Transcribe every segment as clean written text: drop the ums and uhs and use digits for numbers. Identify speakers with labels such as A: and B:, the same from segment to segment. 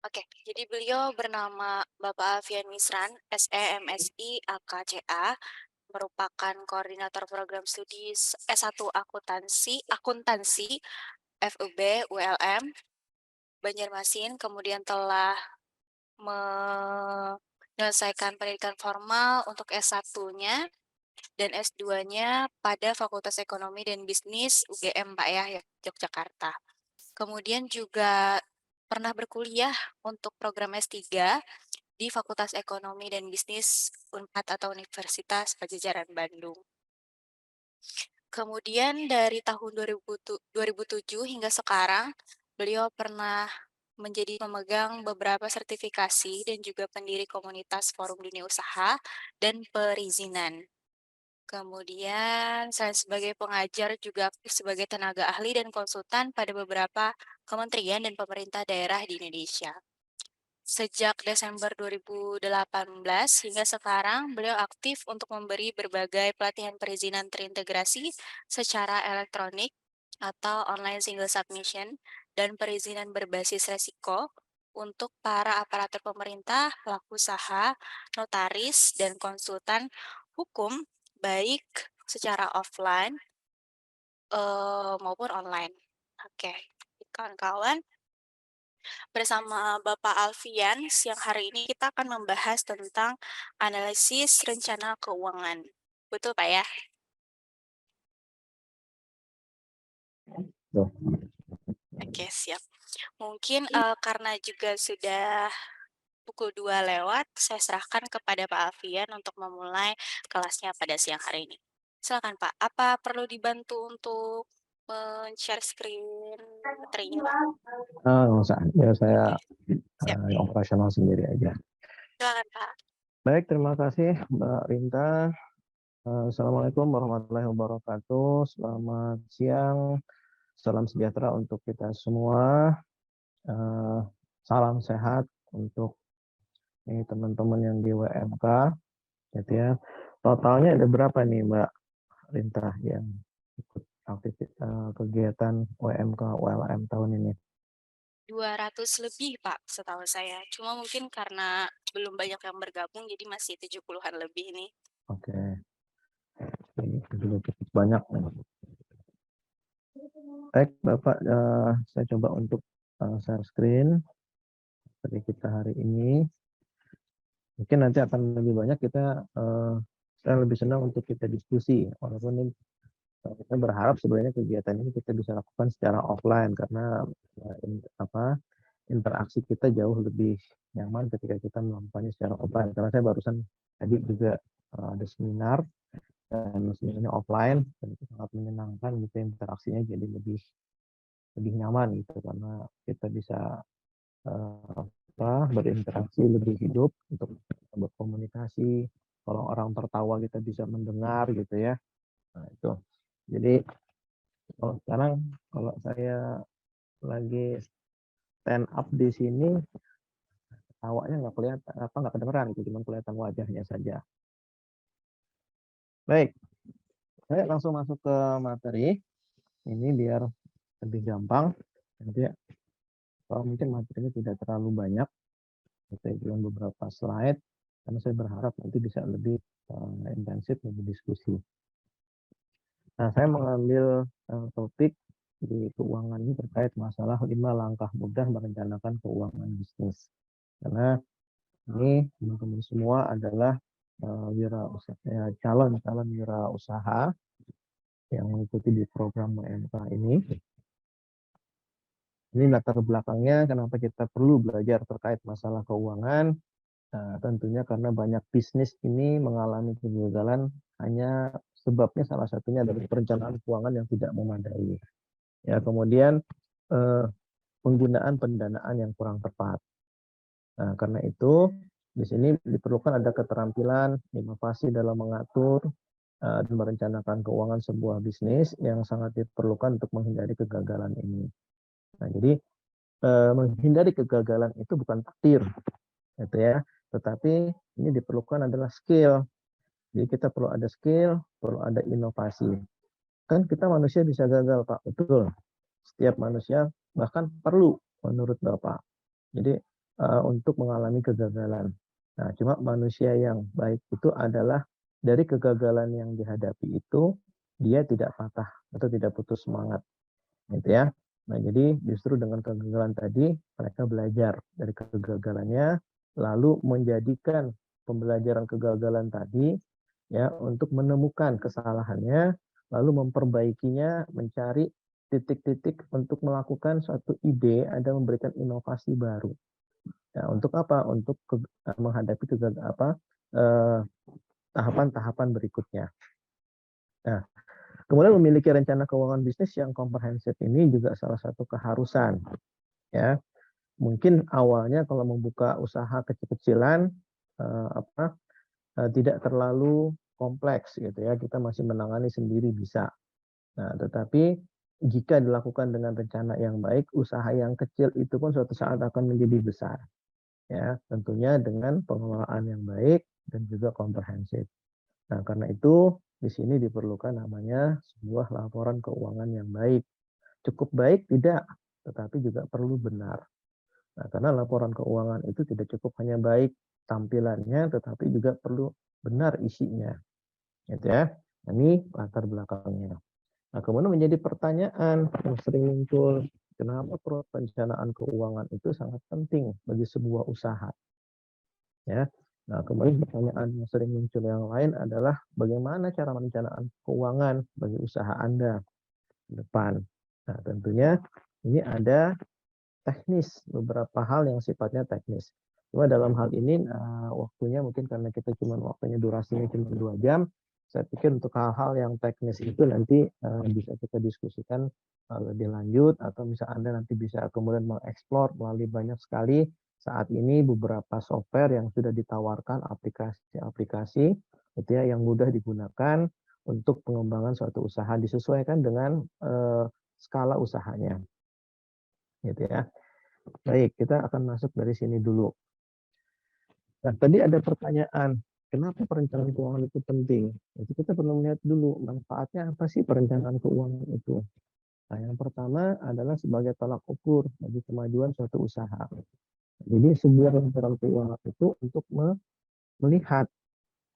A: Oke, jadi beliau bernama Bapak Alfian Misran, SEMSI AKCA, merupakan koordinator program studi S1 Akuntansi FUB ULM Banjarmasin, kemudian telah menyelesaikan pendidikan formal untuk S1-nya dan S2-nya pada Fakultas Ekonomi dan Bisnis UGM, Pak ya, Yogyakarta. Kemudian juga pernah berkuliah untuk program S3 di Fakultas Ekonomi dan Bisnis Unpad atau Universitas Padjadjaran Bandung. Kemudian dari tahun 2007 hingga sekarang, beliau pernah menjadi pemegang beberapa sertifikasi dan juga pendiri komunitas Forum Dunia Usaha dan Perizinan. Kemudian selain sebagai pengajar juga aktif sebagai tenaga ahli dan konsultan pada beberapa kementerian dan pemerintah daerah di Indonesia. Sejak Desember 2018 hingga sekarang, beliau aktif untuk memberi berbagai pelatihan perizinan terintegrasi secara elektronik atau online single submission dan perizinan berbasis resiko untuk para aparatur pemerintah, pelaku usaha, notaris, dan konsultan hukum baik secara offline maupun online. Oke, kawan-kawan, bersama Bapak Alfian, siang hari ini kita akan membahas tentang analisis rencana keuangan. Betul, Pak ya?
B: Tuh.
A: Oke, siap. Mungkin karena juga sudah pukul 2 lewat, saya serahkan kepada Pak Alfian untuk memulai kelasnya pada siang hari ini. Silakan, Pak. Apa perlu dibantu untuk share screen materinya, Pak?
B: Nggak usah, biar saya
A: Oke, siap.
B: yang operasional sendiri aja.
A: Silakan, Pak.
B: Baik, terima kasih Mbak Rinta. Assalamualaikum warahmatullahi wabarakatuh. Selamat siang, salam sejahtera untuk kita semua. Salam sehat untuk teman-teman yang di WMK, gitu ya. Totalnya ada berapa nih Mbak Rinta yang ikut aktivitas kegiatan WMK ULM tahun ini?
A: 200 lebih, Pak, setahu saya. Cuma mungkin karena belum banyak yang bergabung, jadi masih 70-an lebih nih.
B: Oke, ini sudah cukup banyak. Baik, Bapak, saya coba untuk share screen seperti kita hari ini. Mungkin nanti akan lebih banyak saya lebih senang untuk kita diskusi. Walaupun ini kita berharap sebenarnya kegiatan ini kita bisa lakukan secara offline karena interaksi kita jauh lebih nyaman ketika kita melakukannya secara offline. Karena saya barusan tadi juga ada seminar dan sebenarnya offline dan itu sangat menyenangkan gitu interaksinya jadi lebih nyaman gitu karena kita bisa berinteraksi lebih hidup untuk berkomunikasi. Kalau orang tertawa kita bisa mendengar gitu ya. Nah, itu. Jadi kalau sekarang kalau saya lagi stand up di sini tawanya nggak kelihatan nggak kedengeran gitu, cuma kelihatan wajahnya saja. Baik, saya langsung masuk ke materi ini biar lebih gampang. Nanti kalau mungkin materinya tidak terlalu banyak, saya bilang beberapa slide, karena saya berharap nanti bisa lebih intensif, lebih diskusi. Nah, saya mengambil topik di keuangan ini terkait masalah 5 langkah mudah merencanakan keuangan bisnis. Karena ini teman-teman semua adalah calon wirausaha yang mengikuti di program WMK ini. Ini latar belakangnya kenapa kita perlu belajar terkait masalah keuangan. Tentunya karena banyak bisnis ini mengalami kegagalan hanya sebabnya salah satunya adalah perencanaan keuangan yang tidak memadai. Ya, kemudian penggunaan pendanaan yang kurang tepat. Nah, karena itu di sini diperlukan ada keterampilan, inovasi dalam mengatur dan merencanakan keuangan sebuah bisnis yang sangat diperlukan untuk menghindari kegagalan ini. Nah, jadi menghindari kegagalan itu bukan takdir, gitu ya. Tetapi ini diperlukan adalah skill. Jadi kita perlu ada skill, perlu ada inovasi. Kan kita manusia bisa gagal, Pak. Betul. Setiap manusia bahkan perlu menurut Bapak. Jadi untuk mengalami kegagalan. Nah, cuma manusia yang baik itu adalah dari kegagalan yang dihadapi itu dia tidak patah atau tidak putus semangat, gitu ya. Nah, jadi justru dengan kegagalan tadi mereka belajar dari kegagalannya, lalu menjadikan pembelajaran kegagalan tadi ya untuk menemukan kesalahannya, lalu memperbaikinya, mencari titik-titik untuk melakukan suatu ide, ada memberikan inovasi baru. Ya, untuk apa? Untuk menghadapi tahapan-tahapan berikutnya. Nah, kemudian memiliki rencana keuangan bisnis yang komprehensif ini juga salah satu keharusan. Ya, mungkin awalnya kalau membuka usaha kecil-kecilan tidak terlalu kompleks gitu ya, kita masih menangani sendiri bisa. Nah, tetapi jika dilakukan dengan rencana yang baik, usaha yang kecil itu pun suatu saat akan menjadi besar. Ya, tentunya dengan pengelolaan yang baik dan juga komprehensif. Nah, karena itu di sini diperlukan namanya sebuah laporan keuangan yang baik. Cukup baik tidak, tetapi juga perlu benar. Nah, karena laporan keuangan itu tidak cukup hanya baik tampilannya, tetapi juga perlu benar isinya. Gitu ya. Nah, ini latar belakangnya. Nah, kemudian menjadi pertanyaan yang sering muncul, kenapa perencanaan keuangan itu sangat penting bagi sebuah usaha? Ya. Nah, kemudian pertanyaan yang sering muncul yang lain adalah bagaimana cara merencanakan keuangan bagi usaha Anda ke depan. Nah, tentunya ini ada teknis, beberapa hal yang sifatnya teknis. Cuma dalam hal ini waktunya mungkin karena kita cuma waktunya durasinya cuma 2 jam, saya pikir untuk hal-hal yang teknis itu nanti bisa kita diskusikan lebih lanjut atau misalnya Anda nanti bisa kemudian mengeksplor melalui banyak sekali saat ini beberapa software yang sudah ditawarkan aplikasi-aplikasi gitu ya yang mudah digunakan untuk pengembangan suatu usaha disesuaikan dengan skala usahanya gitu ya. Baik, kita akan masuk dari sini dulu. Nah, tadi ada pertanyaan, kenapa perencanaan keuangan itu penting? Jadi kita perlu melihat dulu manfaatnya apa sih perencanaan keuangan itu. Nah, yang pertama adalah sebagai tolak ukur bagi kemajuan suatu usaha. Jadi sebuah perencanaan keuangan itu untuk melihat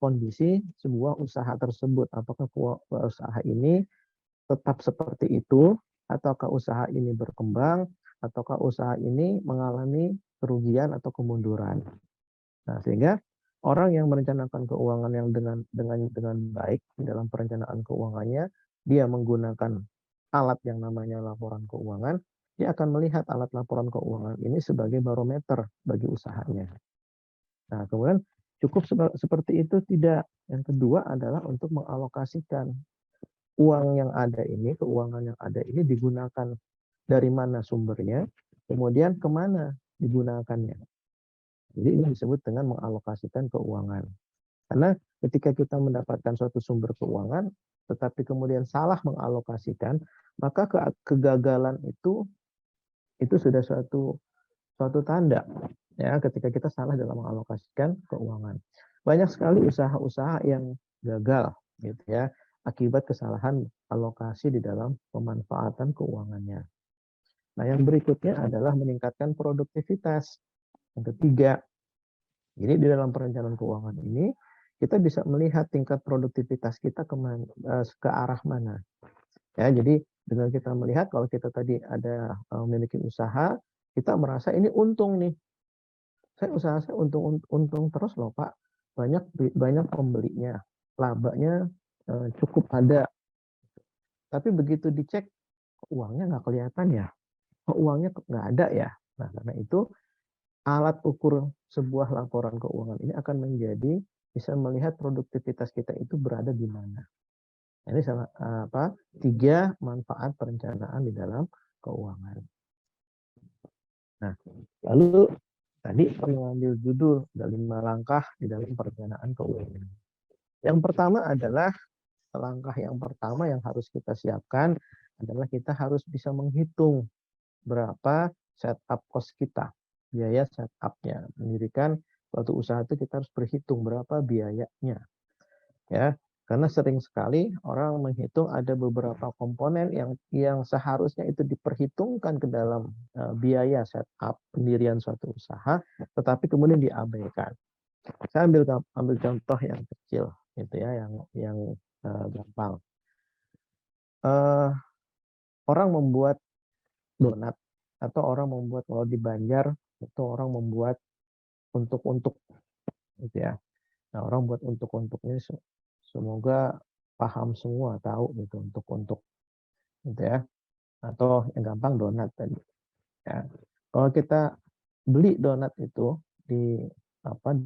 B: kondisi sebuah usaha tersebut. Apakah usaha ini tetap seperti itu, ataukah usaha ini berkembang, ataukah usaha ini mengalami kerugian atau kemunduran. Nah, sehingga orang yang merencanakan keuangan yang dengan baik dalam perencanaan keuangannya, dia menggunakan alat yang namanya laporan keuangan, dia akan melihat alat laporan keuangan ini sebagai barometer bagi usahanya. Nah, kemudian cukup seperti itu tidak. Yang kedua adalah untuk mengalokasikan uang yang ada ini, keuangan yang ada ini digunakan dari mana sumbernya, kemudian kemana digunakannya. Jadi ini disebut dengan mengalokasikan keuangan. Karena ketika kita mendapatkan suatu sumber keuangan, tetapi kemudian salah mengalokasikan, maka kegagalan itu sudah suatu tanda ya ketika kita salah dalam mengalokasikan keuangan. Banyak sekali usaha-usaha yang gagal gitu ya akibat kesalahan alokasi di dalam pemanfaatan keuangannya. Nah, yang berikutnya adalah meningkatkan produktivitas. Yang ketiga, jadi di dalam perencanaan keuangan ini kita bisa melihat tingkat produktivitas kita ke arah mana. Ya, jadi dengan kita melihat kalau kita tadi ada memiliki usaha, kita merasa ini untung nih. Usaha saya untung terus loh Pak. Banyak pembelinya, labanya cukup ada. Tapi begitu dicek uangnya nggak kelihatan ya, kok uangnya nggak ada ya. Nah, karena itu alat ukur sebuah laporan keuangan ini akan menjadi bisa melihat produktivitas kita itu berada di mana. Ini tiga manfaat perencanaan di dalam keuangan. Nah, lalu tadi mengambil judul dari 5 langkah di dalam perencanaan keuangan. Yang pertama adalah langkah yang pertama yang harus kita siapkan adalah kita harus bisa menghitung berapa setup cost kita, biaya setupnya. Mendirikan suatu usaha itu kita harus berhitung berapa biayanya. Ya, Karena sering sekali orang menghitung ada beberapa komponen yang seharusnya itu diperhitungkan ke dalam biaya setup pendirian suatu usaha, tetapi kemudian diabaikan. Saya ambil contoh yang kecil, gitu ya, yang gampang. Orang membuat donat atau orang membuat kalau di Banjar itu orang membuat untuk gitu ya. Nah, orang buat untuk ini semoga paham semua tahu gitu untuk gitu ya. Atau yang gampang donat tadi ya. Kalau kita beli donat itu di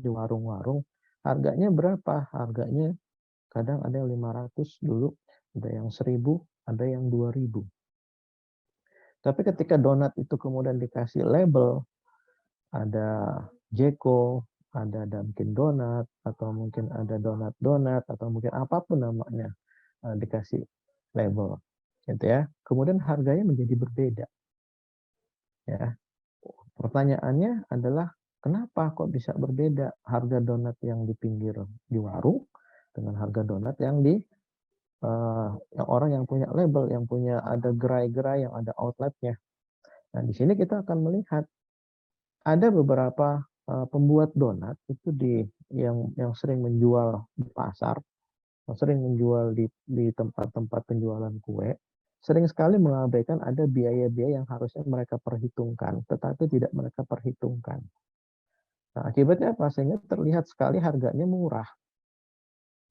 B: warung-warung, harganya berapa? Harganya kadang ada yang 500 dulu, ada yang 1.000, ada yang 2.000. Tapi ketika donat itu kemudian dikasih label, ada Jeko, ada Dunkin Donat, atau mungkin ada donat-donat, atau mungkin apapun namanya, dikasih label, gitu ya. Kemudian harganya menjadi berbeda, ya. Pertanyaannya adalah kenapa kok bisa berbeda harga donat yang di pinggir di warung dengan harga donat yang orang yang punya label, yang punya ada gerai-gerai, yang ada outletnya. Nah, di sini kita akan melihat ada beberapa pembuat donat itu yang sering menjual di pasar, yang sering menjual di tempat-tempat penjualan kue, sering sekali mengabaikan ada biaya-biaya yang harusnya mereka perhitungkan, tetapi tidak mereka perhitungkan. Nah, akibatnya apa? Sehingga terlihat sekali harganya murah,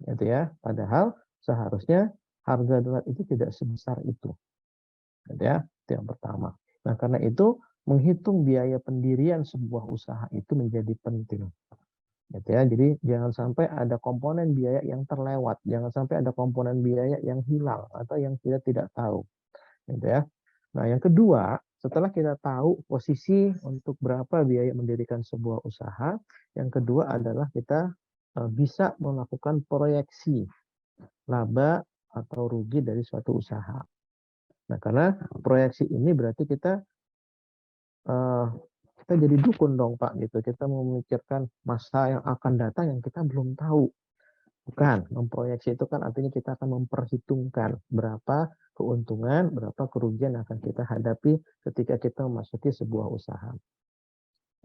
B: gitu ya. Padahal seharusnya harga donat itu tidak sebesar itu, gitu ya. Itu yang pertama. Nah, karena itu menghitung biaya pendirian sebuah usaha itu menjadi penting. Gitu ya. Jadi jangan sampai ada komponen biaya yang terlewat, jangan sampai ada komponen biaya yang hilang atau yang kita tidak tahu, gitu ya. Nah, yang kedua, setelah kita tahu posisi untuk berapa biaya mendirikan sebuah usaha, yang kedua adalah kita bisa melakukan proyeksi laba atau rugi dari suatu usaha. Nah, karena proyeksi ini berarti kita jadi dukun dong Pak gitu. Kita memikirkan masa yang akan datang yang kita belum tahu. Bukan, memproyeksi itu kan artinya kita akan memperhitungkan berapa keuntungan, berapa kerugian yang akan kita hadapi ketika kita memasuki sebuah usaha.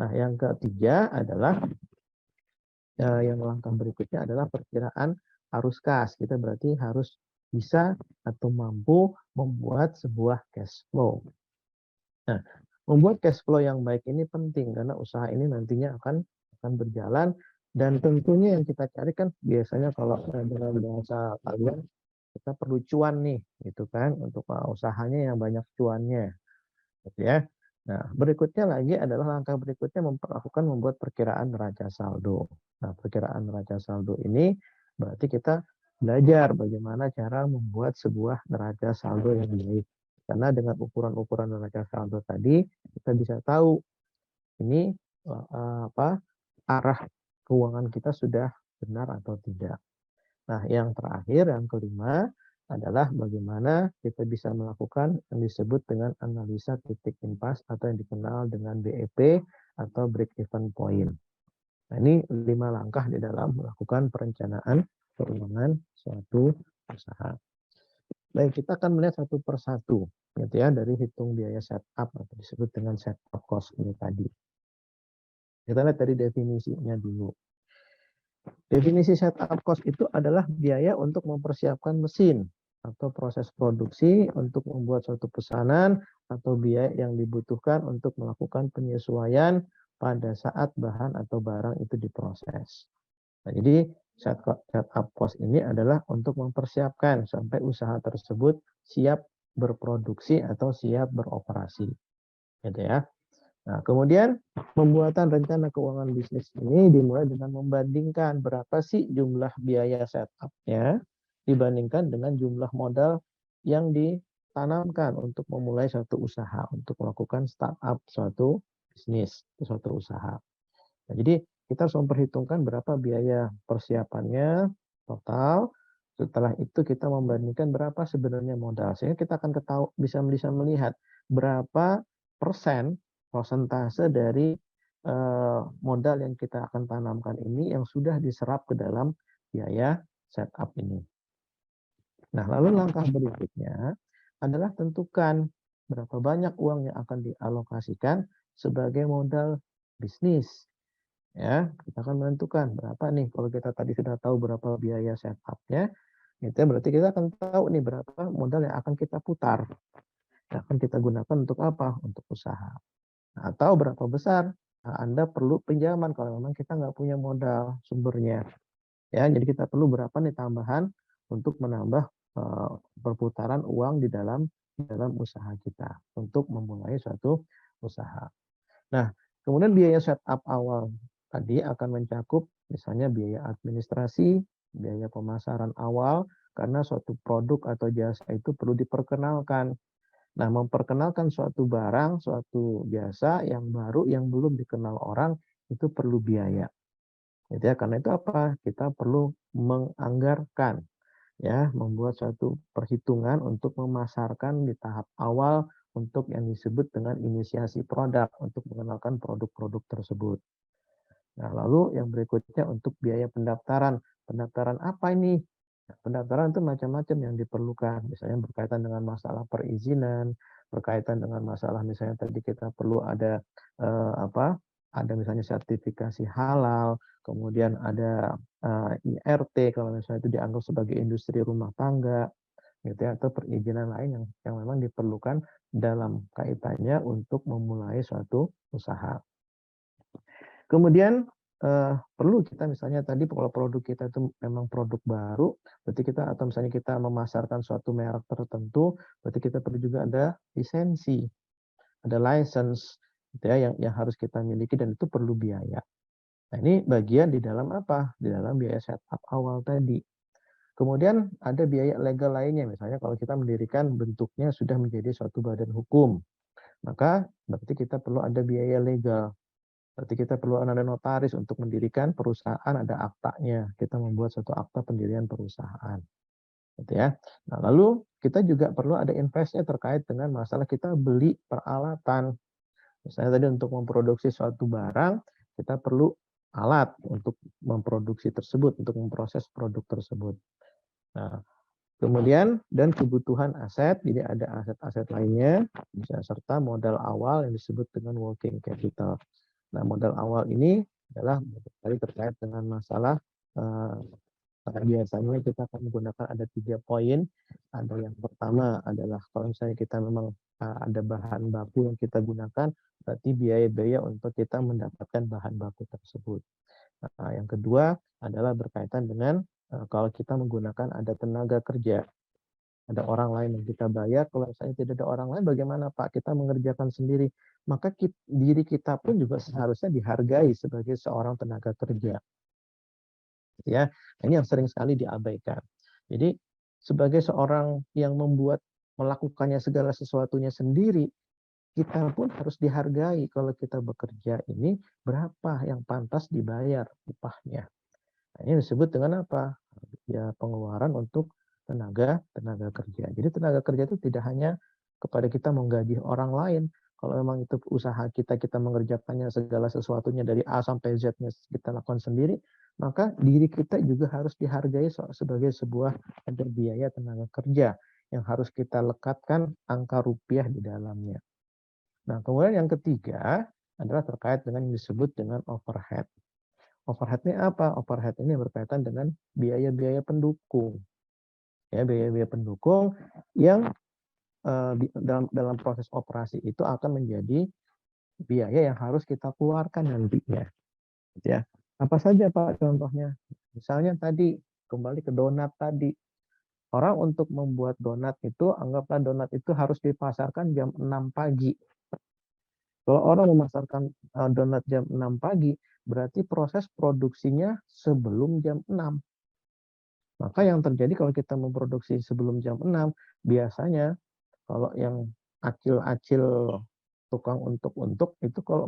B: Nah, yang ketiga adalah yang langkah berikutnya adalah perkiraan arus kas. Kita berarti harus bisa atau mampu membuat sebuah cash flow. Nah, membuat cash flow yang baik ini penting karena usaha ini nantinya akan berjalan dan tentunya yang kita cari kan biasanya kalau dengan bahasa kalian kita perlu cuan nih gitu kan untuk usahanya yang banyak cuannya gitu ya. Nah, berikutnya lagi adalah langkah berikutnya membuat perkiraan neraca saldo. Nah, perkiraan neraca saldo ini berarti kita belajar bagaimana cara membuat sebuah neraca saldo yang baik. Karena dengan ukuran-ukuran neraca saldo tadi kita bisa tahu ini arah keuangan kita sudah benar atau tidak. Nah, yang terakhir, yang kelima adalah bagaimana kita bisa melakukan yang disebut dengan analisa titik impas atau yang dikenal dengan BEP atau break even point. Nah, ini 5 langkah di dalam melakukan perencanaan keuangan suatu usaha. Baik, kita akan melihat satu persatu gitu ya dari hitung biaya setup atau disebut dengan setup cost ini tadi. Kita lihat tadi definisinya dulu. Definisi setup cost itu adalah biaya untuk mempersiapkan mesin atau proses produksi untuk membuat suatu pesanan atau biaya yang dibutuhkan untuk melakukan penyesuaian pada saat bahan atau barang itu diproses. Nah, jadi setup cost ini adalah untuk mempersiapkan sampai usaha tersebut siap berproduksi atau siap beroperasi. Gitu ya. Nah, kemudian pembuatan rencana keuangan bisnis ini dimulai dengan membandingkan berapa sih jumlah biaya setup-nya dibandingkan dengan jumlah modal yang ditanamkan untuk memulai suatu usaha, untuk melakukan startup suatu bisnis, suatu usaha. Nah, jadi kita harus memperhitungkan berapa biaya persiapannya total. Setelah itu kita membandingkan berapa sebenarnya modal. Sehingga kita akan bisa melihat berapa persen persentase dari modal yang kita akan tanamkan ini yang sudah diserap ke dalam biaya setup ini. Nah, lalu langkah berikutnya adalah tentukan berapa banyak uang yang akan dialokasikan sebagai modal bisnis. Ya, kita akan menentukan berapa nih. Kalau kita tadi sudah tahu berapa biaya setup-nya, itu berarti kita akan tahu nih berapa modal yang akan kita putar. Yang akan kita gunakan untuk apa? Untuk usaha. Nah, atau berapa besar Anda perlu pinjaman kalau memang kita nggak punya modal sumbernya. Ya, jadi kita perlu berapa nih tambahan untuk menambah perputaran uang di dalam usaha kita untuk memulai suatu usaha. Nah, kemudian biaya setup awal tadi akan mencakup misalnya biaya administrasi, biaya pemasaran awal, karena suatu produk atau jasa itu perlu diperkenalkan. Nah, memperkenalkan suatu barang, suatu jasa yang baru yang belum dikenal orang itu perlu biaya. Gitu ya, karena itu apa? Kita perlu menganggarkan ya, membuat suatu perhitungan untuk memasarkan di tahap awal untuk yang disebut dengan inisiasi produk untuk mengenalkan produk-produk tersebut. Nah, lalu yang berikutnya untuk biaya pendaftaran. Pendaftaran apa ini? Nah, pendaftaran itu macam-macam yang diperlukan. Misalnya berkaitan dengan masalah perizinan, berkaitan dengan masalah misalnya tadi kita perlu ada apa? Ada misalnya sertifikasi halal, kemudian ada IRT kalau misalnya itu dianggap sebagai industri rumah tangga, gitu ya, atau perizinan lain yang memang diperlukan dalam kaitannya untuk memulai suatu usaha. Kemudian perlu kita misalnya tadi kalau produk kita itu memang produk baru, berarti kita atau misalnya kita memasarkan suatu merek tertentu, berarti kita perlu juga ada lisensi, ada license gitu ya yang harus kita miliki dan itu perlu biaya. Nah, ini bagian di dalam apa? Di dalam biaya setup awal tadi. Kemudian ada biaya legal lainnya, misalnya kalau kita mendirikan bentuknya sudah menjadi suatu badan hukum, maka berarti kita perlu ada biaya legal. Berarti kita perlu ada notaris untuk mendirikan perusahaan, ada aktanya. Kita membuat suatu akta pendirian perusahaan. Gitu ya. Nah, lalu kita juga perlu ada investnya terkait dengan masalah kita beli peralatan. Misalnya tadi untuk memproduksi suatu barang, kita perlu alat untuk memproduksi tersebut, untuk memproses produk tersebut. Nah, kemudian dan kebutuhan aset, jadi ada aset-aset lainnya, bisa serta modal awal yang disebut dengan working capital. Nah, modal awal ini adalah terkait dengan masalah biasanya kita akan menggunakan ada 3 poin. Ada yang pertama adalah kalau misalnya kita memang ada bahan baku yang kita gunakan, berarti biaya-biaya untuk kita mendapatkan bahan baku tersebut. Nah, yang kedua adalah berkaitan dengan kalau kita menggunakan ada tenaga kerja, ada orang lain yang kita bayar. Kalau misalnya tidak ada orang lain, bagaimana Pak? Kita mengerjakan sendiri. Maka diri kita pun juga seharusnya dihargai sebagai seorang tenaga kerja. Ya, ini yang sering sekali diabaikan. Jadi sebagai seorang yang melakukannya segala sesuatunya sendiri, kita pun harus dihargai kalau kita bekerja ini berapa yang pantas dibayar upahnya. Nah, ini disebut dengan apa? Ya, pengeluaran untuk tenaga kerja. Jadi tenaga kerja itu tidak hanya kepada kita menggaji orang lain. Kalau memang itu usaha kita, kita mengerjakannya segala sesuatunya dari A sampai Z-nya kita lakukan sendiri, maka diri kita juga harus dihargai sebagai sebuah ada biaya tenaga kerja yang harus kita lekatkan angka rupiah di dalamnya. Nah, kemudian yang ketiga adalah terkait dengan yang disebut dengan overhead. Overhead ini apa? Overhead ini berkaitan dengan biaya-biaya pendukung. Ya, biaya-biaya pendukung yang dalam proses operasi itu akan menjadi biaya yang harus kita keluarkan nantinya. Gitu ya. Apa saja Pak contohnya? Misalnya tadi, kembali ke donat tadi. Orang untuk membuat donat itu, anggaplah donat itu harus dipasarkan jam 6 pagi. Kalau orang memasarkan donat jam 6 pagi, berarti proses produksinya sebelum jam 6. Maka yang terjadi kalau kita memproduksi sebelum jam 6, biasanya kalau yang acil-acil tukang untuk itu kalau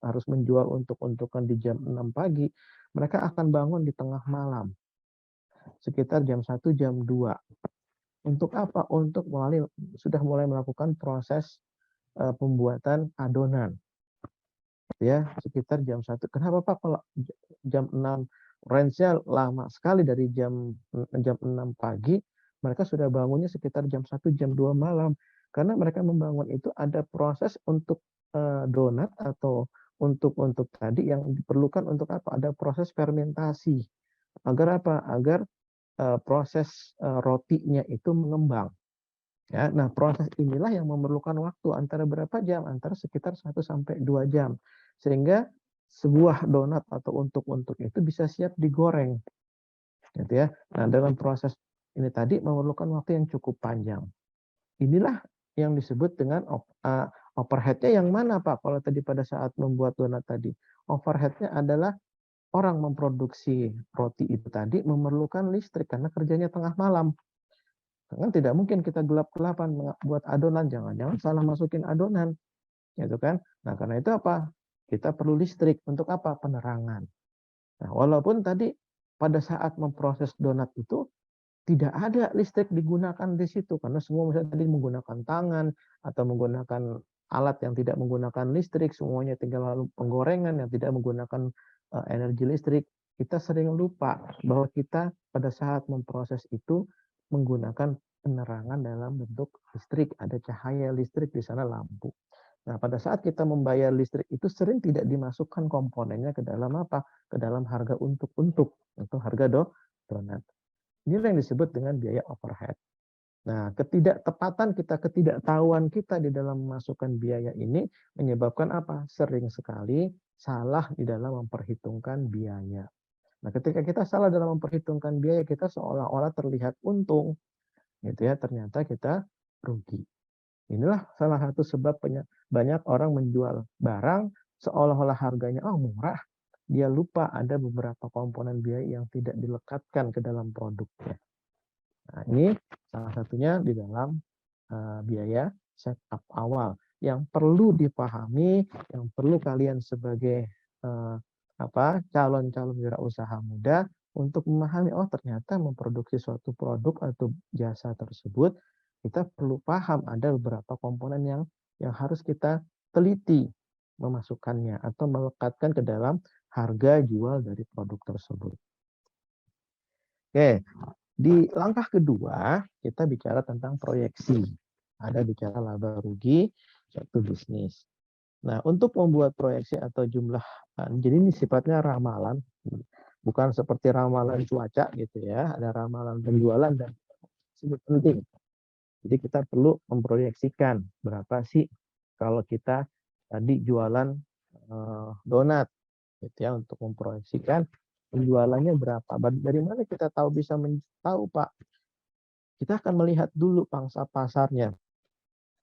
B: harus menjual untuk-untukan di jam 6 pagi, mereka akan bangun di tengah malam, sekitar jam 1, jam 2. Untuk apa? Untuk sudah mulai melakukan proses pembuatan adonan. Ya, sekitar jam 1. Kenapa Pak kalau jam 6? Range-nya lama sekali dari jam 6 pagi mereka sudah bangunnya sekitar jam 1, jam 2 malam. Karena mereka membangun itu ada proses untuk donat atau untuk tadi yang diperlukan untuk apa? Ada proses fermentasi. Agar apa? Agar proses rotinya itu mengembang. Ya, nah proses inilah yang memerlukan waktu antara berapa jam? Antara sekitar 1 sampai 2 jam. Sehingga sebuah donat atau untuk itu bisa siap digoreng. Gitu ya. Nah, dalam proses ini tadi memerlukan waktu yang cukup panjang. Inilah yang disebut dengan overhead-nya yang mana Pak? Kalau tadi pada saat membuat donat tadi. Overhead-nya adalah orang memproduksi roti itu tadi memerlukan listrik karena kerjanya tengah malam. Kan tidak mungkin kita gelap-gelapan buat adonan, jangan-jangan salah masukin adonan, gitu kan. Nah, karena itu apa? Kita perlu listrik untuk apa? Penerangan. Nah, walaupun tadi pada saat memproses donat itu tidak ada listrik digunakan di situ karena semua misalnya tadi menggunakan tangan atau menggunakan alat yang tidak menggunakan listrik, semuanya tinggal lalu penggorengan yang tidak menggunakan energi listrik. Kita sering lupa bahwa kita pada saat memproses itu menggunakan penerangan dalam bentuk listrik, ada cahaya listrik di sana lampu. Nah, pada saat kita membayar listrik itu sering tidak dimasukkan komponennya ke dalam apa? Ke dalam harga untuk atau harga donat. Inilah yang disebut dengan biaya overhead. Nah, ketidaktepatan kita, ketidaktahuan kita di dalam memasukkan biaya ini menyebabkan apa? Sering sekali salah di dalam memperhitungkan biaya. Nah, ketika kita salah dalam memperhitungkan biaya, kita seolah-olah terlihat untung, gitu ya. Ternyata kita rugi. Inilah salah satu sebab banyak orang menjual barang seolah-olah harganya murah. Dia lupa ada beberapa komponen biaya yang tidak dilekatkan ke dalam produknya. Nah, ini salah satunya di dalam biaya setup awal yang perlu dipahami, yang perlu kalian sebagai calon-calon wirausaha muda untuk memahami, ternyata memproduksi suatu produk atau jasa tersebut kita perlu paham ada beberapa komponen yang harus kita teliti memasukkannya atau melekatkan ke dalam harga jual dari produk tersebut. Oke, di langkah kedua kita bicara tentang proyeksi. Ada bicara laba rugi suatu bisnis. Nah, untuk membuat proyeksi atau jumlah, jadi ini sifatnya ramalan, bukan seperti ramalan cuaca gitu ya. Ada ramalan penjualan dan ini penting. Jadi kita perlu memproyeksikan berapa sih kalau kita tadi jualan donat, gitu ya, untuk memproyeksikan penjualannya berapa. Dari mana kita bisa tahu Pak? Kita akan melihat dulu pangsa pasarnya.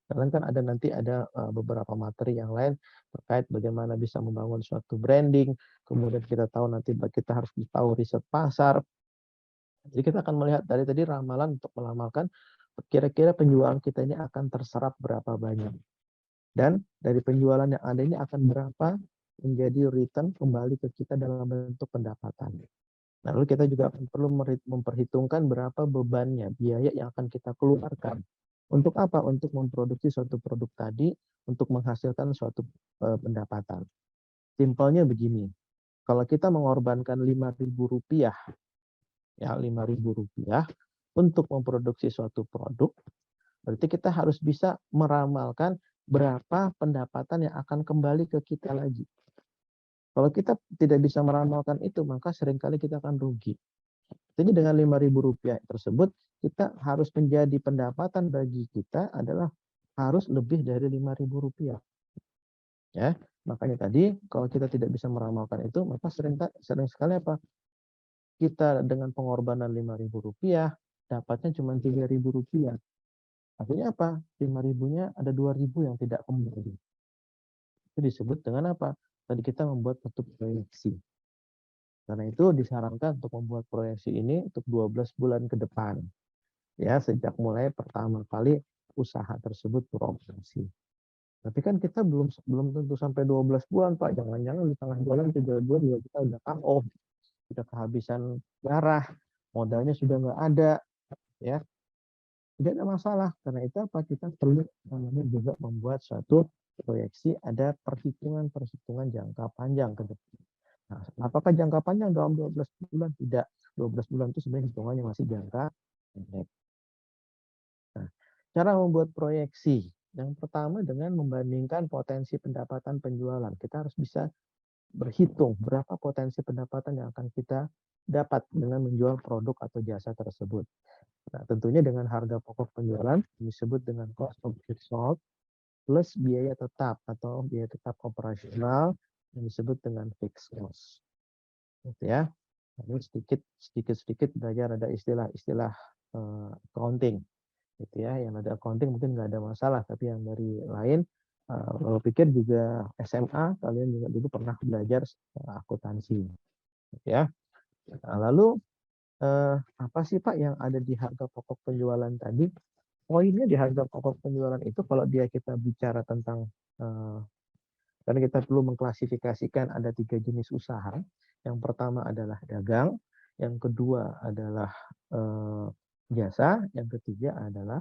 B: Karena kan nanti ada beberapa materi yang lain terkait bagaimana bisa membangun suatu branding, kemudian kita tahu nanti kita harus tahu riset pasar. Jadi kita akan melihat dari tadi ramalan untuk melamalkan kira-kira penjualan kita ini akan terserap berapa banyak. Dan dari penjualan yang ada ini akan berapa menjadi return kembali ke kita dalam bentuk pendapatan. Nah, lalu kita juga akan perlu memperhitungkan berapa bebannya, biaya yang akan kita keluarkan. Untuk apa? Untuk memproduksi suatu produk tadi, untuk menghasilkan suatu pendapatan. Simpelnya begini, kalau kita mengorbankan Rp5.000, ya Rp5.000 untuk memproduksi suatu produk, berarti kita harus bisa meramalkan berapa pendapatan yang akan kembali ke kita lagi. Kalau kita tidak bisa meramalkan itu, maka seringkali kita akan rugi. Jadi dengan Rp5.000 tersebut, kita harus menjadi pendapatan bagi kita adalah harus lebih dari Rp5.000. Ya, makanya tadi kalau kita tidak bisa meramalkan itu, maka sering sekali apa? Kita dengan pengorbanan Rp5.000, dapatnya cuma Rp3.000. Artinya apa? 5.000-nya ada 2.000 yang tidak kembali. Itu disebut dengan apa? Tadi kita membuat satu proyeksi. Karena itu disarankan untuk membuat proyeksi ini untuk 12 bulan ke depan. Ya, sejak mulai pertama kali usaha tersebut beroperasi. Tapi kan kita belum tentu sampai 12 bulan, Pak. Jangan-jangan di tengah jalan 3 bulan juga kita udah KO, sudah kehabisan darah, modalnya sudah nggak ada, ya. Tidak ada masalah. Karena itu apa? Kita perlu juga membuat suatu proyeksi, ada perhitungan-perhitungan jangka panjang ke depan. Nah, apakah jangka panjang dalam 12 bulan? Tidak. 12 bulan itu sebenarnya hitungannya masih jangka pendek. Cara membuat proyeksi. Yang pertama dengan membandingkan potensi pendapatan penjualan. Kita harus bisa berhitung berapa potensi pendapatan yang akan kita dapat dengan menjual produk atau jasa tersebut. Nah, tentunya dengan harga pokok penjualan disebut dengan cost of goods sold plus biaya tetap atau biaya tetap operasional yang disebut dengan fixed cost. Gitu ya. Ini sedikit belajar ada istilah-istilah accounting gitu ya. Yang ada accounting mungkin nggak ada masalah, tapi yang dari lain kalau pikir juga SMA kalian juga dulu pernah belajar akuntansi gitu ya. Nah, lalu apa sih Pak yang ada di harga pokok penjualan tadi? Poinnya di harga pokok penjualan itu kalau kita bicara tentang karena kita perlu mengklasifikasikan ada 3 jenis usaha. Yang pertama adalah dagang, yang kedua adalah jasa, yang ketiga adalah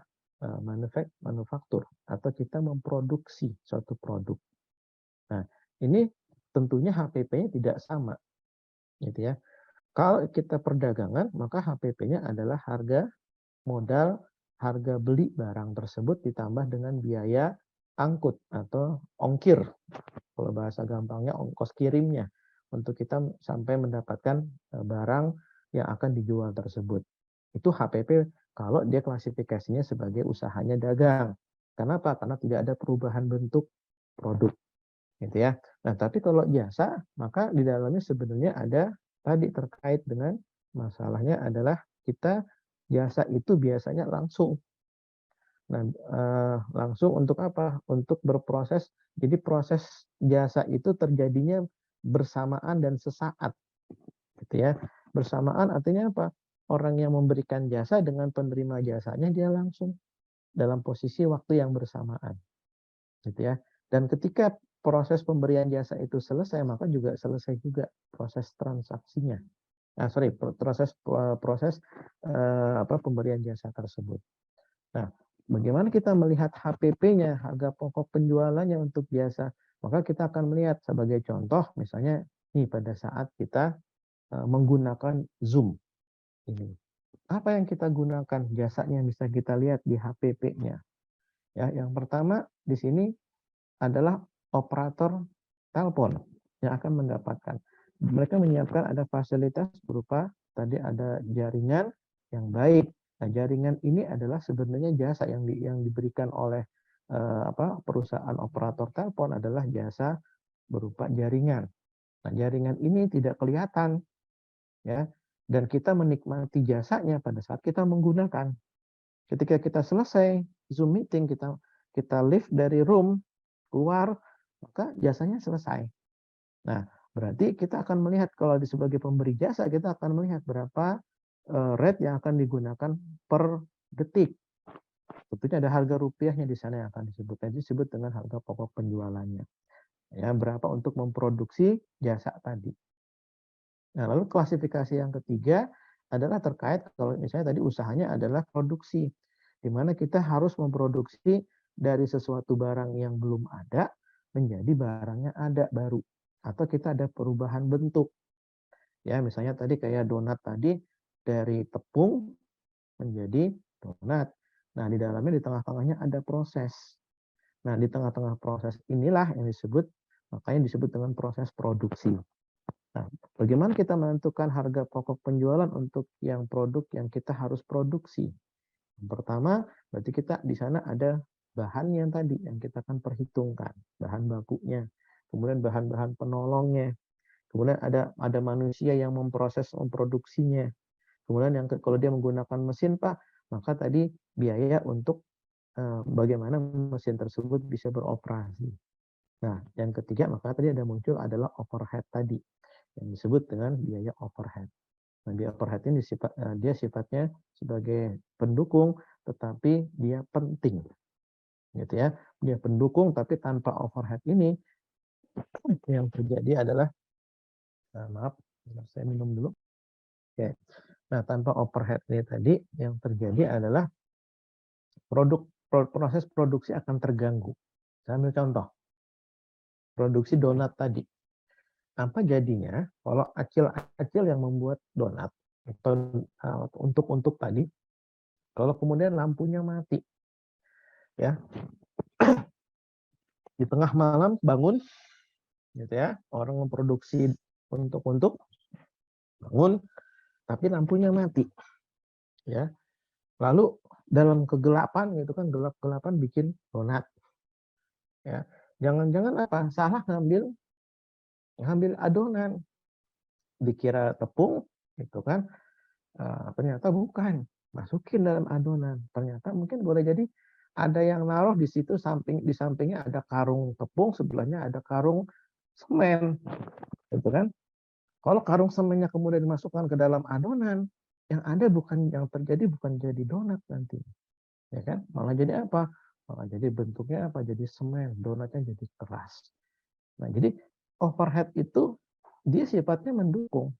B: manufaktur atau kita memproduksi suatu produk. Nah, ini tentunya HPP-nya tidak sama, gitu ya. Kalau kita perdagangan, maka HPP-nya adalah harga modal, harga beli barang tersebut ditambah dengan biaya angkut atau ongkir. Kalau bahasa gampangnya ongkos kirimnya untuk kita sampai mendapatkan barang yang akan dijual tersebut. Itu HPP kalau dia klasifikasinya sebagai usahanya dagang. Kenapa? Karena tidak ada perubahan bentuk produk, gitu ya. Nah, tapi kalau jasa, maka di dalamnya sebenarnya ada tadi terkait dengan masalahnya adalah kita jasa itu biasanya langsung. Nah, langsung untuk apa? Untuk berproses. Jadi proses jasa itu terjadinya bersamaan dan sesaat, gitu ya. Bersamaan artinya apa? Orang yang memberikan jasa dengan penerima jasanya dia langsung dalam posisi waktu yang bersamaan, gitu ya. Dan ketika proses pemberian jasa itu selesai, maka juga selesai juga proses transaksinya. Proses proses pemberian jasa tersebut. Nah, bagaimana kita melihat HPP-nya, harga pokok penjualannya untuk jasa? Maka kita akan melihat sebagai contoh, misalnya nih pada saat kita menggunakan Zoom ini. Apa yang kita gunakan jasanya bisa kita lihat di HPP-nya. Ya, yang pertama di sini adalah operator telepon yang akan mendapatkan. Mereka menyiapkan ada fasilitas berupa tadi ada jaringan yang baik. Nah, jaringan ini adalah sebenarnya jasa yang diberikan oleh perusahaan operator telepon adalah jasa berupa jaringan. Nah, jaringan ini tidak kelihatan ya dan kita menikmati jasanya pada saat kita menggunakan. Ketika kita selesai Zoom meeting, kita lift dari room keluar, maka jasanya selesai. Nah, berarti kita akan melihat kalau sebagai pemberi jasa, kita akan melihat berapa rate yang akan digunakan per detik. Tentunya ada harga rupiahnya di sana yang akan disebut. Jadi disebut dengan harga pokok penjualannya. Ya, berapa untuk memproduksi jasa tadi. Nah, lalu klasifikasi yang ketiga adalah terkait kalau misalnya tadi usahanya adalah produksi, di mana kita harus memproduksi dari sesuatu barang yang belum ada menjadi barangnya ada baru, atau kita ada perubahan bentuk. Ya, misalnya tadi kayak donat tadi dari tepung menjadi donat. Nah, di dalamnya di tengah-tengahnya ada proses. Nah, di tengah-tengah proses inilah yang makanya disebut dengan proses produksi. Nah, bagaimana kita menentukan harga pokok penjualan untuk yang produk yang kita harus produksi? Yang pertama, berarti kita di sana ada bahan yang tadi yang kita akan perhitungkan, bahan bakunya, kemudian bahan-bahan penolongnya, kemudian ada manusia yang memproduksinya, kemudian yang kalau dia menggunakan mesin Pak, maka tadi biaya untuk bagaimana mesin tersebut bisa beroperasi. Nah, yang ketiga maka tadi ada muncul adalah overhead tadi yang disebut dengan biaya overhead. Nah, biaya overhead ini dia sifatnya sebagai pendukung, tetapi dia penting, gitu ya. Dia pendukung, tapi tanpa overhead ini yang terjadi adalah, maaf, saya minum dulu. Oke. Nah, tanpa overhead ini tadi yang terjadi adalah proses produksi akan terganggu. Saya ambil contoh, produksi donat tadi. Apa jadinya kalau acil-acil yang membuat donat atau untuk tadi, kalau kemudian lampunya mati, ya. Di tengah malam bangun, gitu ya, orang memproduksi untuk bangun, tapi lampunya mati, ya. Lalu dalam kegelapan gitu kan, gelap-gelapan bikin donat, ya. Jangan-jangan apa? Salah ngambil adonan, dikira tepung, gitu kan. Ternyata bukan, masukin dalam adonan. Ternyata mungkin boleh jadi ada yang naruh di situ di sampingnya ada karung tepung, sebelahnya ada karung semen, gitu kan. Kalau karung semennya kemudian dimasukkan ke dalam adonan, yang terjadi bukan jadi donat nanti, ya kan? Malah jadi apa? Malah jadi bentuknya apa? Jadi semen, donatnya jadi keras. Nah, jadi overhead itu dia sifatnya mendukung.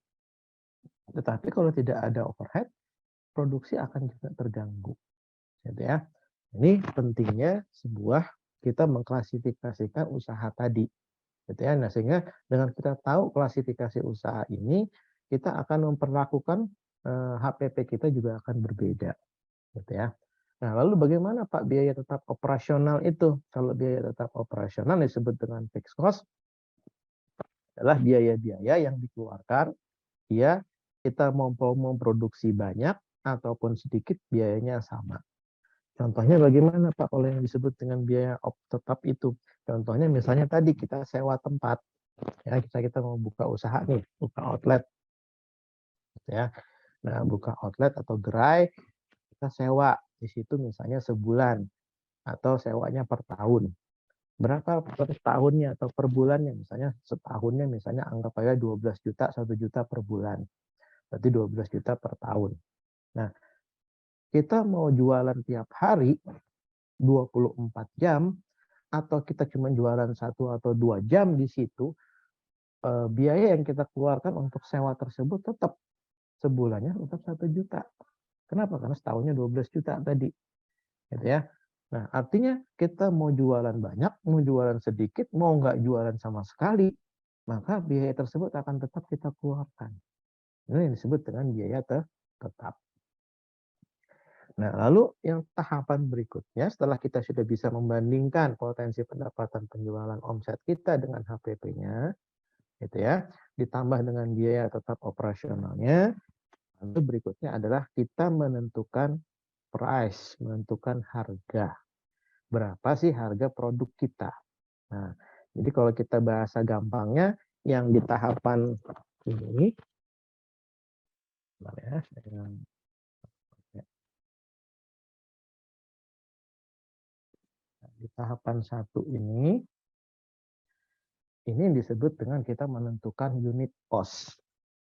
B: Tetapi kalau tidak ada overhead, produksi akan juga terganggu, gitu ya. Ini pentingnya kita mengklasifikasikan usaha tadi, gitu ya. Nah, sehingga dengan kita tahu klasifikasi usaha ini, kita akan memperlakukan HPP kita juga akan berbeda, gitu ya. Nah, lalu bagaimana Pak biaya tetap operasional itu? Kalau biaya tetap operasional disebut dengan fixed cost adalah biaya-biaya yang dikeluarkan ya kita mau memproduksi banyak ataupun sedikit biayanya sama. Contohnya bagaimana Pak kalau yang disebut dengan biaya tetap itu? Contohnya misalnya tadi kita sewa tempat, ya kita mau buka usaha nih, buka outlet, ya. Nah buka outlet atau gerai kita sewa di situ misalnya sebulan atau sewanya per tahun. Berapa per tahunnya atau per bulannya? Misalnya setahunnya misalnya anggap aja 12 juta, 1 juta per bulan. Berarti 12 juta per tahun. Nah, kita mau jualan tiap hari 24 jam atau kita cuma jualan 1 atau 2 jam di situ, biaya yang kita keluarkan untuk sewa tersebut tetap sebulannya tetap 1 juta. Kenapa? Karena setahunnya 12 juta tadi, gitu ya. Nah, artinya kita mau jualan banyak, mau jualan sedikit, mau nggak jualan sama sekali, maka biaya tersebut akan tetap kita keluarkan. Ini yang disebut dengan biaya tetap. Nah, lalu yang tahapan berikutnya setelah kita sudah bisa membandingkan potensi pendapatan penjualan omset kita dengan HPP-nya, gitu ya, ditambah dengan biaya tetap operasionalnya, lalu berikutnya adalah kita menentukan price, menentukan harga. Berapa sih harga produk kita? Nah, jadi kalau kita bahasa gampangnya, yang di tahapan ini, ya, di tahapan 1 ini yang disebut dengan kita menentukan unit cost.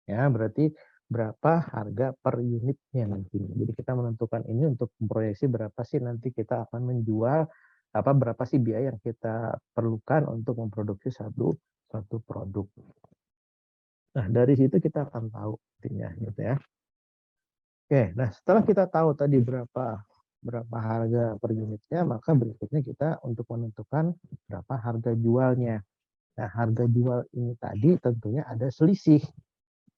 B: Ya, berarti berapa harga per unitnya nantinya. Jadi kita menentukan ini untuk memproyeksi berapa sih nanti kita akan menjual, berapa sih biaya yang kita perlukan untuk memproduksi satu produk. Nah, dari situ kita akan tahu intinya gitu ya. Oke, nah setelah kita tahu tadi berapa harga per unitnya, maka berikutnya kita untuk menentukan berapa harga jualnya. Nah, harga jual ini tadi tentunya ada selisih,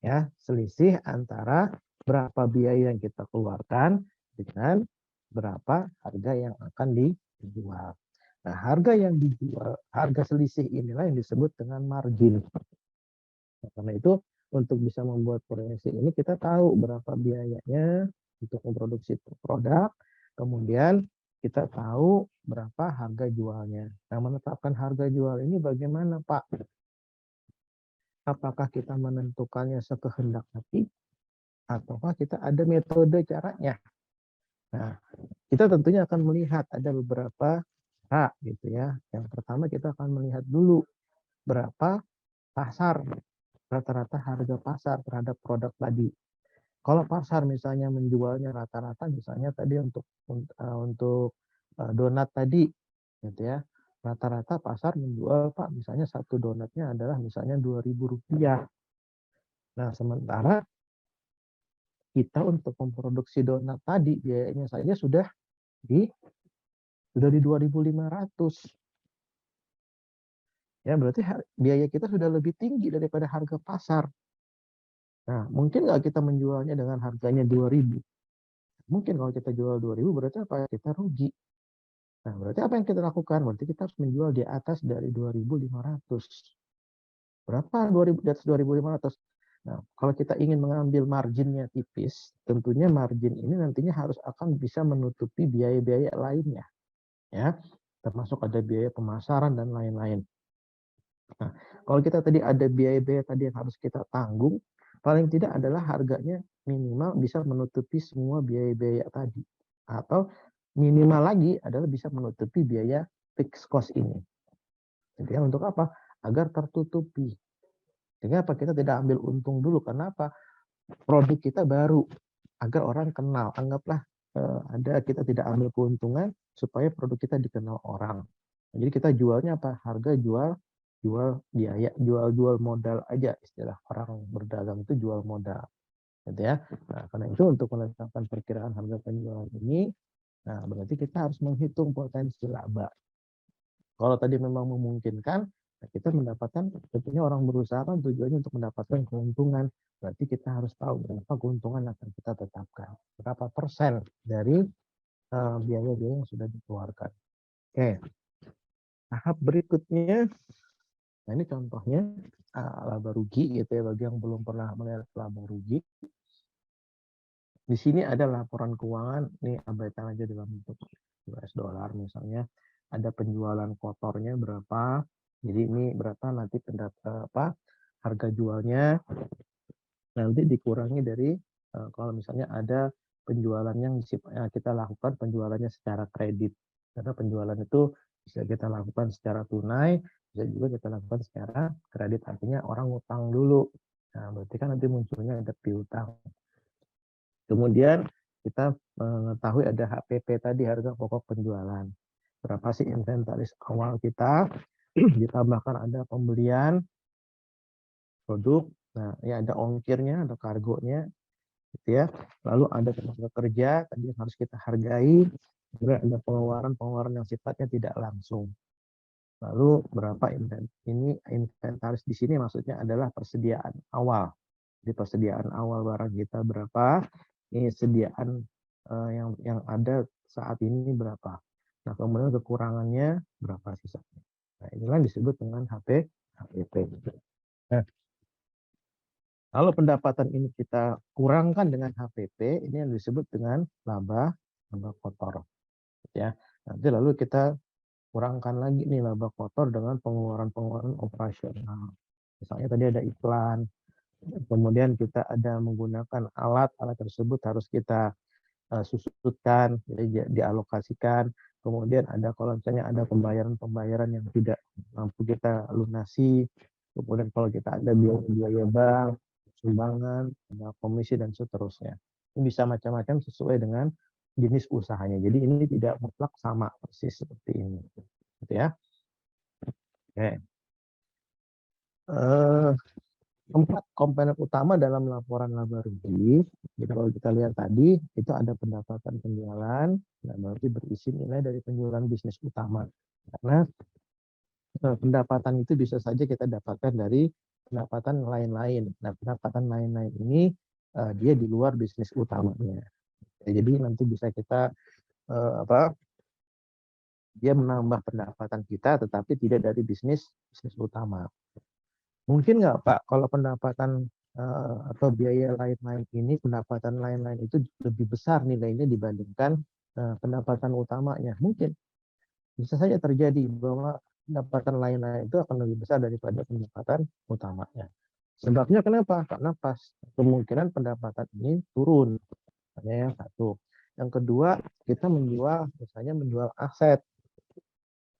B: ya, selisih antara berapa biaya yang kita keluarkan dengan berapa harga yang akan dijual. Nah, harga selisih inilah yang disebut dengan margin. Nah, karena itu untuk bisa membuat proyeksi ini kita tahu berapa biayanya untuk memproduksi produk, kemudian kita tahu berapa harga jualnya. Nah, menetapkan harga jual ini bagaimana, Pak? Apakah kita menentukannya sekehendak hati, ataukah kita ada metode caranya? Nah, kita tentunya akan melihat ada beberapa cara gitu ya. Yang pertama kita akan melihat dulu berapa pasar, rata-rata harga pasar terhadap produk tadi. Kalau pasar misalnya menjualnya rata-rata misalnya tadi untuk donat tadi gitu ya. Rata-rata pasar menjual Pak misalnya satu donatnya adalah misalnya Rp2.000. Nah, sementara kita untuk memproduksi donat tadi biayanya saja di 2.500. Ya, berarti biaya kita sudah lebih tinggi daripada harga pasar. Nah, mungkin nggak kita menjualnya dengan harganya 2.000? Mungkin kalau kita jual 2.000 berarti apa? Kita rugi. Nah, berarti apa yang kita lakukan? Berarti kita harus menjual di atas dari 2.500. Berapa 2000 di atas 2.500? Nah, kalau kita ingin mengambil marginnya tipis, tentunya margin ini nantinya harus akan bisa menutupi biaya-biaya lainnya, ya, termasuk ada biaya pemasaran dan lain-lain. Nah, kalau kita tadi ada biaya-biaya tadi yang harus kita tanggung, paling tidak adalah harganya minimal bisa menutupi semua biaya-biaya tadi. Atau minimal lagi adalah bisa menutupi biaya fixed cost ini. Jadi untuk apa? Agar tertutupi. Sehingga apa? Kita tidak ambil untung dulu. Karena apa? Produk kita baru. Agar orang kenal. Anggaplah ada kita tidak ambil keuntungan supaya produk kita dikenal orang. Jadi kita jualnya apa? Harga jual biaya, jual modal aja, istilah orang berdagang itu jual modal, gitu ya. Nah, karena itu untuk menetapkan perkiraan harga penjualan ini, nah berarti kita harus menghitung potensi laba. Kalau tadi memang memungkinkan, nah kita mendapatkan, tentunya orang berusaha kan tujuannya untuk mendapatkan keuntungan. Berarti kita harus tahu berapa keuntungan akan kita tetapkan, berapa persen dari biaya-biaya yang sudah dikeluarkan. Oke, tahap berikutnya. Nah, ini contohnya laba rugi gitu ya, bagi yang belum pernah melihat laba rugi. Di sini ada laporan keuangan, ini abaikan aja dalam bentuk US dollar misalnya. Ada penjualan kotornya berapa. Jadi ini berapa nanti harga jualnya, nanti dikurangi dari kalau misalnya ada penjualan yang kita lakukan penjualannya secara kredit. Karena penjualan itu bisa kita lakukan secara tunai, bisa juga kita lakukan secara kredit, artinya orang utang dulu. Nah, berarti kan nanti munculnya ada piutang. Kemudian kita mengetahui ada HPP tadi, harga pokok penjualan. Berapa sih inventaris awal kita, ditambahkan ada pembelian produk, nah ini ada ongkirnya, ada kargonya, gitu ya. Lalu ada tenaga kerja tadi yang harus kita hargai, kemudian ada pengeluaran yang sifatnya tidak langsung. Lalu berapa inventaris di sini maksudnya adalah persediaan awal. Di persediaan awal barang kita berapa, ini sediaan yang ada saat ini berapa. Nah, kemudian kekurangannya berapa sisanya. Nah, inilah disebut dengan HPP. Nah, kalau pendapatan ini kita kurangkan dengan HPP, ini yang disebut dengan laba kotor. Ya, nanti lalu kita kurangkan lagi nih laba kotor dengan pengeluaran operasional. Misalnya tadi ada iklan, kemudian kita ada menggunakan alat tersebut harus kita susutkan, jadi dialokasikan. Kemudian ada kalau misalnya ada pembayaran yang tidak mampu kita lunasi. Kemudian kalau kita ada biaya bank, sumbangan, ada komisi dan seterusnya. Ini bisa macam-macam sesuai dengan jenis usahanya. Jadi ini tidak mutlak sama persis seperti ini. Gitu ya. Oke. Empat komponen utama dalam laporan laba rugi. Jadi kalau kita lihat tadi, itu ada pendapatan penjualan, nah berarti berisi nilai dari penjualan bisnis utama. Karena pendapatan itu bisa saja kita dapatkan dari pendapatan lain-lain. Nah, pendapatan lain-lain ini dia di luar bisnis utamanya. Jadi nanti bisa kita dia menambah pendapatan kita, tetapi tidak dari bisnis utama. Mungkin nggak Pak, kalau pendapatan atau biaya lain-lain ini, pendapatan lain-lain itu lebih besar nilainya dibandingkan pendapatan utamanya? Mungkin. Bisa saja terjadi bahwa pendapatan lain-lain itu akan lebih besar daripada pendapatan utamanya. Sebabnya kenapa? Karena pas kemungkinan pendapatan ini turun. Yang satu. Yang kedua, kita misalnya menjual aset.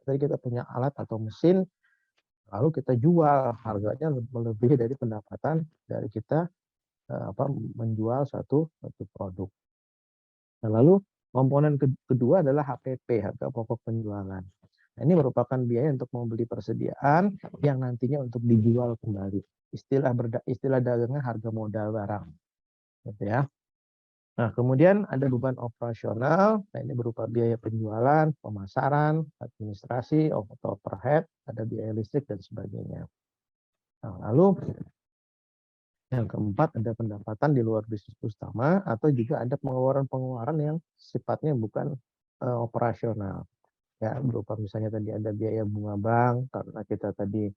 B: Jadi kita punya alat atau mesin, lalu kita jual, harganya melebihi dari pendapatan dari kita menjual satu produk. Nah, lalu komponen kedua adalah HPP, harga pokok penjualan. Nah, ini merupakan biaya untuk membeli persediaan yang nantinya untuk dijual kembali. Istilah dagangnya harga modal barang. Gitu ya. Nah, kemudian ada beban operasional. Nah, ini berupa biaya penjualan, pemasaran, administrasi, overhead, ada biaya listrik dan sebagainya. Nah, lalu yang keempat ada pendapatan di luar bisnis utama atau juga ada pengeluaran yang sifatnya bukan operasional. ya, berupa misalnya tadi ada biaya bunga bank karena kita tadi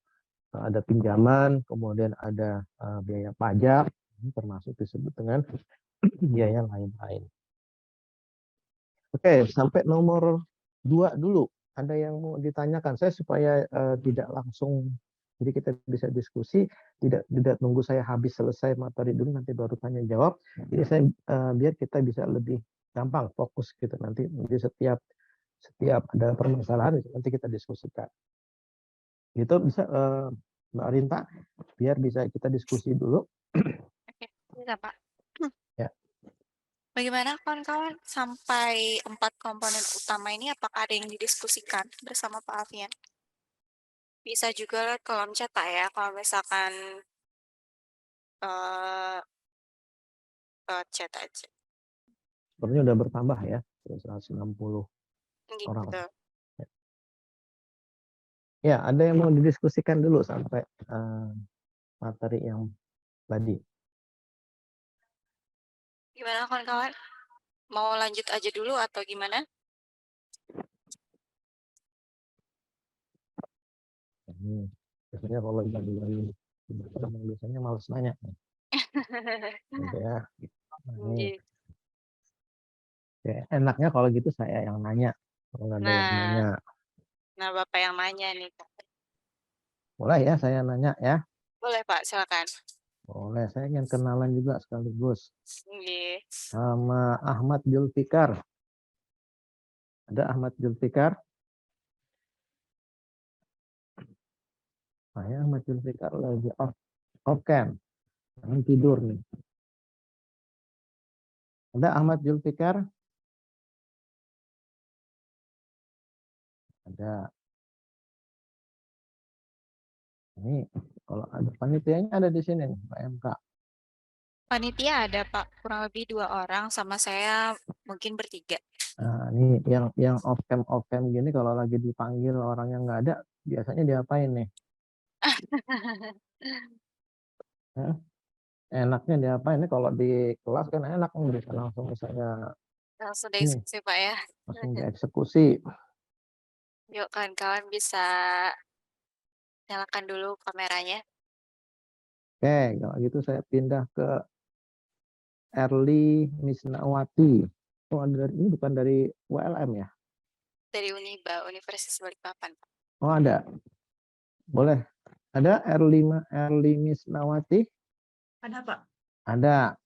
B: ada pinjaman, kemudian ada biaya pajak, termasuk disebut dengan biaya lain-lain. Oke, sampai nomor 2 dulu. Ada yang mau ditanyakan saya supaya tidak langsung, jadi kita bisa diskusi, tidak nunggu saya habis selesai materi dulu nanti baru tanya jawab. Jadi saya biar kita bisa lebih gampang fokus gitu nanti setiap ada permasalahan nanti kita diskusikan. Gitu bisa Mbak Rinta, biar bisa kita diskusi dulu.
A: Oke, bisa Pak.
B: Ya.
A: Bagaimana kawan-kawan sampai 4 komponen utama ini apakah ada yang didiskusikan bersama Pak Alfian? Bisa juga lewat kolom chat Pak ya, kalau misalkan lewat chat aja.
B: Sebenarnya udah bertambah ya, 160 orang.
A: Gitu.
B: Ya, ada yang mau didiskusikan dulu sampai materi yang tadi.
A: Gimana kawan-kawan? Mau lanjut aja dulu atau gimana?
B: Biasanya kalau lagi biasanya males nanya. Gitu ya. Nih. Ya, enaknya kalau gitu saya yang nanya. Kalau nggak ada yang nanya.
A: Nah Bapak yang nanya nih Kak.
B: Boleh ya saya nanya ya.
A: Boleh Pak, silakan.
B: Boleh, saya ingin kenalan juga sekaligus.
A: Nggih.
B: Sama Ahmad Julfikar. Ada Ahmad Julfikar? Saya Ahmad Julfikar lagi off cam. Jangan tidur nih. Ada Ahmad Julfikar? Ada. Ini kalau ada panitianya ada di sini nih, Pak MK.
A: Panitia ada Pak, kurang lebih 2 orang, sama saya mungkin bertiga.
B: Nah, ini yang off cam gini kalau lagi dipanggil orang yang nggak ada, biasanya diapain nih? Hah? Enaknya diapain nih? Kalau di kelas kan enak bisa langsung misalnya
A: Langsung
B: ini
A: diskusi Pak ya.
B: langsung dieksekusi.
A: Yuk kawan-kawan bisa nyalakan dulu kameranya.
B: Oke, kalau gitu saya pindah ke Erli Misnawati. Oh, ini bukan dari ULM ya?
A: Dari Uniba, Universitas Balikpapan.
B: Oh, ada. Boleh. Ada Erli Misnawati?
A: Ada Pak.
B: Ada.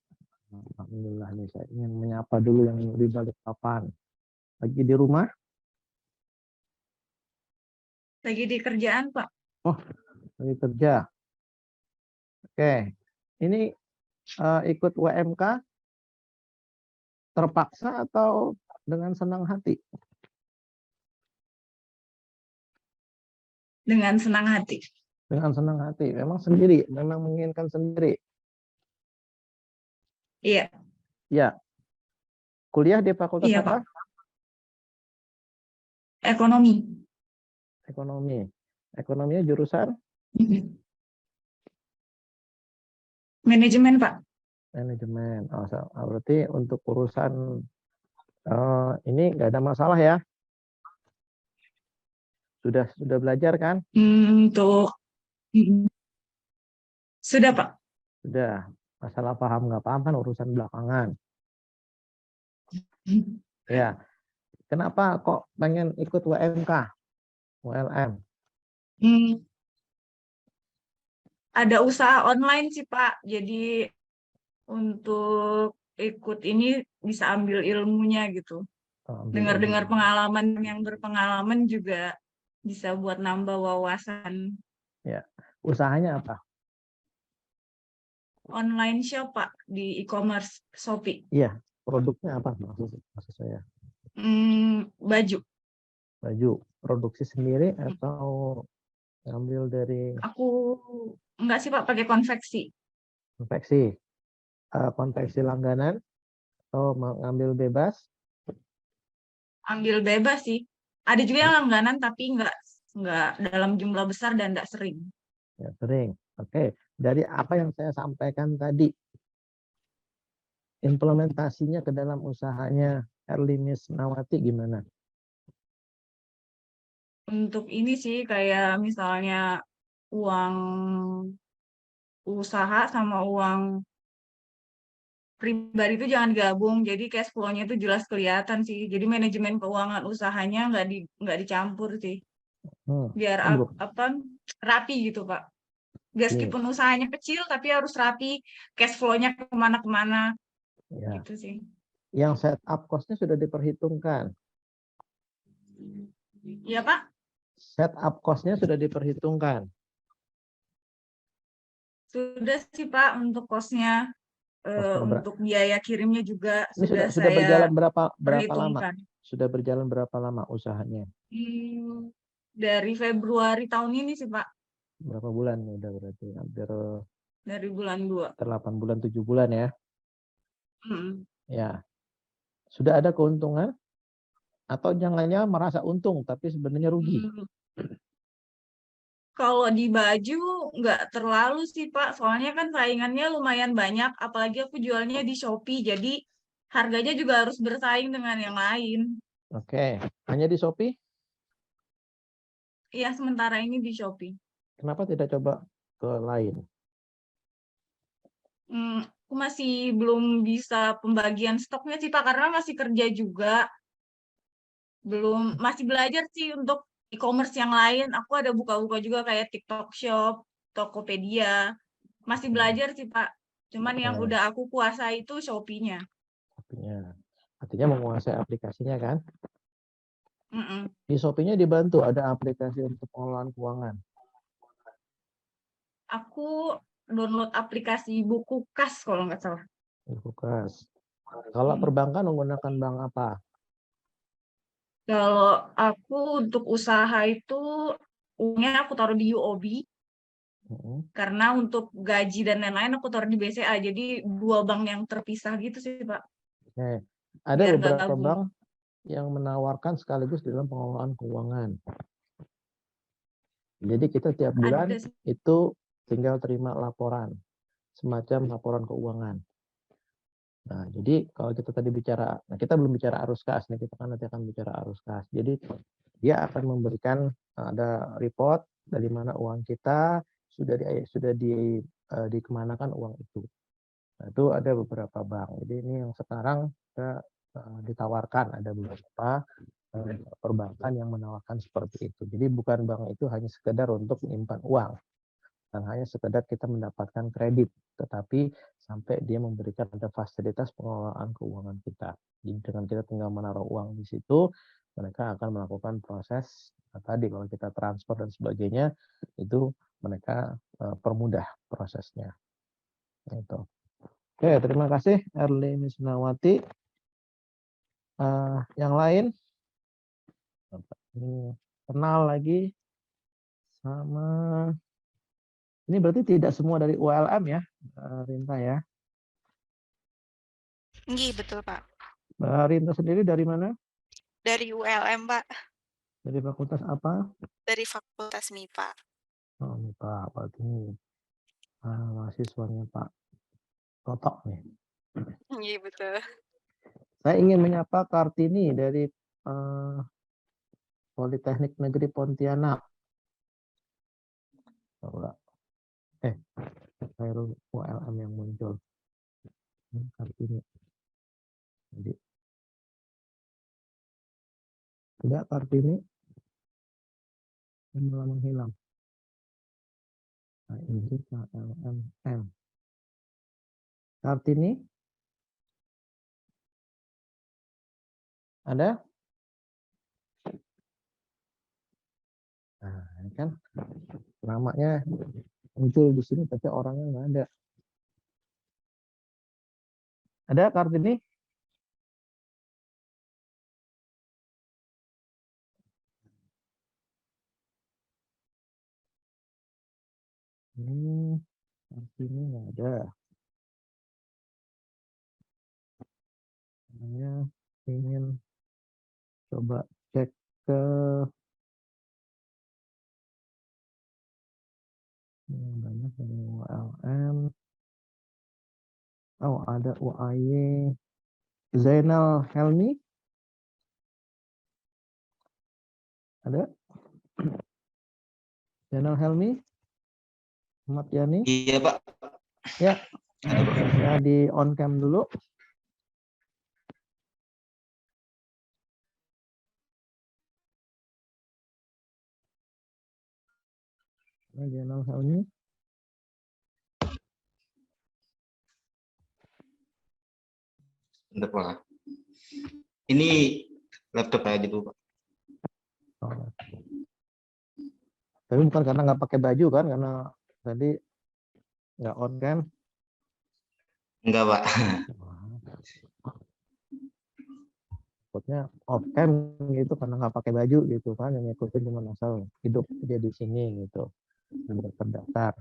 B: Alhamdulillah nih saya ingin menyapa dulu yang di Balikpapan. Lagi di rumah?
A: Lagi di kerjaan Pak.
B: Oh, lagi kerja. Oke. Ini ikut WMK terpaksa atau dengan senang hati?
A: Dengan senang hati.
B: Dengan senang hati. Memang sendiri, memang menginginkan sendiri.
A: Iya.
B: Ya. Kuliah di fakultas
A: Iya
B: apa?
A: Pak. Ekonomi.
B: Ekonomi. Ekonominya jurusan?
A: Manajemen Pak.
B: Manajemen. Oh, berarti untuk urusan ini nggak ada masalah ya? Sudah belajar kan?
A: Untuk sudah Pak.
B: Sudah. Masalah paham nggak paham kan urusan belakangan. Ya. Kenapa kok pengen ikut WMK? ULM?
A: Ada usaha online sih Pak. Jadi untuk ikut ini bisa ambil ilmunya gitu.
B: Ambil
A: Dengar-dengar
B: ilmu.
A: pengalaman yang berpengalaman juga bisa buat nambah wawasan.
B: Ya. Usahanya apa?
A: Online shop Pak di e-commerce Shopee.
B: Iya. Produknya apa maksud saya?
A: Baju.
B: Baju. Produksi sendiri atau ambil dari
A: Aku enggak sih Pak pakai konveksi.
B: konveksi? Konveksi langganan atau mengambil bebas?
A: Ambil bebas sih. Ada juga yang langganan tapi enggak dalam jumlah besar dan enggak sering.
B: Ya, sering. Oke. Dari apa yang saya sampaikan tadi, implementasinya ke dalam usahanya Erlinis Nawati gimana?
C: Untuk ini sih kayak misalnya uang usaha sama uang pribadi itu jangan gabung. Jadi cash flow-nya itu jelas kelihatan sih. Jadi manajemen keuangan usahanya nggak dicampur sih. Biar
B: Bro,
C: apa rapi gitu, Pak.
B: oke,
C: Meskipun usahanya kecil tapi harus rapi, cash flow-nya kemana-kemana
B: ya.
C: gitu sih.
B: Yang setup cost-nya sudah diperhitungkan.
C: Iya, Pak.
B: Setup cost-nya sudah diperhitungkan.
C: Sudah sih, Pak, untuk kosnya,
B: Cost-nya
C: untuk biaya kirimnya juga
B: ini
C: sudah
B: sudah
C: saya
B: berjalan berapa lama?
C: perhitungkan.
B: Sudah berjalan berapa lama usahanya?
C: Dari Februari tahun ini sih, Pak,
B: Berapa bulan nih udah berarti hampir
C: dari bulan 2.
B: 8 bulan 7 bulan ya.
C: Mhm.
B: Ya, sudah ada keuntungan atau jangannya merasa untung tapi sebenarnya rugi.
C: Mmm, kalau di baju nggak terlalu sih, Pak, soalnya kan saingannya lumayan banyak, apalagi aku jualnya di Shopee, jadi harganya juga harus bersaing dengan yang lain.
B: Oke, hanya di Shopee?
C: Iya, sementara ini di Shopee.
B: Kenapa tidak coba ke lain?
C: Aku masih belum bisa pembagian stoknya sih, Pak, karena masih kerja juga. Masih belajar sih untuk e-commerce yang lain. Aku ada buka-buka juga kayak TikTok Shop, Tokopedia. Masih belajar sih, Pak. Cuman yang
B: Oke,
C: udah aku kuasai itu Shopee-nya.
B: Shopee-nya. Artinya menguasai aplikasinya kan?
C: Mhm.
B: Di Shopee-nya dibantu ada aplikasi untuk pengelolaan keuangan.
C: Aku download aplikasi buku kas kalau nggak salah.
B: Kulkas. Kalau
C: Mhm.
B: perbankan menggunakan bank apa?
C: Kalau aku untuk usaha itu uangnya aku taruh di UOB,
B: Mm-mm.
C: karena untuk gaji dan lain-lain aku taruh di BCA. Jadi 2 bank yang terpisah gitu sih, Pak,
B: Oke. Ada
C: biar nggak
B: beberapa
C: gabung.
B: bank yang menawarkan sekaligus dalam pengelolaan keuangan. Jadi kita tiap bulan
C: Ada sih.
B: itu tinggal terima laporan, semacam laporan keuangan. Nah, jadi kalau kita tadi bicara, nah kita belum bicara arus kas, nih kita kan nanti akan bicara arus kas. Jadi dia akan memberikan ada report dari mana uang kita dikemanakan uang itu. Nah, itu ada beberapa bank. Jadi ini yang sekarang kita ditawarkan ada beberapa perbankan yang menawarkan seperti itu. Jadi bukan bank itu hanya sekedar untuk menyimpan uang, dan hanya sekedar kita mendapatkan kredit, tetapi sampai dia memberikan ada fasilitas pengelolaan keuangan kita. Jadi dengan kita tinggal menaruh uang di situ, mereka akan melakukan proses tadi kalau kita transfer dan sebagainya itu mereka permudah prosesnya. Itu. Oke, terima kasih Erlini Sunawati. Yang lain, kenal lagi sama ini berarti tidak semua dari ULM ya, Rinta ya.
A: Iya, betul, Pak.
B: Mbak Rinta sendiri dari mana?
A: Dari ULM, Pak.
B: Dari fakultas apa?
A: Dari Fakultas MIPA.
B: Oh, ini Pak, berarti ini mahasiswanya Pak Totok nih.
A: Iya, betul.
B: Saya ingin menyapa Kartini dari Politeknik Negeri Pontianak. Enggak. Khairul ULM yang muncul. Kartini. Jadi, tidak Kartini yang malah menghilang. Nah, ini KLMM. Kartini, ada? Nah, ini kan namanya muncul di sini tapi orangnya nggak ada. Ada Kartini? Kartini nggak ada. Saya ingin coba cek ke banyak dari ULM. Oh, ada UAY. Zainal Helmi. Ada? Channel Helmi, Ahmad Yani.
D: Iya, Pak.
B: Ya, saya di on cam dulu. Channel Helmi.
D: Bentar, Pak. Ini laptop aja dulu, Pak.
B: Oh. Tapi bukan karena nggak pakai baju kan, karena tadi nggak on cam.
D: Enggak, Pak.
B: Takutnya off cam gitu karena nggak pakai baju gitu kan, yang ngikutin cuma asal hidup dia di sini gitu, terdaftar.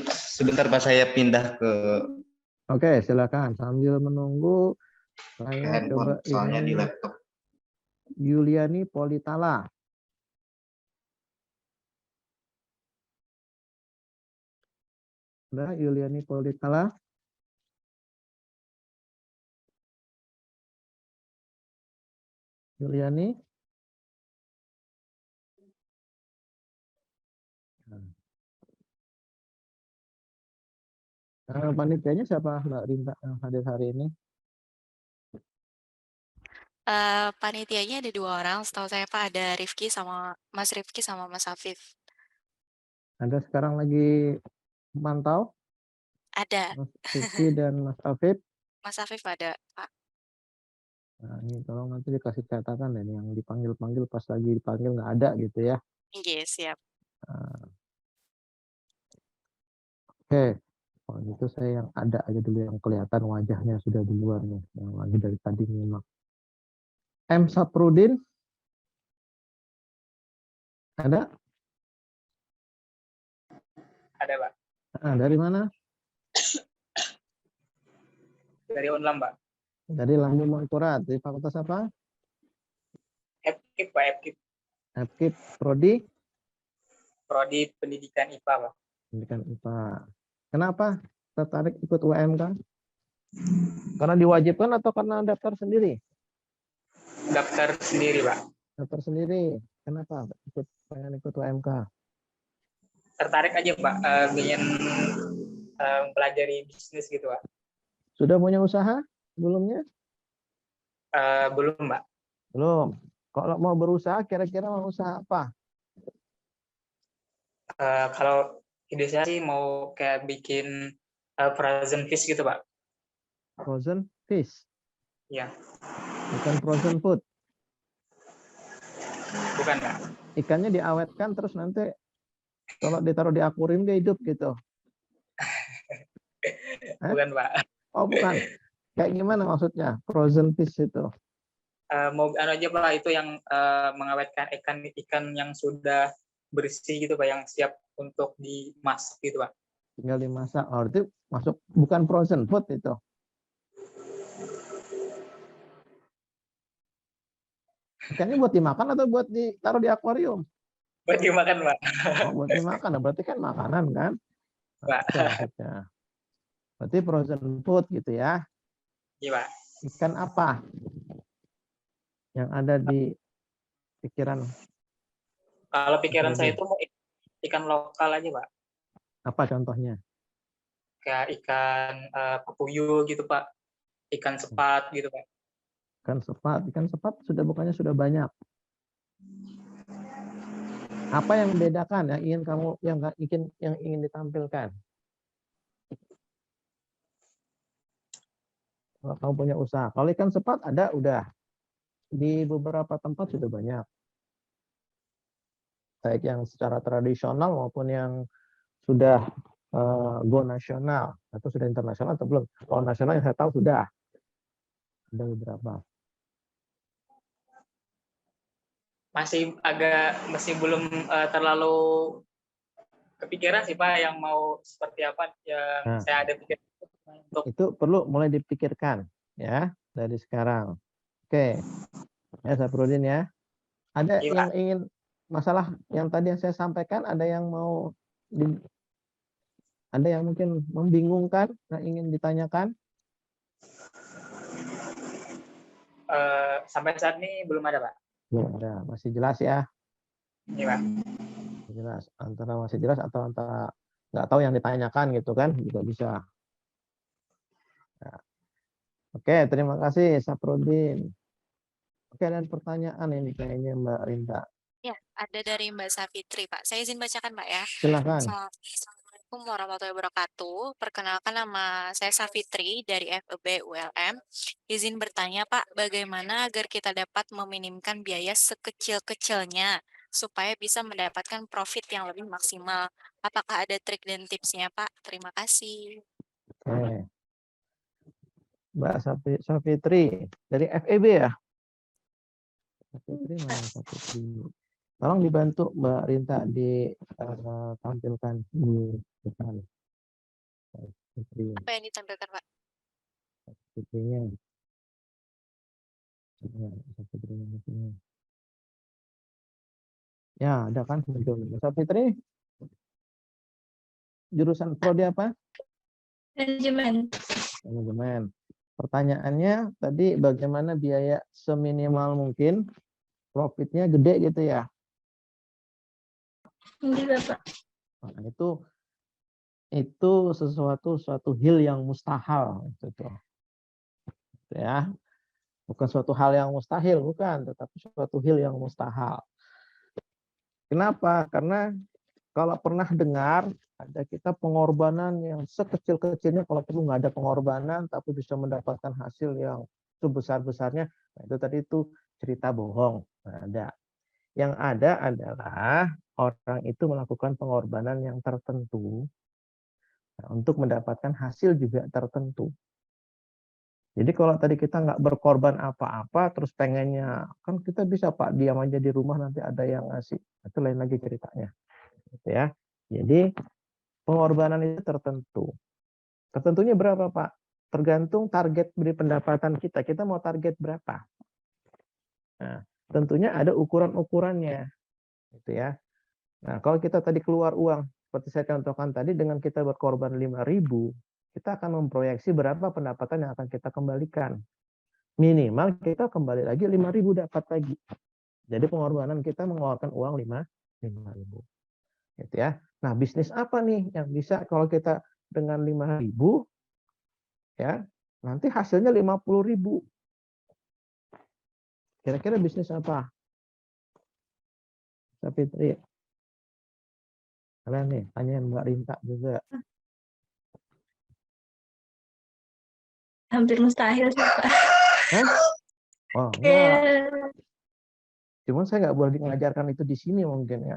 D: Sebentar, Pak, saya pindah ke
B: Oke, silakan sambil menunggu saya
D: handphone,
B: coba
D: soalnya di
B: ini
D: laptop.
B: Yuliani Politala. Ada Yuliani Politala. Yuliani. Panitianya siapa Mbak Rinta yang hadir hari ini?
A: Panitianya ada 2 orang, setahu saya Pak, ada Rifki sama Mas Afif.
B: Anda sekarang lagi mantau
A: Ada,
B: Mas Rifki dan Mas Afif.
A: Mas Afif ada, Pak.
B: Nah, ini tolong nanti dikasih catatan ya, yang dipanggil-panggil pas lagi dipanggil nggak ada gitu ya.
A: Iya, siap.
B: Oke, kalau gitu saya yang ada aja dulu, yang kelihatan wajahnya sudah di luar nih, yang lagi dari tadi nyimak. M. Saprudin, ada?
E: Ada, Pak.
B: Dari mana?
E: Dari Unlam, Pak.
B: Dari Lambung Mangkurat. Di fakultas apa?
E: FKIP, Pak. FKIP.
B: FKIP, Prodi?
E: Prodi Pendidikan IPA, Pak.
B: Pendidikan IPA. Kenapa tertarik ikut UMK? Karena diwajibkan atau karena daftar sendiri?
E: Daftar sendiri, Pak.
B: Daftar sendiri. Kenapa pengen ikut UMK?
E: Tertarik aja, Pak. Ingin mempelajari bisnis gitu, Pak.
B: Sudah punya usaha sebelumnya?
E: Belum, Pak.
B: Belum. Kalau mau berusaha, kira-kira mau usaha apa?
E: Kalau ide saya sih mau kayak bikin frozen fish gitu, Pak.
B: Frozen fish?
E: Iya.
B: Bukan frozen food?
E: Bukan, Pak.
B: Ikannya diawetkan terus nanti kalau ditaruh di akuarium dia hidup gitu?
E: Bukan, Pak.
B: Oh, bukan. Kayak gimana maksudnya frozen fish itu?
E: Mau aja, Pak, itu yang mengawetkan ikan yang sudah bersih gitu, Pak, yang siap untuk dimasak gitu, Pak.
B: Tinggal dimasak. Oh, itu masuk bukan frozen food itu. Ikannya buat dimakan atau buat ditaruh di akuarium?
E: Buat dimakan, Pak.
B: Oh, buat dimakan. Berarti kan makanan kan?
E: Pak.
B: Berarti frozen food gitu ya?
E: Iya, Pak.
B: Ikan apa yang ada di pikiran?
E: Kalau pikiran saya itu mau ikan lokal aja, Pak.
B: Apa contohnya?
E: Kayak ikan papuyu gitu, Pak. Ikan sepat gitu, Pak.
B: Ikan sepat bukannya sudah banyak. Apa yang membedakan yang ingin ditampilkan? Kalau kamu punya usaha. Kalau ikan sepat ada, udah. Di beberapa tempat sudah banyak. Baik yang secara tradisional maupun yang sudah go nasional atau sudah internasional atau belum. Kalau nasional yang saya tahu sudah. Ada beberapa.
E: Masih belum terlalu kepikiran sih, Pak, yang mau seperti apa yang saya ada pikir untuk
B: itu perlu mulai dipikirkan ya dari sekarang. Oke. Ya, Saprudin ya. Ada yang ingin masalah yang tadi yang saya sampaikan, ada yang ada yang mungkin membingungkan, yang ingin ditanyakan?
E: sampai saat ini belum ada, Pak.
B: Belum ada, masih jelas ya.
E: Iya, Pak.
B: jelas. Antara masih jelas atau antara nggak tahu yang ditanyakan gitu kan, juga bisa. Nah, oke, terima kasih Saprudin. Oke, dan pertanyaan ini kayaknya Mbak Rinda.
A: Ya, ada dari Mbak Safitri, Pak. Saya izin bacakan, Pak ya.
B: Silakan.
A: Assalamualaikum warahmatullahi wabarakatuh. Perkenalkan, nama saya Safitri dari FEB ULM. Izin bertanya, Pak, bagaimana agar kita dapat meminimkan biaya sekecil-kecilnya supaya bisa mendapatkan profit yang lebih maksimal? Apakah ada trik dan tipsnya, Pak? Terima kasih.
B: Oke. Mbak Safitri dari FEB ya? Safitri mana Safitri? Tolong dibantu Mbak Rinta ditampilkan di depan. Safitri,
A: Apa yang ditampilkan, Pak?
B: Safitrinya. Safitrinya di sini. Ya, ada kan muncul. Safitri, jurusan prodi apa?
C: Manajemen.
B: Manajemen. Pertanyaannya tadi bagaimana biaya seminimal mungkin, profitnya gede gitu ya?
C: Iya, Pak.
B: Nah, itu suatu hal yang mustahil itu ya, bukan suatu hal yang mustahil, bukan, tetapi suatu hal yang mustahil. Kenapa? Karena kalau pernah dengar ada kita pengorbanan yang sekecil-kecilnya, kalau perlu nggak ada pengorbanan tapi bisa mendapatkan hasil yang sebesar-besarnya, nah itu tadi itu cerita bohong. Nah, ada yang ada adalah orang itu melakukan pengorbanan yang tertentu untuk mendapatkan hasil juga tertentu. Jadi kalau tadi kita nggak berkorban apa-apa, terus pengennya, kan kita bisa Pak diam aja di rumah nanti ada yang ngasih. Itu lain lagi ceritanya. Gitu ya. Jadi pengorbanan itu tertentu. Tertentunya berapa Pak? Tergantung target beri pendapatan kita. Kita mau target berapa? Nah, tentunya ada ukuran-ukurannya. Gitu ya. Nah, kalau kita tadi keluar uang, seperti saya contohkan tadi, dengan kita berkorban 5.000, kita akan memproyeksi berapa pendapatan yang akan kita kembalikan. Minimal kita kembali lagi 5.000 dapat lagi. Jadi pengorbanan kita mengeluarkan uang 5.000. Gitu ya. Nah, bisnis apa nih yang bisa kalau kita dengan 5.000 ya, nanti hasilnya 50.000. Kira-kira bisnis apa? Fitri. Kalian nih, tanyain Mbak Rinta juga.
C: Hampir mustahil sih, Pak.
B: Hah? Oh, enggak.
C: Kayak
B: Cuman saya nggak boleh mengajarkan itu di sini mungkin ya.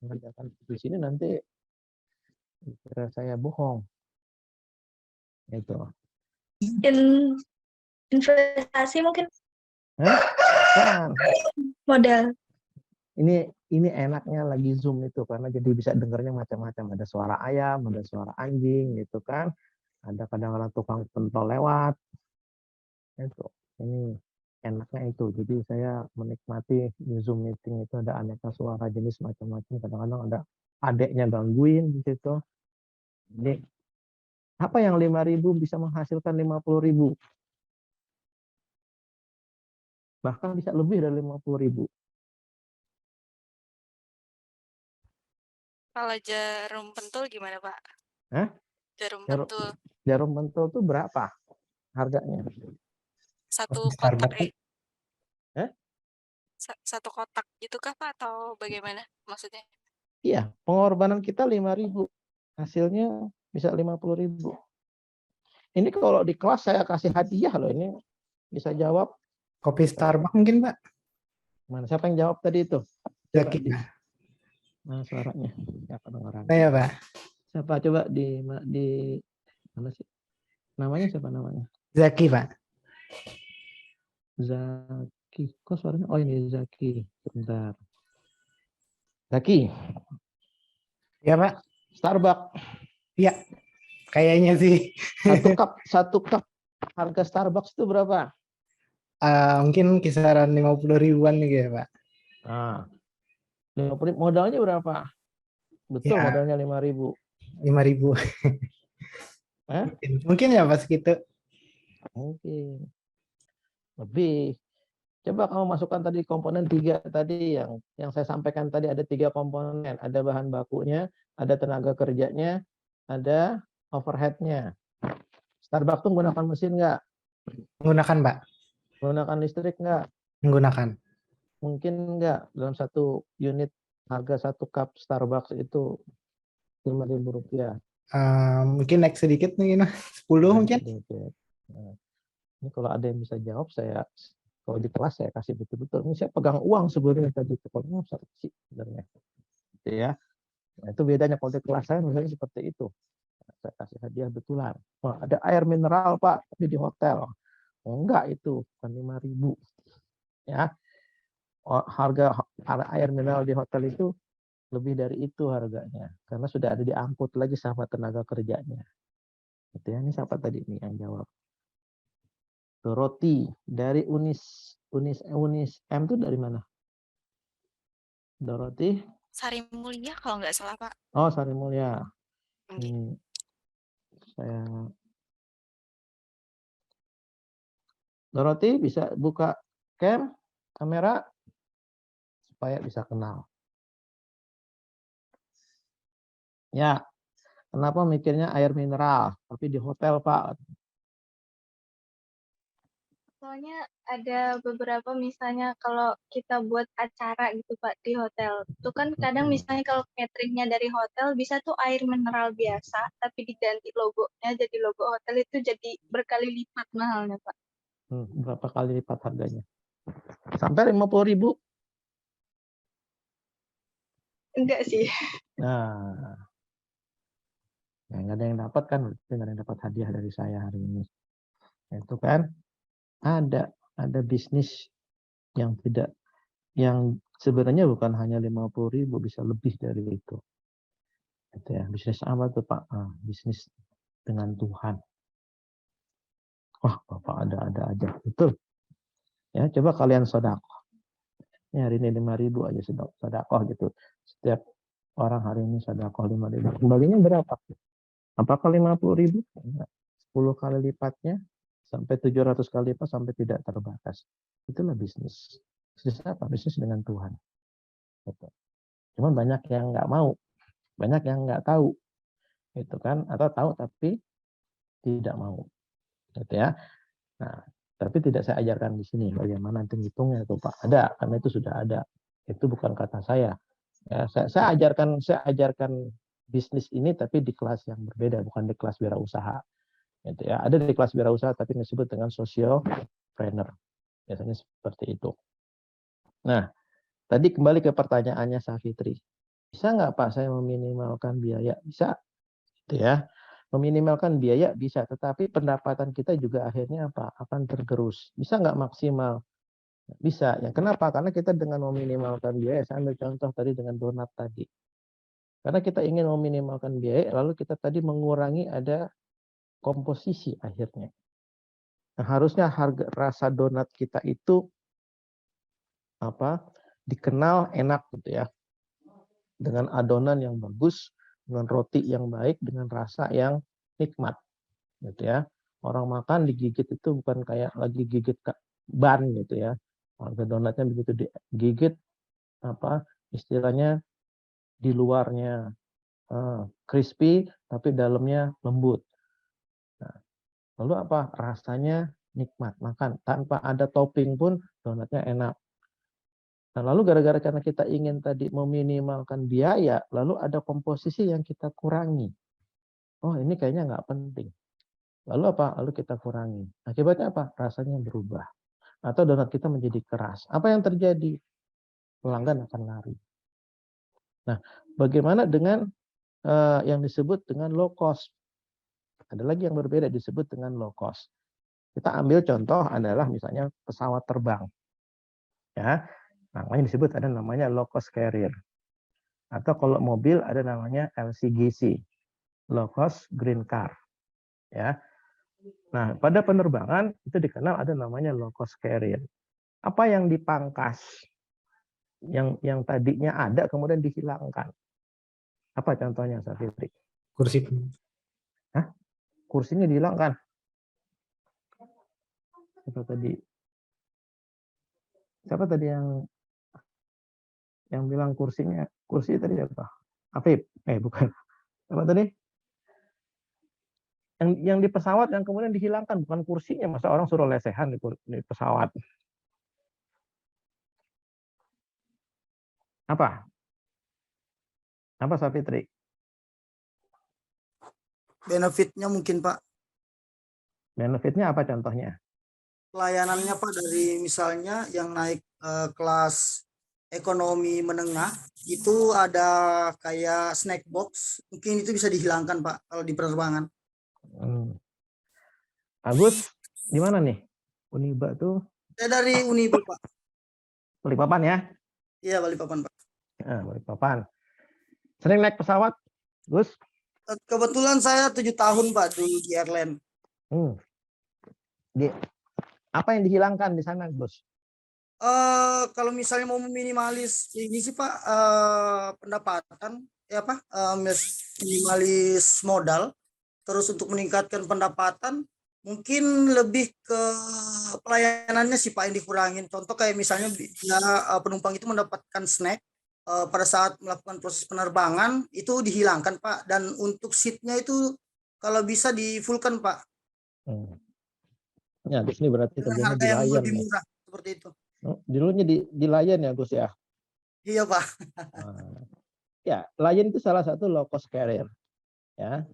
B: Mengajarkan di sini nanti kira saya bohong. Itu.
C: investasi mungkin
B: Hah? Kan.
C: modal.
B: Ini enaknya lagi Zoom itu karena jadi bisa dengarnya macam-macam. Ada suara ayam, ada suara anjing gitu kan. Ada kadang-kadang tukang pentol lewat. Itu. Ini enaknya itu. Jadi saya menikmati di Zoom meeting itu ada aneka suara jenis macam-macam. Kadang-kadang ada adeknya gangguin di situ. Jadi apa yang 5.000 bisa menghasilkan 50.000? Bahkan bisa lebih dari 50.000.
A: Kalau jarum pentul gimana, Pak?
B: Hah?
A: Jarum
B: Jarum,
A: pentul.
B: jarum pentul itu berapa harganya?
A: Satu
F: Starbucks
A: kotak
F: nih.
A: satu kotak gitu kah, Pak? Atau bagaimana maksudnya?
B: Iya, pengorbanan kita 5.000. Hasilnya bisa 50.000. Ini kalau di kelas saya kasih hadiah loh, ini bisa jawab.
F: Kopi Starbucks mungkin, Pak.
B: Mana siapa yang jawab tadi itu?
F: Zaki.
B: Nah, suaranya. Siapa dengaran?
F: Saya, Pak.
B: Siapa coba di mana sih? Namanya siapa namanya?
F: Zaki, Pak.
B: Zaki. Kok suaranya? Oh, ini Zaki. Sebentar. Zaki.
F: Ya, Pak.
B: Starbucks.
F: Iya. Kayaknya sih.
B: Satu cup harga Starbucks itu berapa?
F: Mungkin kisaran 50 ribuan nih ya, Pak.
B: Nah, 50 modalnya berapa? Betul,
F: Ya.
B: modalnya 5.000.
F: 5.000. Mungkin ya Pak segitu.
B: Mungkin. Lebih. Coba kamu masukkan tadi komponen 3 tadi yang saya sampaikan tadi, ada 3 komponen, ada bahan bakunya, ada tenaga kerjanya, ada overhead-nya. Starbucks tuh menggunakan mesin nggak?
F: Menggunakan, Pak.
B: Menggunakan listrik nggak?
F: Menggunakan.
B: Mungkin nggak dalam satu unit harga 1 cup Starbucks itu Rp5.000.
F: Mungkin naik sedikit mungkin 10 mungkin.
B: Sedikit. Nah, ini kalau ada yang bisa jawab, kalau di kelas saya kasih betul-betul. Ini saya pegang uang sebenarnya tadi. Kalau saya kasih sebenarnya. Gitu ya. Nah, itu bedanya kalau di kelas saya misalnya seperti itu. Saya kasih hadiah betulan. Wah, ada air mineral Pak, tapi di hotel. Oh, enggak, itu bukan 5.000. Ya. Harga air mineral di hotel itu lebih dari itu harganya. Karena sudah ada diangkut lagi sama tenaga kerjanya. Gitu ya. Ini siapa tadi nih yang jawab? Roti dari Unis M itu dari mana? Doroti?
A: Sari Mulia kalau nggak salah, Pak.
B: Oh, Sari Mulia.
A: Nggih.
B: Saya Doroti bisa buka kamera supaya bisa kenal. Ya, kenapa mikirnya air mineral? Tapi di hotel, Pak.
G: Soalnya ada beberapa misalnya kalau kita buat acara gitu Pak di hotel. Itu kan kadang misalnya kalau cateringnya dari hotel bisa tuh air mineral biasa tapi diganti logonya jadi logo hotel itu jadi berkali lipat mahalnya Pak.
B: Berapa kali lipat harganya? Sampai 50.000?
G: Enggak sih.
B: Nah, nggak ada yang dapat kan? Nggak ada yang dapat hadiah dari saya hari ini. Itu kan ada bisnis yang sebenarnya bukan hanya 50.000, bisa lebih dari itu. Itu ya, bisnis apa tuh Pak? Bisnis dengan Tuhan. Wah, Bapak ada aja. Betul. Ya, coba kalian sedekah. Ini hari ini 5.000 aja sedekah gitu. Setiap orang hari ini sedekah 5.000. Kembalinya berapa? Apakah 50.000? Enggak. 10 kali lipatnya sampai 700 kali lipat sampai tidak terbatas. Itulah bisnis. Bisnis apa? Bisnis dengan Tuhan. Gitu. Cuman banyak yang nggak mau, banyak yang nggak tahu, gitu kan? Atau tahu tapi tidak mau, gitu ya. Nah, tapi tidak saya ajarkan di sini bagaimana nanti ngitungnya itu Pak. Ada, karena itu sudah ada. Itu bukan kata saya. Ya, saya ajarkan bisnis ini tapi di kelas yang berbeda, bukan di kelas wirausaha. Gitu ya. Ada di kelas wirausaha tapi disebut dengan sociopreneur. Biasanya seperti itu. Nah, tadi kembali ke pertanyaannya Safitri. Bisa nggak Pak saya meminimalkan biaya? Bisa. Gitu ya. Meminimalkan biaya bisa, tetapi pendapatan kita juga akhirnya apa? Akan tergerus. Bisa nggak maksimal? Bisa. Ya, kenapa? Karena kita dengan meminimalkan biaya, saya ambil contoh tadi dengan donat tadi. Karena kita ingin meminimalkan biaya, lalu kita tadi mengurangi ada komposisi akhirnya. Nah, harusnya harga rasa donat kita itu dikenal enak gitu ya. Dengan adonan yang bagus, dengan roti yang baik, dengan rasa yang nikmat. Gitu ya. Orang makan digigit itu bukan kayak lagi gigit ban gitu ya. Harga donatnya begitu digigit istilahnya di luarnya crispy tapi dalamnya lembut. Nah, lalu apa? Rasanya nikmat. Makan tanpa ada topping pun donatnya enak. Nah, lalu gara-gara karena kita ingin tadi meminimalkan biaya, lalu ada komposisi yang kita kurangi. Oh, ini kayaknya nggak penting. Lalu apa? Lalu kita kurangi. Akibatnya apa? Rasanya berubah. Atau donat kita menjadi keras. Apa yang terjadi? Pelanggan akan lari. Nah, bagaimana dengan yang disebut dengan low cost? Ada lagi yang berbeda disebut dengan low cost. Kita ambil contoh adalah misalnya pesawat terbang. Ya, namanya disebut ada namanya low cost carrier. Atau kalau mobil ada namanya LCGC, low cost green car. Ya. Nah, pada penerbangan itu dikenal ada namanya low cost carrier. Apa yang dipangkas? Yang tadinya ada kemudian dihilangkan. Apa contohnya, Safitri?
F: Kursi.
B: Hah? Kursinya dihilangkan. Apa tadi? Siapa tadi yang bilang kursinya? Kursi tadi apa? Afif? Bukan. Apa tadi? Yang di pesawat yang kemudian dihilangkan bukan kursinya, masa orang suruh lesehan di pesawat. Apa? Apa Sapitri?
H: Benefitnya mungkin Pak.
B: Benefitnya apa contohnya?
H: Pelayanannya Pak, dari misalnya yang naik kelas ekonomi menengah itu ada kayak snack box, mungkin itu bisa dihilangkan Pak kalau di penerbangan.
B: Agus, di mana nih? Uniba tuh?
H: Saya dari Uniba Pak.
B: Balikpapan ya?
H: Iya, Balikpapan Pak.
B: Balikpapan. Sering naik pesawat, Gus?
H: Kebetulan saya 7 tahun Pak dulu di airline.
B: Apa yang dihilangkan di sana, Gus?
H: Kalau misalnya mau meminimalis ini sih Pak, pendapatan ya Pak, minimalis modal, terus untuk meningkatkan pendapatan mungkin lebih ke pelayanannya sih Pak yang dikurangin. Contoh kayak misalnya penumpang itu mendapatkan snack pada saat melakukan proses penerbangan itu dihilangkan Pak, dan untuk seatnya itu kalau bisa di fullkan Pak.
B: Ya, di sini berarti
H: dengan
B: kerjanya
H: harga
B: di
H: yang
B: Lion
H: lebih
B: ya.
H: murah seperti itu.
B: Dulunya di Lion ya, Gus ya.
H: Iya Pak.
B: Ya, Lion itu salah satu low cost carrier. Ya,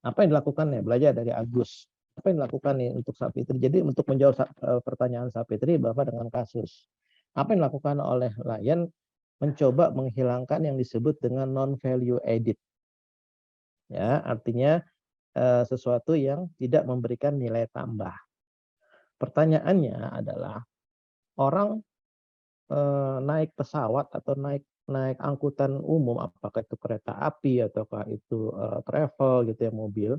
B: apa yang dilakukan ya? Belajar dari Agus. Apa yang dilakukan nih untuk Sapitri? Jadi untuk menjawab pertanyaan Sapitri, Bapak dengan kasus. Apa yang dilakukan oleh Lion? Mencoba menghilangkan yang disebut dengan non value added. Ya, artinya sesuatu yang tidak memberikan nilai tambah. Pertanyaannya adalah orang naik pesawat atau naik angkutan umum, apakah itu kereta api ataukah itu travel gitu ya, mobil,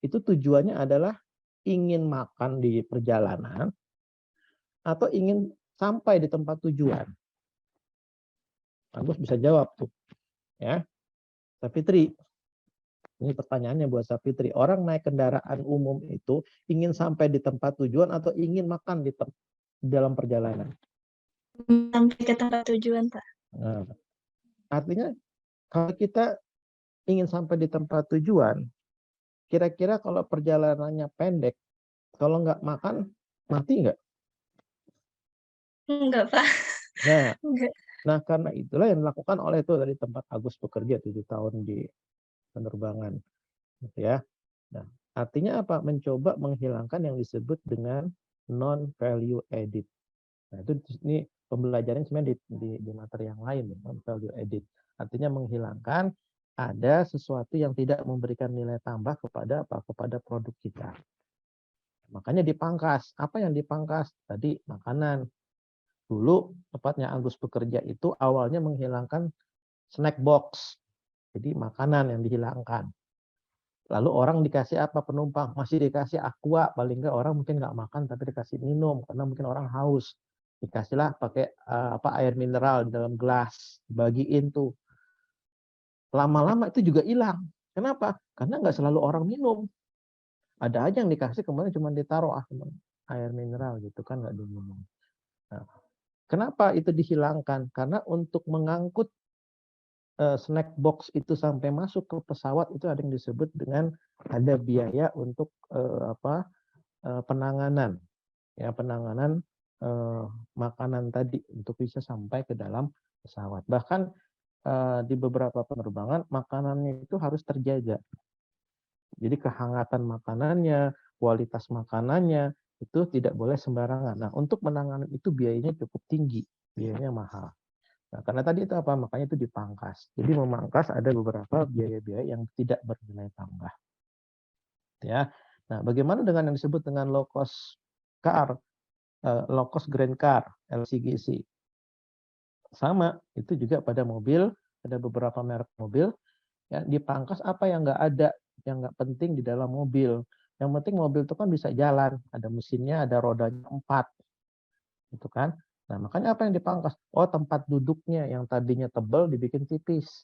B: itu tujuannya adalah ingin makan di perjalanan atau ingin sampai di tempat tujuan. Agus bisa jawab tuh, ya. Sapitri, ini pertanyaannya buat Sapitri. Orang naik kendaraan umum itu ingin sampai di tempat tujuan atau ingin makan di dalam perjalanan?
G: Sampai ke tempat tujuan, Pak.
B: Nah, artinya kalau kita ingin sampai di tempat tujuan, kira-kira kalau perjalanannya pendek, kalau nggak makan, mati nggak?
G: Enggak, Pak.
B: Nah,
G: Enggak.
B: nah, karena itulah yang dilakukan oleh itu dari tempat Agus bekerja 7 tahun di penerbangan, gitu ya. Nah, artinya apa? Mencoba menghilangkan yang disebut dengan non value added. Nah, itu ini pembelajaran sebenarnya di materi yang lain, non value added. Artinya menghilangkan ada sesuatu yang tidak memberikan nilai tambah kepada produk kita. Makanya dipangkas. Apa yang dipangkas? Tadi makanan. Dulu tepatnya Agus bekerja itu awalnya menghilangkan snack box. Jadi makanan yang dihilangkan. Lalu orang dikasih apa penumpang? Masih dikasih aqua, paling enggak orang mungkin nggak makan tapi dikasih minum karena mungkin orang haus. Dikasihlah pakai air mineral di dalam gelas, bagiin tuh. Lama-lama itu juga hilang. Kenapa? Karena nggak selalu orang minum. Ada aja yang dikasih kemudian cuma ditaruh air mineral gitu kan, nggak diminum. Nah, kenapa itu dihilangkan? Karena untuk mengangkut snack box itu sampai masuk ke pesawat itu ada yang disebut dengan ada biaya untuk penanganan, ya penanganan makanan tadi untuk bisa sampai ke dalam pesawat. Bahkan di beberapa penerbangan makanannya itu harus terjaga. Jadi kehangatan makanannya, kualitas makanannya itu tidak boleh sembarangan. Nah, untuk menangani itu biayanya cukup tinggi, biayanya mahal. Nah, karena tadi itu apa? Makanya itu dipangkas. Jadi memangkas ada beberapa biaya-biaya yang tidak bernilai tambah. Ya. Nah, bagaimana dengan yang disebut dengan low cost car, low cost grand car, LCGC? Sama, itu juga pada mobil, ada beberapa merek mobil, ya dipangkas apa yang nggak ada, yang nggak penting di dalam mobil. Yang penting mobil itu kan bisa jalan, ada mesinnya, ada rodanya 4, gitu kan. Nah, makanya apa yang dipangkas? Oh, tempat duduknya yang tadinya tebal dibikin tipis,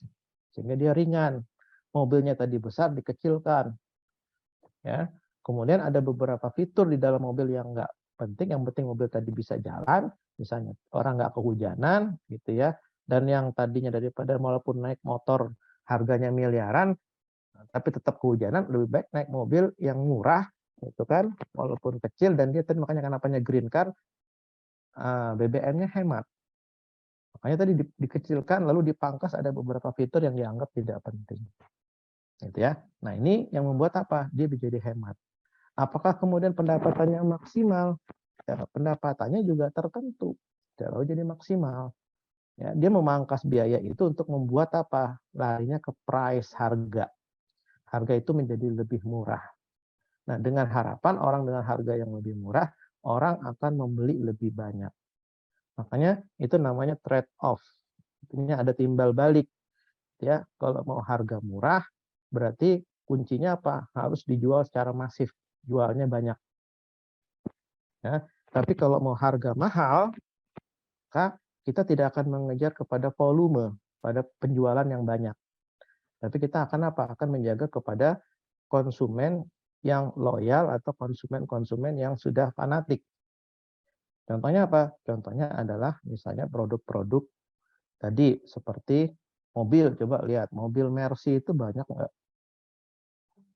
B: sehingga dia ringan. Mobilnya tadi besar dikecilkan, ya. Kemudian ada beberapa fitur di dalam mobil yang nggak penting, yang penting mobil tadi bisa jalan, misalnya orang nggak kehujanan gitu ya, dan yang tadinya daripada walaupun naik motor harganya miliaran, tapi tetap kehujanan, lebih baik naik mobil yang murah, gitu kan, walaupun kecil, dan dia tadi makanya kenapanya green car, BBM-nya hemat. Makanya tadi dikecilkan, lalu dipangkas ada beberapa fitur yang dianggap tidak penting. Gitu ya. Nah ini yang membuat apa? Dia menjadi hemat. Apakah kemudian pendapatannya maksimal? Ya, pendapatannya juga tertentu. Tidak jadi maksimal. Ya, dia memangkas biaya itu untuk membuat apa? Larinya ke price, harga. Harga itu menjadi lebih murah. Nah, dengan harapan orang dengan harga yang lebih murah, orang akan membeli lebih banyak. Makanya itu namanya trade off. Artinya ada timbal balik. Ya, kalau mau harga murah, berarti kuncinya apa? Harus dijual secara masif, jualnya banyak. Ya, tapi kalau mau harga mahal, maka kita tidak akan mengejar kepada volume, pada penjualan yang banyak. Tapi kita akan apa? Akan menjaga kepada konsumen yang loyal atau konsumen-konsumen yang sudah fanatik. Contohnya apa? Contohnya adalah misalnya produk-produk tadi seperti mobil. Coba lihat, mobil Mercy itu banyak nggak?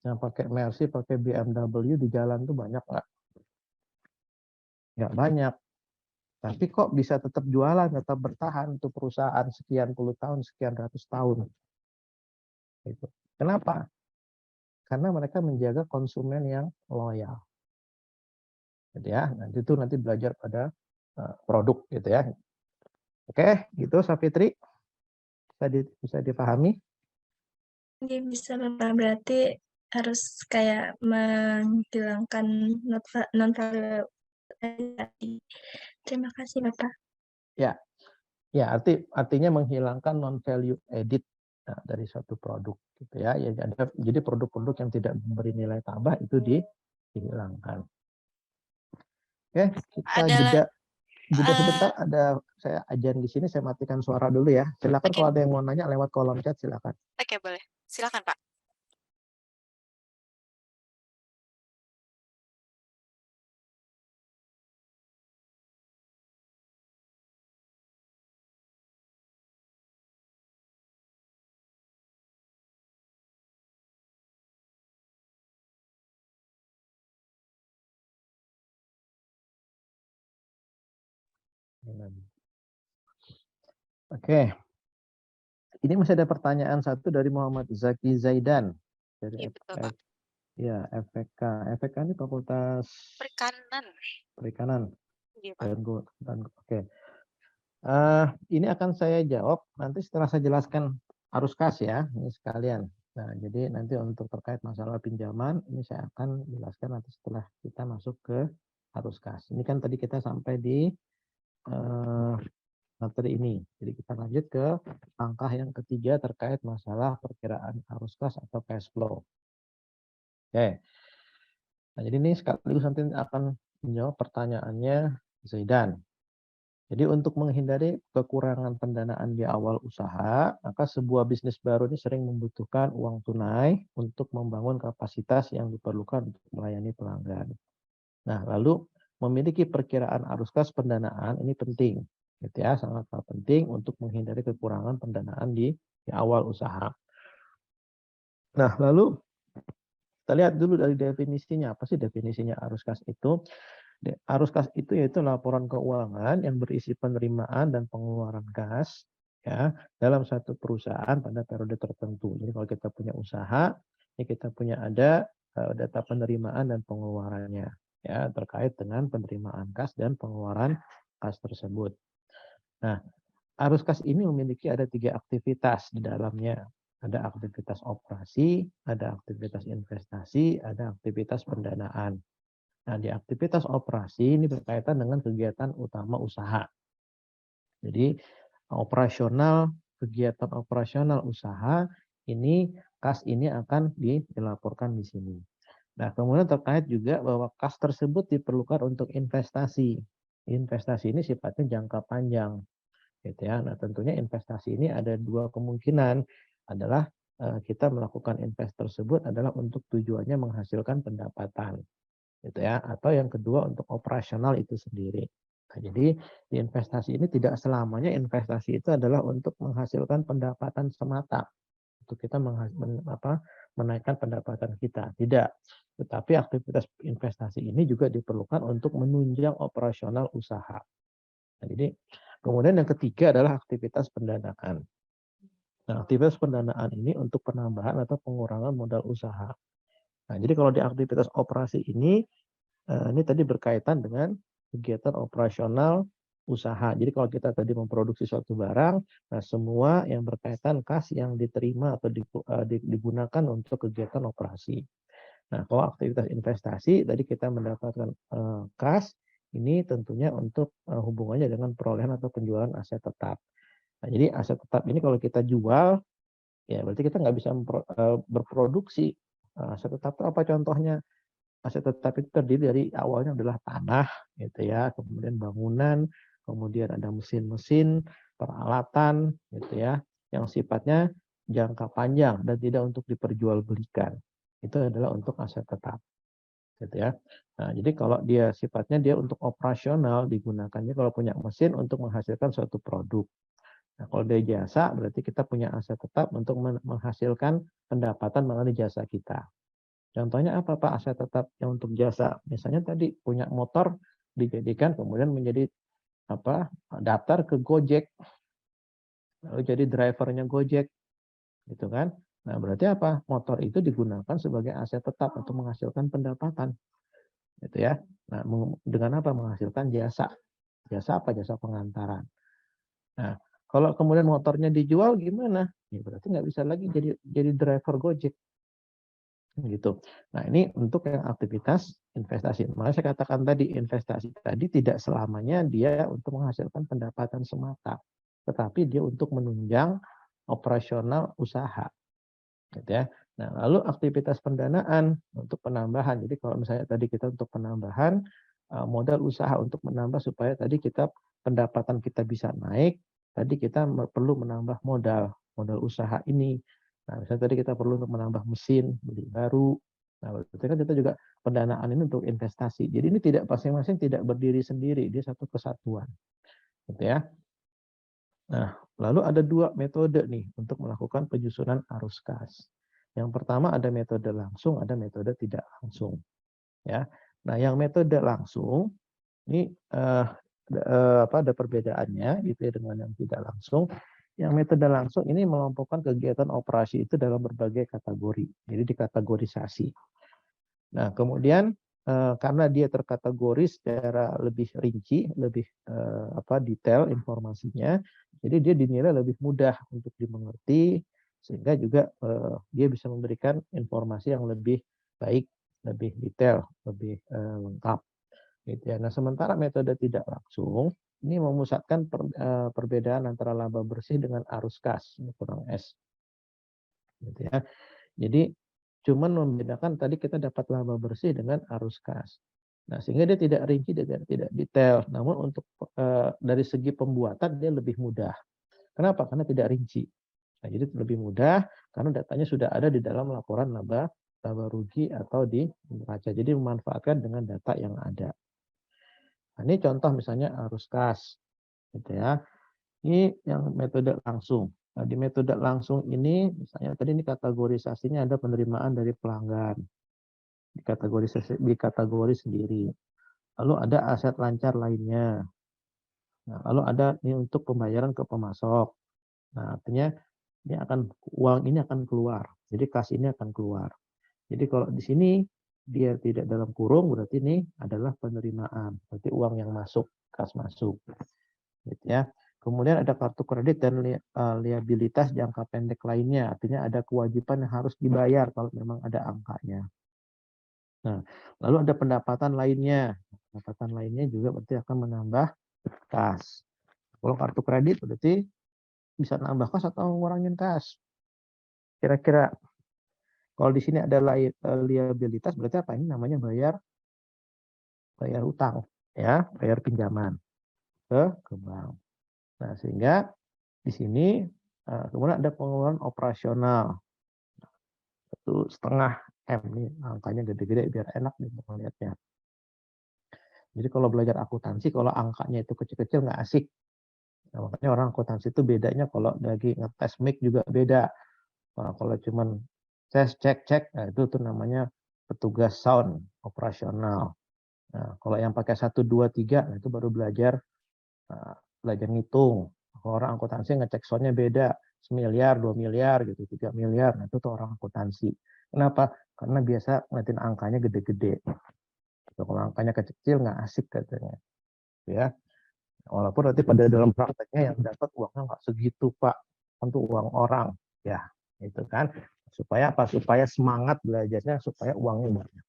B: Yang pakai Mercy, pakai BMW di jalan tuh banyak nggak? Nggak banyak. Tapi kok bisa tetap jualan, tetap bertahan untuk perusahaan sekian puluh tahun, sekian ratus tahun. Gitu. Kenapa? Karena mereka menjaga konsumen yang loyal. Gitu ya. Nanti belajar pada produk gitu ya. Oke, gitu Safitri. Bisa dipahami?
I: Iya bisa Bapak, berarti harus kayak menghilangkan non value tadi. Terima kasih Bapak.
B: Ya, ya artinya menghilangkan non value added dari suatu produk gitu ya. Jadi produk-produk yang tidak memberi nilai tambah itu dihilangkan. Oke, kita jeda sebentar. Ada saya ajan di sini, saya matikan suara dulu ya. Silakan kalau ada yang mau nanya lewat kolom chat silakan.
A: Oke, boleh. Silakan, Pak.
B: Oke. Ini masih ada pertanyaan satu dari Muhammad Zaki Zaidan dari FPK. FPK ini Fakultas Perikanan. Oke. Ini akan saya jawab nanti setelah saya jelaskan arus kas ya, ini sekalian. Nah, jadi nanti untuk terkait masalah pinjaman ini saya akan jelaskan nanti setelah kita masuk ke arus kas. Ini kan tadi kita sampai di materi ini. Jadi kita lanjut ke langkah yang ketiga terkait masalah perkiraan arus kas atau cash flow. Oke. Nah, jadi ini sekaligus nanti akan menjawab pertanyaannya Zaidan. Jadi untuk menghindari kekurangan pendanaan di awal usaha, maka sebuah bisnis baru ini sering membutuhkan uang tunai untuk membangun kapasitas yang diperlukan untuk melayani pelanggan. Nah, lalu memiliki perkiraan arus kas pendanaan ini penting. Gitu ya, sangat penting untuk menghindari kekurangan pendanaan di awal usaha. Nah, lalu kita lihat dulu dari definisinya. Apa sih definisinya arus kas itu? Arus kas itu yaitu laporan keuangan yang berisi penerimaan dan pengeluaran kas ya dalam satu perusahaan pada periode tertentu. Jadi kalau kita punya usaha, ini kita punya ada data penerimaan dan pengeluarannya ya terkait dengan penerimaan kas dan pengeluaran kas tersebut. Nah, arus kas ini memiliki ada 3 aktivitas di dalamnya. Ada aktivitas operasi, ada aktivitas investasi, ada aktivitas pendanaan. Nah, di aktivitas operasi ini berkaitan dengan kegiatan utama usaha. Jadi, kegiatan operasional usaha ini kas ini akan dilaporkan di sini. Nah, kemudian terkait juga bahwa kas tersebut diperlukan untuk investasi. Investasi ini sifatnya jangka panjang. Gitu ya. Nah, tentunya investasi ini ada 2 kemungkinan. Adalah kita melakukan investasi tersebut adalah untuk tujuannya menghasilkan pendapatan. gitu ya. Atau yang kedua untuk operasional itu sendiri. Nah, jadi di investasi ini tidak selamanya investasi itu adalah untuk menghasilkan pendapatan semata, untuk kita menaikkan pendapatan kita. Tidak. Tetapi aktivitas investasi ini juga diperlukan untuk menunjang operasional usaha. Nah, jadi kemudian yang ketiga adalah aktivitas pendanaan. Nah, aktivitas pendanaan ini untuk penambahan atau pengurangan modal usaha. Nah, jadi kalau di aktivitas operasi ini tadi berkaitan dengan kegiatan operasional usaha. Jadi kalau kita tadi memproduksi suatu barang, nah semua yang berkaitan kas yang diterima atau digunakan untuk kegiatan operasi. Nah, kalau aktivitas investasi tadi kita mendapatkan kas, ini tentunya untuk hubungannya dengan perolehan atau penjualan aset tetap. Nah, jadi aset tetap ini kalau kita jual, ya berarti kita nggak bisa berproduksi. Aset tetap itu apa contohnya? Aset tetap itu terdiri dari awalnya adalah tanah, gitu ya, kemudian bangunan, kemudian ada mesin-mesin, peralatan, gitu ya, yang sifatnya jangka panjang dan tidak untuk diperjualbelikan. Itu adalah untuk aset tetap, gitu ya. Nah, jadi kalau dia sifatnya dia untuk operasional digunakannya kalau punya mesin untuk menghasilkan suatu produk. Nah, kalau dia jasa berarti kita punya aset tetap untuk menghasilkan pendapatan mengenai jasa kita. Contohnya apa Pak aset tetap yang untuk jasa? Misalnya tadi punya motor dijadikan kemudian menjadi daftar ke Gojek, lalu jadi drivernya Gojek, gitu kan? Nah berarti apa? Motor itu digunakan sebagai aset tetap untuk menghasilkan pendapatan, gitu ya. Nah dengan apa? Menghasilkan jasa. Jasa apa? Jasa pengantaran. Nah kalau kemudian motornya dijual gimana? Ya berarti nggak bisa lagi jadi driver Gojek. Gitu. Nah, ini untuk yang aktivitas investasi. Makanya saya katakan tadi investasi tadi tidak selamanya dia untuk menghasilkan pendapatan semata, tetapi dia untuk menunjang operasional usaha. Gitu ya. Nah, lalu aktivitas pendanaan untuk penambahan. Jadi kalau misalnya tadi kita untuk penambahan modal usaha untuk menambah supaya tadi pendapatan kita bisa naik, tadi kita perlu menambah modal usaha ini. Nah, misalnya tadi kita perlu untuk menambah mesin, beli baru. Nah, berarti kan kita juga pendanaan ini untuk investasi. Jadi ini tidak masing-masing tidak berdiri sendiri, dia satu kesatuan. Gitu ya. Nah, lalu ada dua metode nih untuk melakukan penyusunan arus kas. Yang pertama ada metode langsung, ada metode tidak langsung. Ya. Nah, yang metode langsung ini ada perbedaannya gitu ya dengan yang tidak langsung. Yang metode langsung ini mengelompokkan kegiatan operasi itu dalam berbagai kategori. Jadi dikategorisasi. Nah, kemudian karena dia terkategori secara lebih rinci, lebih detail informasinya, jadi dia dinilai lebih mudah untuk dimengerti, sehingga juga dia bisa memberikan informasi yang lebih baik, lebih detail, lebih lengkap. Gitu ya. Nah, sementara metode tidak langsung ini memusatkan perbedaan antara laba bersih dengan arus kas, kurang S. Gitu ya. Jadi cuman membedakan tadi kita dapat laba bersih dengan arus kas. Nah, sehingga dia tidak rinci, tidak detail. Namun untuk dari segi pembuatan dia lebih mudah. Kenapa? Karena tidak rinci. Nah, jadi lebih mudah karena datanya sudah ada di dalam laporan laba rugi atau di neraca. Jadi memanfaatkan dengan data yang ada. Nah, ini contoh misalnya arus kas, gitu ya. Ini yang metode langsung. Nah, di metode langsung ini, misalnya tadi ini kategorisasinya ada penerimaan dari pelanggan, di kategori sendiri. Lalu ada aset lancar lainnya. Nah, lalu ada ini untuk pembayaran ke pemasok. Nah, artinya uang ini akan keluar. Jadi kas ini akan keluar. Jadi kalau di sini dia tidak dalam kurung, berarti ini adalah penerimaan. Berarti uang yang masuk, kas masuk. Gitu ya. Kemudian ada kartu kredit dan liabilitas jangka pendek lainnya. Artinya ada kewajiban yang harus dibayar kalau memang ada angkanya. Nah, lalu ada pendapatan lainnya. Pendapatan lainnya juga berarti akan menambah kas. Kalau kartu kredit berarti bisa nambah kas atau ngurangin kas. Kira-kira kalau di sini ada liabilitas berarti apa? Ini namanya bayar utang, ya, bayar pinjaman ke bank. Nah, sehingga di sini kemudian ada pengeluaran operasional 1,5 M, ini angkanya gede-gede biar enak nih melihatnya. Jadi kalau belajar akuntansi, kalau angkanya itu kecil-kecil nggak asik. Nah, makanya orang akuntansi itu bedanya kalau lagi ngetes mic juga beda. Nah, kalau cuman tes cek, nah itu tuh namanya petugas sound operasional. Nah, kalau yang pakai 1, 2, 3, nah itu baru belajar ngitung. Kalau orang akuntansi ngecek soundnya beda, 1 miliar, 2 miliar gitu, 3 miliar. Nah, itu tuh orang akuntansi. Kenapa? Karena biasa ngeliatin angkanya gede-gede. Kalau angkanya kecil nggak asik katanya. Ya. Walaupun nanti pada dalam prakteknya yang dapat uangnya nggak segitu, Pak. Untuk uang orang. Ya, itu kan. Supaya apa? Supaya semangat belajarnya, supaya uangnya banyak.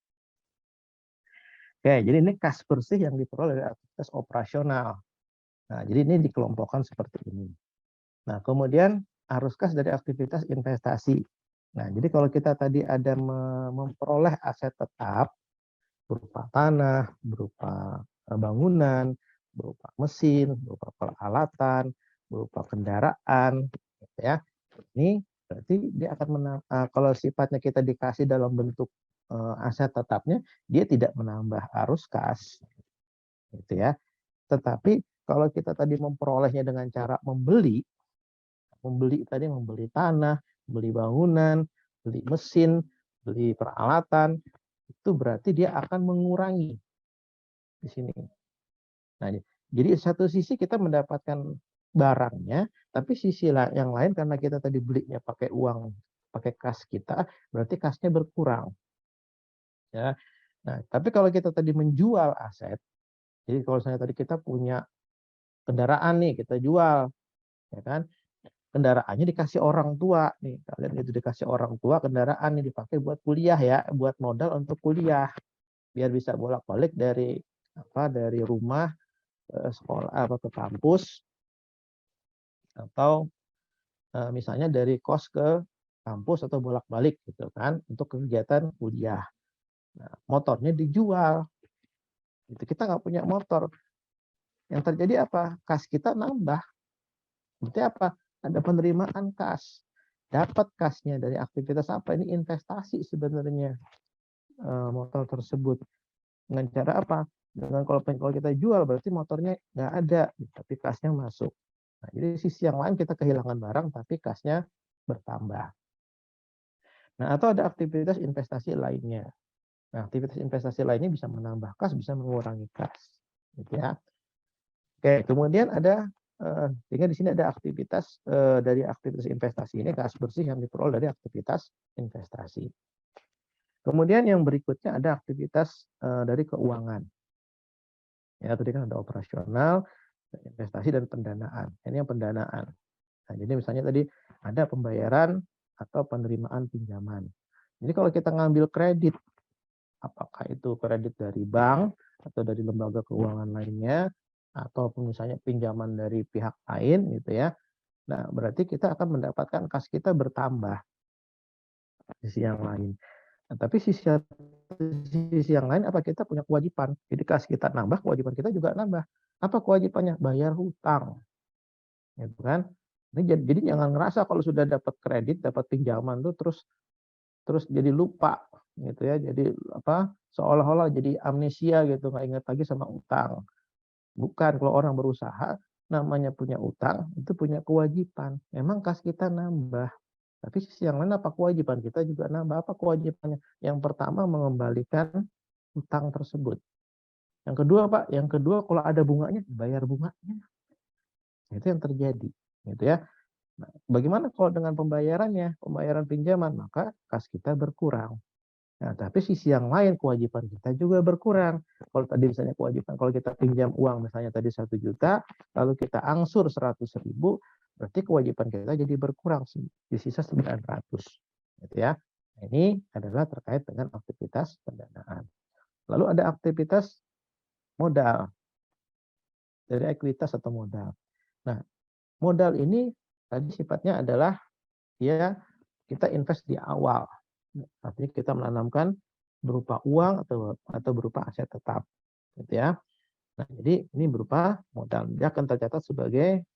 B: Oke, jadi ini kas bersih yang diperoleh dari aktivitas operasional. Nah, jadi ini dikelompokkan seperti ini. Nah, kemudian arus kas dari aktivitas investasi. Nah, jadi kalau kita tadi ada memperoleh aset tetap, berupa tanah, berupa bangunan, berupa mesin, berupa peralatan, berupa kendaraan, gitu ya. Ini berarti dia akan kalau sifatnya kita dikasih dalam bentuk aset tetapnya, dia tidak menambah arus kas, gitu ya. Tetapi kalau kita tadi memperolehnya dengan cara membeli tadi membeli tanah, beli bangunan, beli mesin, beli peralatan, itu berarti dia akan mengurangi di sini. Nah, jadi satu sisi kita mendapatkan barangnya, tapi sisi yang lain karena kita tadi belinya pakai uang, pakai kas kita, berarti kasnya berkurang. Ya. Nah, tapi kalau kita tadi menjual aset, jadi kalau misalnya tadi kita punya kendaraan nih, kita jual, ya kan? Kendaraannya dikasih orang tua nih, kalian itu dikasih orang tua kendaraan nih dipakai buat kuliah ya, buat modal untuk kuliah, biar bisa bolak-balik dari rumah sekolah ke kampus, atau misalnya dari kos ke kampus atau bolak-balik gitu kan untuk kegiatan kuliah. Nah, motornya dijual, itu kita nggak punya motor. Yang terjadi apa? Kas kita nambah. Berarti apa? Ada penerimaan kas. Dapat kasnya dari aktivitas apa? Ini investasi sebenarnya motor tersebut. Dengan cara apa? Dengan kalau kita jual berarti motornya nggak ada, tapi kasnya masuk. Nah, jadi sisi yang lain kita kehilangan barang, tapi kasnya bertambah. Nah, atau ada aktivitas investasi lainnya. Nah, aktivitas investasi lainnya bisa menambah kas, bisa mengurangi kas, gitu ya. Oke, kemudian ada sehingga di sini ada aktivitas dari aktivitas investasi ini kas bersih yang diperoleh dari aktivitas investasi. Kemudian yang berikutnya ada aktivitas dari keuangan. Ya, tadi kan ada operasional, investasi dan pendanaan. Ini yang pendanaan. Nah, jadi misalnya tadi ada pembayaran atau penerimaan pinjaman. Jadi kalau kita ngambil kredit, apakah itu kredit dari bank atau dari lembaga keuangan lainnya, ataupun misalnya pinjaman dari pihak lain gitu ya. Nah, berarti kita akan mendapatkan kas kita bertambah sisi yang lain. Nah, tapi sisi yang lain apa, kita punya kewajiban. Jadi kas kita nambah, kewajiban kita juga nambah. Apa kewajibannya? Bayar hutang. Gitu kan? Jadi jangan ngerasa kalau sudah dapat kredit, dapat pinjaman tuh terus jadi lupa gitu ya. Jadi seolah-olah jadi amnesia gitu, nggak ingat lagi sama utang. Bukan, kalau orang berusaha namanya punya utang, itu punya kewajiban. Memang kas kita nambah. Tapi sisi yang lain apa, kewajiban kita juga nambah. Apa kewajibannya? Yang pertama mengembalikan utang tersebut. Yang kedua Pak, yang kedua kalau ada bunganya, bayar bunganya. Itu yang terjadi, gitu ya. Nah, bagaimana kalau dengan pembayarannya? Pembayaran pinjaman, maka kas kita berkurang. Nah, tapi sisi yang lain kewajiban kita juga berkurang. Kalau tadi misalnya kewajiban, kalau kita pinjam uang misalnya tadi 1 juta, lalu kita angsur 100.000, berarti kewajiban kita jadi berkurang di sisa 900. Gitu ya. Nah, ini adalah terkait dengan aktivitas pendanaan. Lalu ada aktivitas modal. Dari ekuitas atau modal. Nah, modal ini tadi sifatnya adalah ya kita invest di awal. Artinya kita menanamkan berupa uang atau berupa aset tetap, gitu ya. Nah, jadi ini berupa modal. Dia akan tercatat sebagai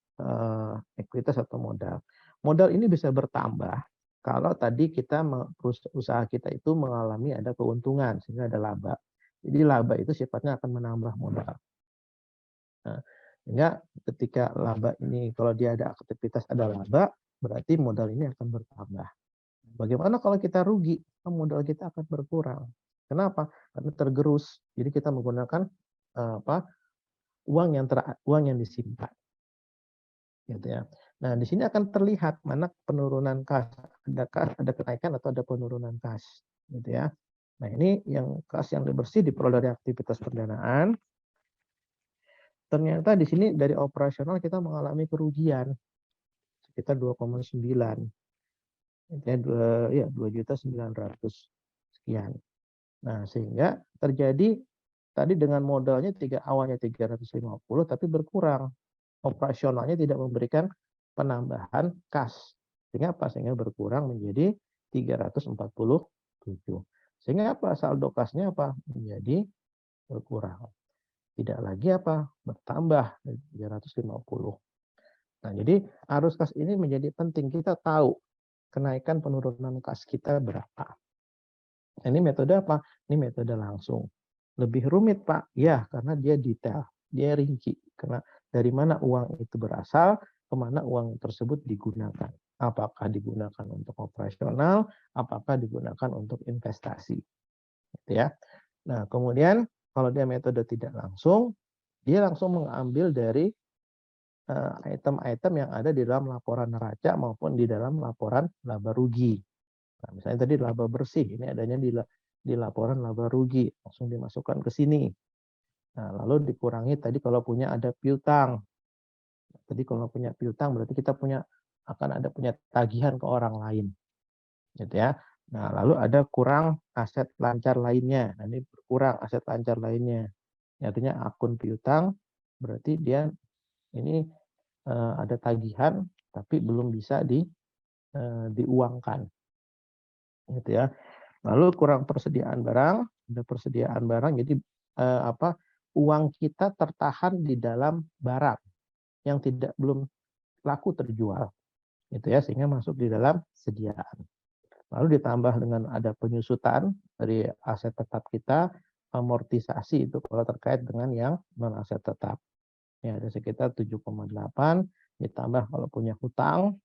B: ekuitas atau modal. Modal ini bisa bertambah kalau tadi usaha kita itu mengalami ada keuntungan sehingga ada laba. Jadi laba itu sifatnya akan menambah modal. Nah, sehingga ketika laba ini, kalau dia ada aktivitas ada laba, berarti modal ini akan bertambah. Bagaimana kalau kita rugi? Modal kita akan berkurang. Kenapa? Karena tergerus. Jadi kita menggunakan uang yang disimpan. Gitu ya. Nah, di sini akan terlihat mana penurunan kas, ada kenaikan atau ada penurunan kas, gitu ya. Nah, ini yang kas yang bersih diperoleh dari aktivitas pendanaan. Ternyata di sini dari operasional kita mengalami kerugian sekitar 2,9. Ya, 2.900.000 sekian. Nah, sehingga terjadi tadi dengan modalnya awalnya 350 tapi berkurang. Operasionalnya tidak memberikan penambahan kas. Sehingga apa? Sehingga berkurang menjadi 347. Sehingga apa? Saldo kasnya apa? Menjadi berkurang. Tidak lagi apa? Bertambah 350. Nah, jadi arus kas ini menjadi penting. Kita tahu kenaikan penurunan kas kita berapa. Ini metode apa? Ini metode langsung. Lebih rumit, Pak. Ya, karena dia detail. Dia rinci. Karena dari mana uang itu berasal, kemana uang tersebut digunakan. Apakah digunakan untuk operasional, apakah digunakan untuk investasi. Gitu ya. Nah, kemudian kalau dia metode tidak langsung, dia langsung mengambil dari item-item yang ada di dalam laporan neraca maupun di dalam laporan laba rugi. Nah, misalnya tadi laba bersih, ini adanya di laporan laba rugi, langsung dimasukkan ke sini. Nah, lalu dikurangi tadi kalau punya ada piutang. Tadi kalau punya piutang berarti kita akan ada punya tagihan ke orang lain. Gitu ya. Nah, lalu ada kurang aset lancar lainnya. Nah, ini berkurang aset lancar lainnya. Artinya akun piutang berarti dia ini ada tagihan tapi belum bisa diuangkan. Gitu ya. Lalu kurang persediaan barang, ada persediaan barang, jadi uang kita tertahan di dalam barang yang belum laku terjual, gitu ya, sehingga masuk di dalam sediaan. Lalu ditambah dengan ada penyusutan dari aset tetap kita, amortisasi itu kalau terkait dengan yang non aset tetap. Ya, ada sekitar 7,8 ditambah kalau punya hutang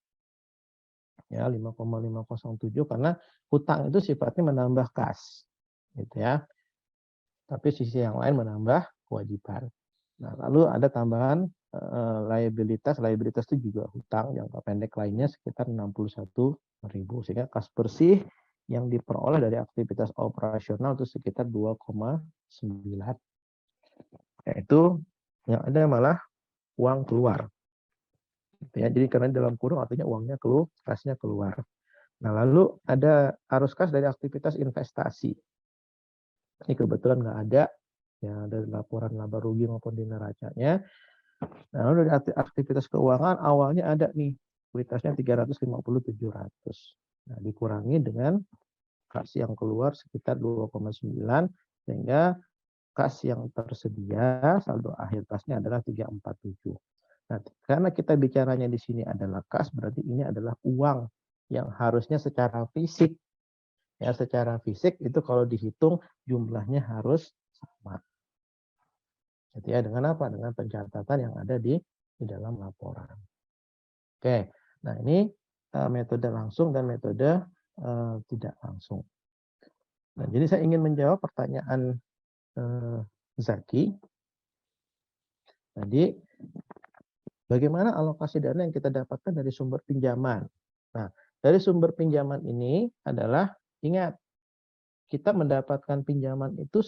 B: ya 5,507 karena hutang itu sifatnya menambah kas gitu ya. Tapi sisi yang lain menambah kewajiban. Nah, lalu ada tambahan liabilitas itu juga hutang jangka pendek lainnya sekitar 61.000 sehingga kas bersih yang diperoleh dari aktivitas operasional itu sekitar 2,9. Yaitu yang ada malah uang keluar. Ya, jadi karena dalam kurung artinya uangnya kasnya keluar. Nah, lalu ada arus kas dari aktivitas investasi. Ini kebetulan nggak ada ya dari laporan laba rugi maupun di neracanya. Nah, lalu dari aktivitas keuangan awalnya ada nih kuitasnya 350.700. Nah, dikurangi dengan kas yang keluar sekitar 2,9 sehingga kas yang tersedia saldo akhir kasnya adalah 347. Nah, karena kita bicaranya di sini adalah kas, berarti ini adalah uang yang harusnya secara fisik. Ya, secara fisik itu kalau dihitung jumlahnya harus sama. Gitu ya, dengan apa? Dengan pencatatan yang ada di dalam laporan. Oke, nah ini metode langsung dan metode tidak langsung. Nah, jadi saya ingin menjawab pertanyaan Zaki. Tadi, bagaimana alokasi dana yang kita dapatkan dari sumber pinjaman? Nah, dari sumber pinjaman ini adalah, ingat, kita mendapatkan pinjaman itu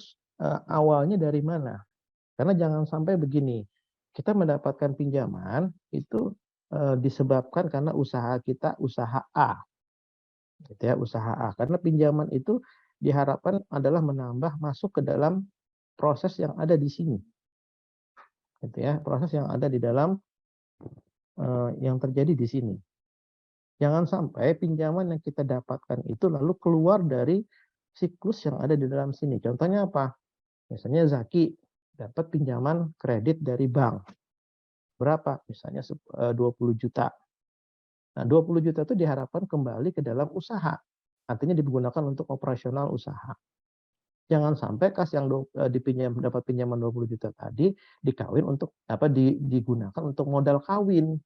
B: awalnya dari mana? Karena jangan sampai begini, kita mendapatkan pinjaman itu disebabkan karena usaha kita usaha A. Gitu ya, usaha A. Karena pinjaman itu diharapkan adalah menambah masuk ke dalam proses yang ada di sini. Gitu ya, proses yang ada di dalam yang terjadi di sini. Jangan sampai pinjaman yang kita dapatkan itu lalu keluar dari siklus yang ada di dalam sini. Contohnya apa? Misalnya Zaki dapat pinjaman kredit dari bank. Berapa? Misalnya 20 juta. Nah, 20 juta itu diharapkan kembali ke dalam usaha. Artinya digunakan untuk operasional usaha. Jangan sampai kas yang dapat pinjaman 20 juta tadi dikawin untuk digunakan untuk modal kawin.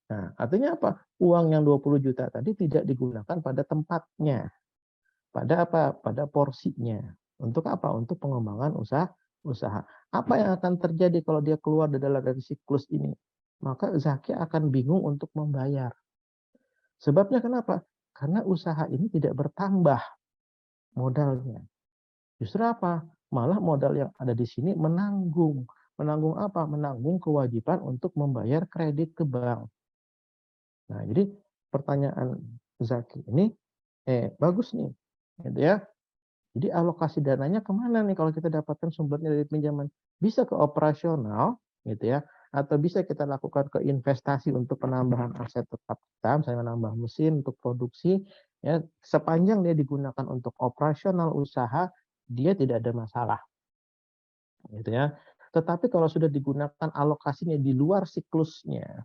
B: Nah, artinya apa? Uang yang 20 juta tadi tidak digunakan pada tempatnya. Pada apa? Pada porsinya. Untuk apa? Untuk pengembangan usaha. Apa yang akan terjadi kalau dia keluar dari siklus ini? Maka Zaki akan bingung untuk membayar. Sebabnya kenapa? Karena usaha ini tidak bertambah modalnya. Justru apa? Malah modal yang ada di sini menanggung. Menanggung apa? Menanggung kewajiban untuk membayar kredit ke bank. Nah, jadi pertanyaan Zaki ini bagus nih, gitu ya. Jadi alokasi dananya kemana nih kalau kita dapatkan sumbernya dari pinjaman? Bisa ke operasional, gitu ya, atau bisa kita lakukan ke investasi untuk penambahan aset tetap kita, misalnya menambah mesin untuk produksi, ya, sepanjang dia digunakan untuk operasional usaha, dia tidak ada masalah, gitu ya. Tetapi kalau sudah digunakan alokasinya di luar siklusnya,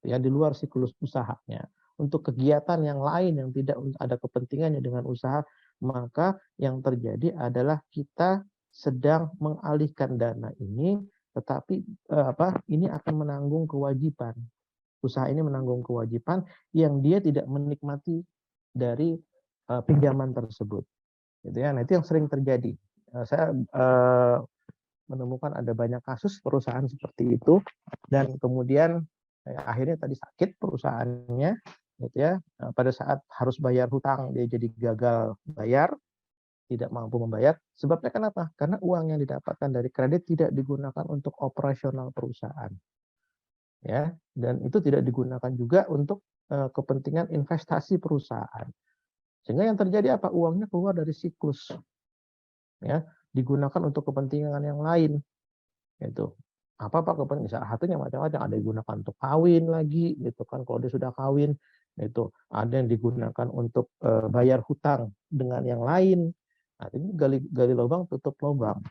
B: ya di luar siklus usahanya, untuk kegiatan yang lain yang tidak ada kepentingannya dengan usaha, maka yang terjadi adalah kita sedang mengalihkan dana ini, tetapi ini akan menanggung kewajiban. Usaha ini menanggung kewajiban yang dia tidak menikmati dari pinjaman tersebut. Gitu ya. Nah, itu yang sering terjadi. Saya menemukan ada banyak kasus perusahaan seperti itu, dan kemudian akhirnya tadi sakit perusahaannya, gitu ya. Pada saat harus bayar hutang dia jadi gagal bayar, tidak mampu membayar. Sebabnya kenapa? Karena uang yang didapatkan dari kredit tidak digunakan untuk operasional perusahaan, ya, dan itu tidak digunakan juga untuk kepentingan investasi perusahaan. Sehingga yang terjadi apa? Uangnya keluar dari siklus, ya, digunakan untuk kepentingan yang lain. Itu apa kepentingan? Salah satunya macam-macam, ada yang digunakan untuk kawin lagi, gitu kan. Kalau dia sudah kawin, itu ada yang digunakan untuk bayar hutang dengan yang lain. Nah, ini gali lubang tutup lubang.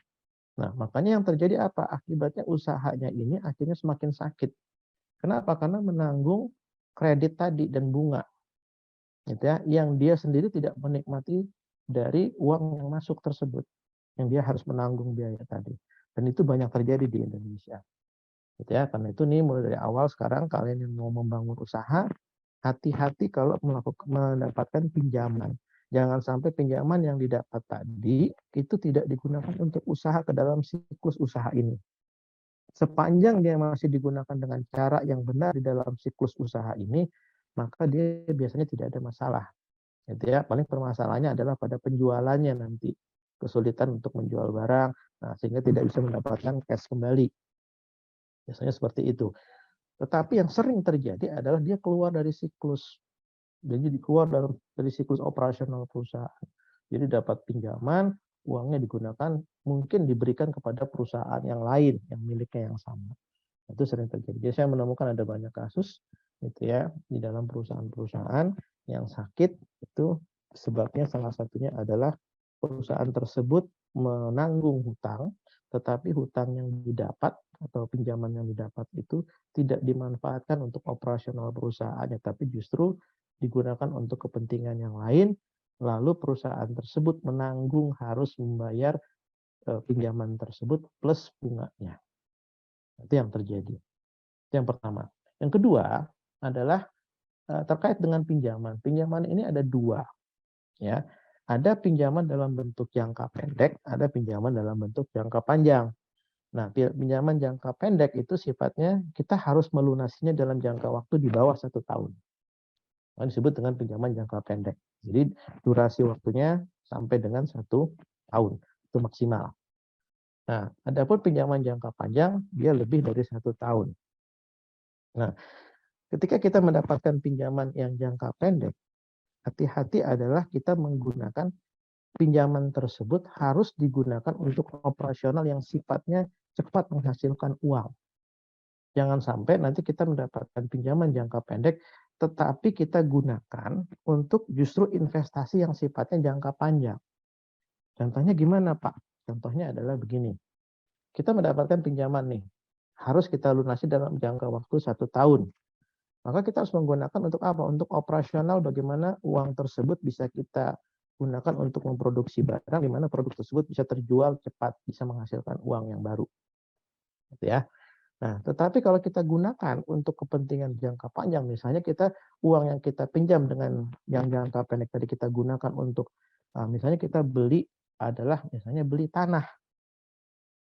B: Nah, makanya yang terjadi apa? Akibatnya usahanya ini akhirnya semakin sakit. Kenapa? Karena menanggung kredit tadi dan bunga, gitu ya, yang dia sendiri tidak menikmati dari uang yang masuk tersebut, yang dia harus menanggung biaya tadi. Dan itu banyak terjadi di Indonesia, gitu ya. Karena itu nih mulai dari awal sekarang kalian yang mau membangun usaha, hati-hati kalau mendapatkan pinjaman. Jangan sampai pinjaman yang didapat tadi itu tidak digunakan untuk usaha ke dalam siklus usaha ini. Sepanjang dia masih digunakan dengan cara yang benar di dalam siklus usaha ini, maka dia biasanya tidak ada masalah. Gitu ya. Paling permasalahannya adalah pada penjualannya nanti. Kesulitan untuk menjual barang, sehingga tidak bisa mendapatkan cash kembali. Biasanya seperti itu. Tetapi yang sering terjadi adalah dia keluar dari siklus. Jadi keluar dari siklus operasional perusahaan. Jadi dapat pinjaman, uangnya digunakan, mungkin diberikan kepada perusahaan yang lain, yang miliknya yang sama. Itu sering terjadi. Jadi saya menemukan ada banyak kasus, gitu ya, di dalam perusahaan-perusahaan yang sakit, itu sebabnya salah satunya adalah perusahaan tersebut menanggung hutang, tetapi hutang yang didapat atau pinjaman yang didapat itu tidak dimanfaatkan untuk operasional perusahaannya, tapi justru digunakan untuk kepentingan yang lain, lalu perusahaan tersebut menanggung harus membayar pinjaman tersebut plus bunganya. Itu yang terjadi. Itu yang pertama. Yang kedua adalah terkait dengan pinjaman. Pinjaman ini ada dua, ya. Ada pinjaman dalam bentuk jangka pendek, ada pinjaman dalam bentuk jangka panjang. Nah, pinjaman jangka pendek itu sifatnya kita harus melunasinya dalam jangka waktu di bawah 1 tahun. Nah, disebut dengan pinjaman jangka pendek. Jadi durasi waktunya sampai dengan 1 tahun, itu maksimal. Nah, adapun pinjaman jangka panjang, dia lebih dari 1 tahun. Nah, ketika kita mendapatkan pinjaman yang jangka pendek, hati-hati adalah kita menggunakan pinjaman tersebut harus digunakan untuk operasional yang sifatnya cepat menghasilkan uang. Jangan sampai nanti kita mendapatkan pinjaman jangka pendek, tetapi kita gunakan untuk justru investasi yang sifatnya jangka panjang. Contohnya gimana, Pak? Contohnya adalah begini. Kita mendapatkan pinjaman nih, harus kita lunasi dalam jangka waktu 1 tahun. Maka kita harus menggunakan untuk apa? Untuk operasional, bagaimana uang tersebut bisa kita gunakan untuk memproduksi barang di mana produk tersebut bisa terjual cepat, bisa menghasilkan uang yang baru. Gitu ya. Nah, tetapi kalau kita gunakan untuk kepentingan jangka panjang, misalnya uang yang kita pinjam dengan yang jangka pendek tadi kita gunakan untuk misalnya kita beli adalah misalnya beli tanah,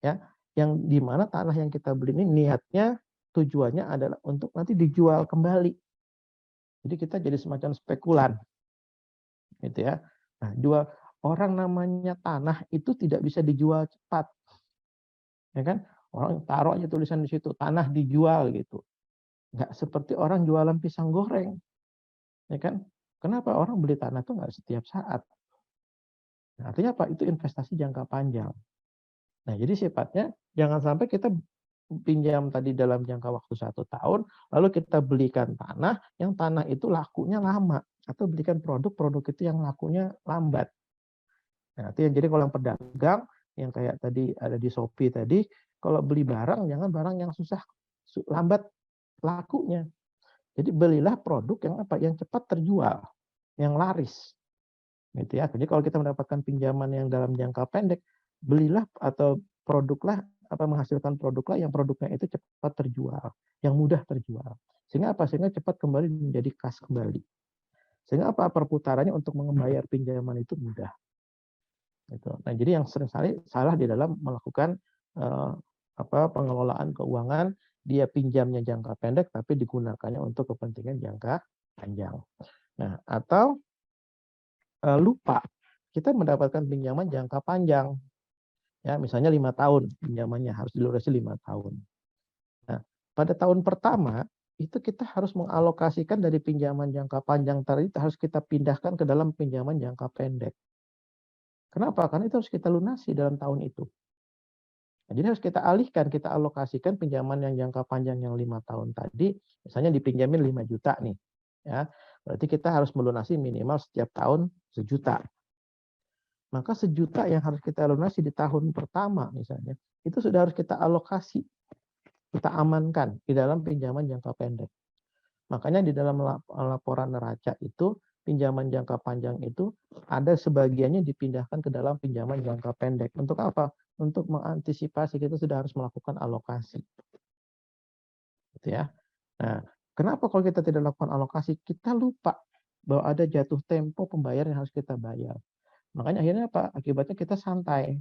B: ya, yang di mana tanah yang kita beli ini niatnya tujuannya adalah untuk nanti dijual kembali. Jadi kita jadi semacam spekulan, gitu ya. Nah, orang namanya tanah itu tidak bisa dijual cepat, ya kan? Orang taruh aja tulisan di situ, tanah dijual gitu. Nggak seperti orang jualan pisang goreng. Ya kan? Kenapa orang beli tanah itu nggak setiap saat? Nah, artinya apa? Itu investasi jangka panjang. Nah, jadi sifatnya jangan sampai kita pinjam tadi dalam jangka waktu 1 tahun, lalu kita belikan tanah, yang tanah itu lakunya lama. Atau belikan produk itu yang lakunya lambat. Nah, itu yang jadi kalau yang pedagang, yang kayak tadi ada di Shopee tadi, kalau beli barang, jangan barang yang lambat lakunya. Jadi belilah produk yang cepat terjual, yang laris. Gitu ya. Jadi kalau kita mendapatkan pinjaman yang dalam jangka pendek, belilah atau menghasilkan produklah yang produknya itu cepat terjual, yang mudah terjual. Sehingga cepat kembali menjadi kas kembali. Sehingga perputarannya untuk membayar pinjaman itu mudah. Gitu. Nah, jadi yang sering salah di dalam melakukan pengelolaan keuangan, dia pinjamnya jangka pendek tapi digunakannya untuk kepentingan jangka panjang. Nah, atau lupa kita mendapatkan pinjaman jangka panjang. Ya, misalnya 5 tahun pinjamannya harus dilunasi 5 tahun. Nah, pada tahun pertama itu kita harus mengalokasikan dari pinjaman jangka panjang tadi harus kita pindahkan ke dalam pinjaman jangka pendek. Kenapa? Karena itu harus kita lunasi dalam tahun itu. Nah, jadi harus kita alihkan, kita alokasikan pinjaman yang jangka panjang yang 5 tahun tadi, misalnya dipinjamin 5 juta nih. Ya, berarti kita harus melunasi minimal setiap tahun 1 juta. Maka 1 juta yang harus kita lunasi di tahun pertama misalnya, itu sudah harus kita alokasi, kita amankan di dalam pinjaman jangka pendek. Makanya di dalam laporan neraca itu, pinjaman jangka panjang itu ada sebagiannya dipindahkan ke dalam pinjaman jangka pendek. Untuk apa? Untuk mengantisipasi kita sudah harus melakukan alokasi. Gitu ya. Nah, kenapa kalau kita tidak lakukan alokasi, kita lupa bahwa ada jatuh tempo pembayaran yang harus kita bayar. Makanya akhirnya apa? Akibatnya kita santai.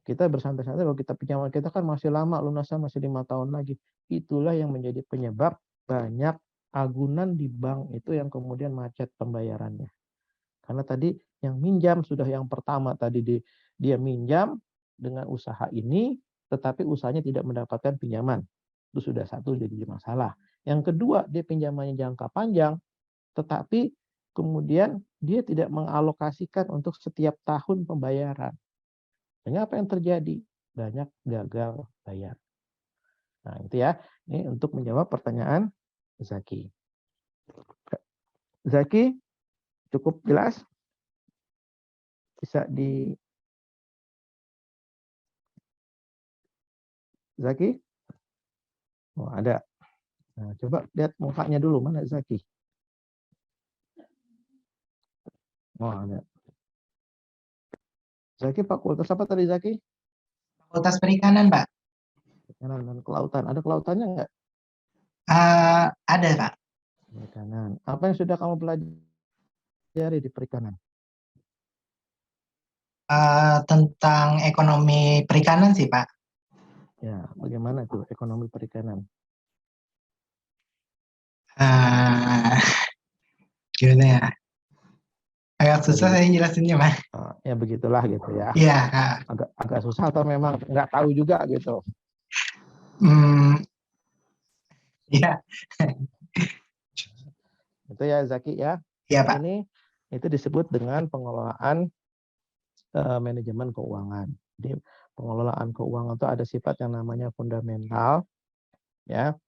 B: Kita bersantai-santai bahwa pinjaman kita kan masih lama, lunasan masih 5 tahun lagi. Itulah yang menjadi penyebab banyak agunan di bank itu yang kemudian macet pembayarannya. Karena tadi yang minjam sudah yang pertama tadi dia minjam dengan usaha ini, tetapi usahanya tidak mendapatkan pinjaman. Itu sudah satu jadi masalah. Yang kedua, dia pinjamannya jangka panjang, tetapi kemudian dia tidak mengalokasikan untuk setiap tahun pembayaran. Sehingga apa yang terjadi? Banyak gagal bayar. Nah, itu ya. Ini untuk menjawab pertanyaan Zaki. Zaki, cukup jelas? Bisa Zaki? Oh, ada. Nah, coba lihat mukanya dulu. Mana Zaki? Oh, ada. Zaki, fakultas apa tadi Zaki?
J: Fakultas Perikanan, Pak.
B: Perikanan dan kelautan. Ada kelautannya nggak?
J: Ada, Pak.
B: Perikanan. Apa yang sudah kamu pelajari di perikanan?
J: Tentang ekonomi perikanan sih, Pak.
B: Ya, bagaimana tuh ekonomi perikanan?
J: Gimana ya? Agak susah saya jelasinnya, Pak.
B: Ya begitulah gitu ya.
J: Iya.
B: Agak susah atau memang nggak tahu juga gitu?
J: Iya.
B: Itu ya Zaki ya.
J: Iya, Pak.
B: Ini itu disebut dengan pengelolaan manajemen keuangan. Jadi pengelolaan keuangan itu ada sifat yang namanya fundamental, ya.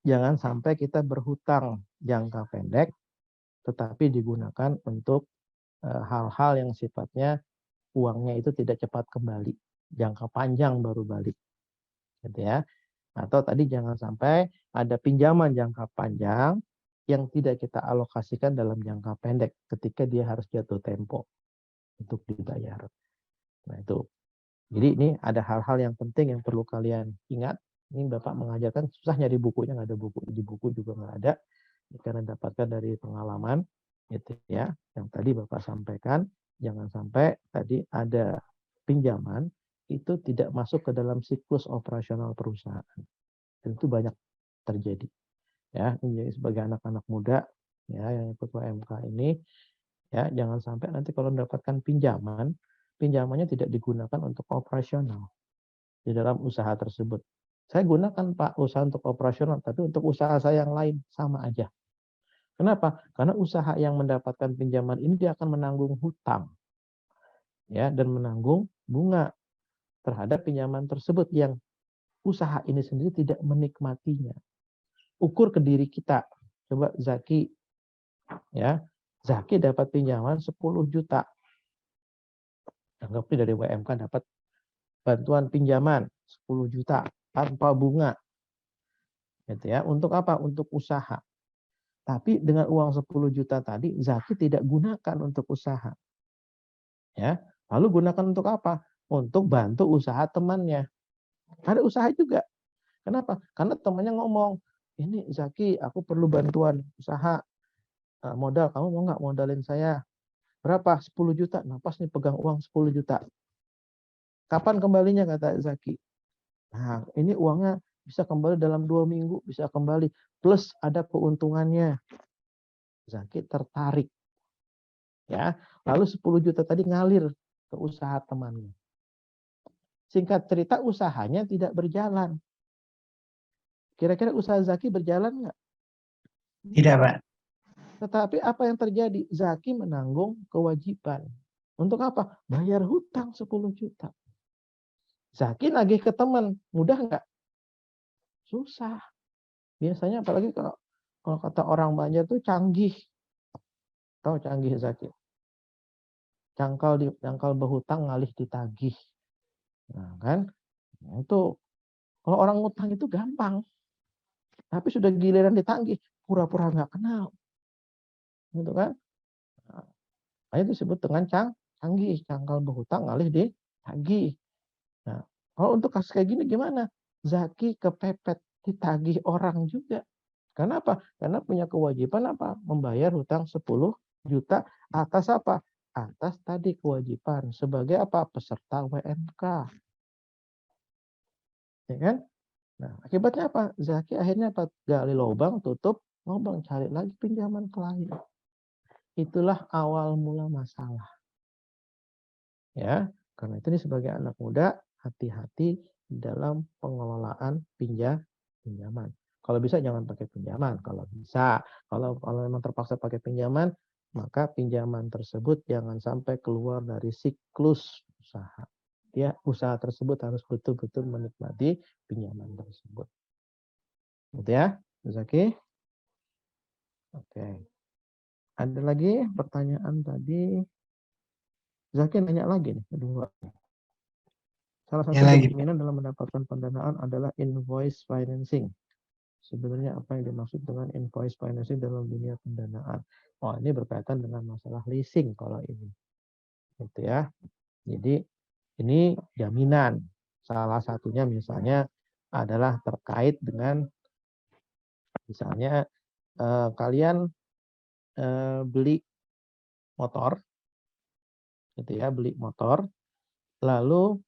B: Jangan sampai kita berhutang jangka pendek, tetapi digunakan untuk hal-hal yang sifatnya uangnya itu tidak cepat kembali, jangka panjang baru balik, gitu ya. Atau tadi jangan sampai ada pinjaman jangka panjang, yang tidak kita alokasikan dalam jangka pendek ketika dia harus jatuh tempo untuk dibayar. Nah itu. Jadi ini ada hal-hal yang penting yang perlu kalian ingat. Ini Bapak mengajarkan, susah nyari bukunya, nggak ada buku. Di buku juga nggak ada. Karena dapatkan dari pengalaman. Gitu ya. Yang tadi Bapak sampaikan, jangan sampai tadi ada pinjaman itu tidak masuk ke dalam siklus operasional perusahaan. Dan itu banyak terjadi. Ya, ini sebagai anak-anak muda ya yang ikut UMK ini, ya jangan sampai nanti kalau mendapatkan pinjaman, pinjamannya tidak digunakan untuk operasional di dalam usaha tersebut. Saya gunakan Pak usaha untuk operasional, tapi untuk usaha saya yang lain sama aja. Kenapa? Karena usaha yang mendapatkan pinjaman ini dia akan menanggung hutang, ya, dan menanggung bunga terhadap pinjaman tersebut yang usaha ini sendiri tidak menikmatinya. Ukur ke diri kita. Coba Zaki, ya, Zaki dapat pinjaman 10 juta. Anggap dari WMK dapat bantuan pinjaman 10 juta tanpa bunga. Gitu ya. Untuk apa? Untuk usaha. Tapi dengan uang 10 juta tadi Zaki tidak gunakan untuk usaha. Ya. Lalu gunakan untuk apa? Untuk bantu usaha temannya. Ada usaha juga. Kenapa? Karena temannya ngomong, ini Zaki, aku perlu bantuan usaha modal. Kamu mau nggak modalin saya? Berapa? 10 juta. Nah, pas nih pegang uang 10 juta. Kapan kembalinya kata Zaki? Nah, ini uangnya bisa kembali dalam 2 minggu, bisa kembali. Plus ada keuntungannya. Zaki tertarik. Ya, lalu 10 juta tadi ngalir ke usaha temannya. Singkat cerita usahanya tidak berjalan. Kira-kira usaha Zaki berjalan nggak?
J: Tidak, Pak.
B: Tetapi apa yang terjadi? Zaki menanggung kewajiban. Untuk apa? Bayar hutang 10 juta. Zaki nagih ke teman. Mudah nggak? Susah. Biasanya apalagi kalau kata orang Banjar tuh canggih. Tahu canggih Zaki? Cangkal berhutang ngalih ditagih. Nah kan? Itu kalau orang ngutang itu gampang. Tapi sudah giliran ditagih, pura-pura nggak kenal. Gitu kan? Nah, itu disebut dengan canggih, cangkal berhutang ngalih ditagih. Nah, kalau untuk kasus kayak gini gimana? Zaki kepepet ditagih orang juga. Kenapa? Karena punya kewajiban apa? Membayar hutang 10 juta atas apa? Atas tadi kewajiban sebagai apa? Peserta WMK. Ya kan? Nah, akibatnya apa? Zaki akhirnya apa? Gali lubang, tutup lubang, cari lagi pinjaman klien. Itulah awal mula masalah. Ya, karena itu nih sebagai anak muda hati-hati dalam pengelolaan pinjaman. Kalau bisa jangan pakai pinjaman. Kalau bisa, kalau memang terpaksa pakai pinjaman, maka pinjaman tersebut jangan sampai keluar dari siklus usaha. Ya, usaha tersebut harus betul-betul menikmati pinjaman tersebut. Gitu ya, Zaki. Oke. Ada lagi pertanyaan tadi? Zaki nanya lagi nih, kedua. Salah satu jaminan dalam mendapatkan pendanaan adalah invoice financing. Sebenarnya apa yang dimaksud dengan invoice financing dalam dunia pendanaan? Oh, ini berkaitan dengan masalah leasing kalau ini. Gitu ya. Jadi ini jaminan. Salah satunya misalnya adalah terkait dengan misalnya kalian beli motor, gitu ya, beli motor, lalu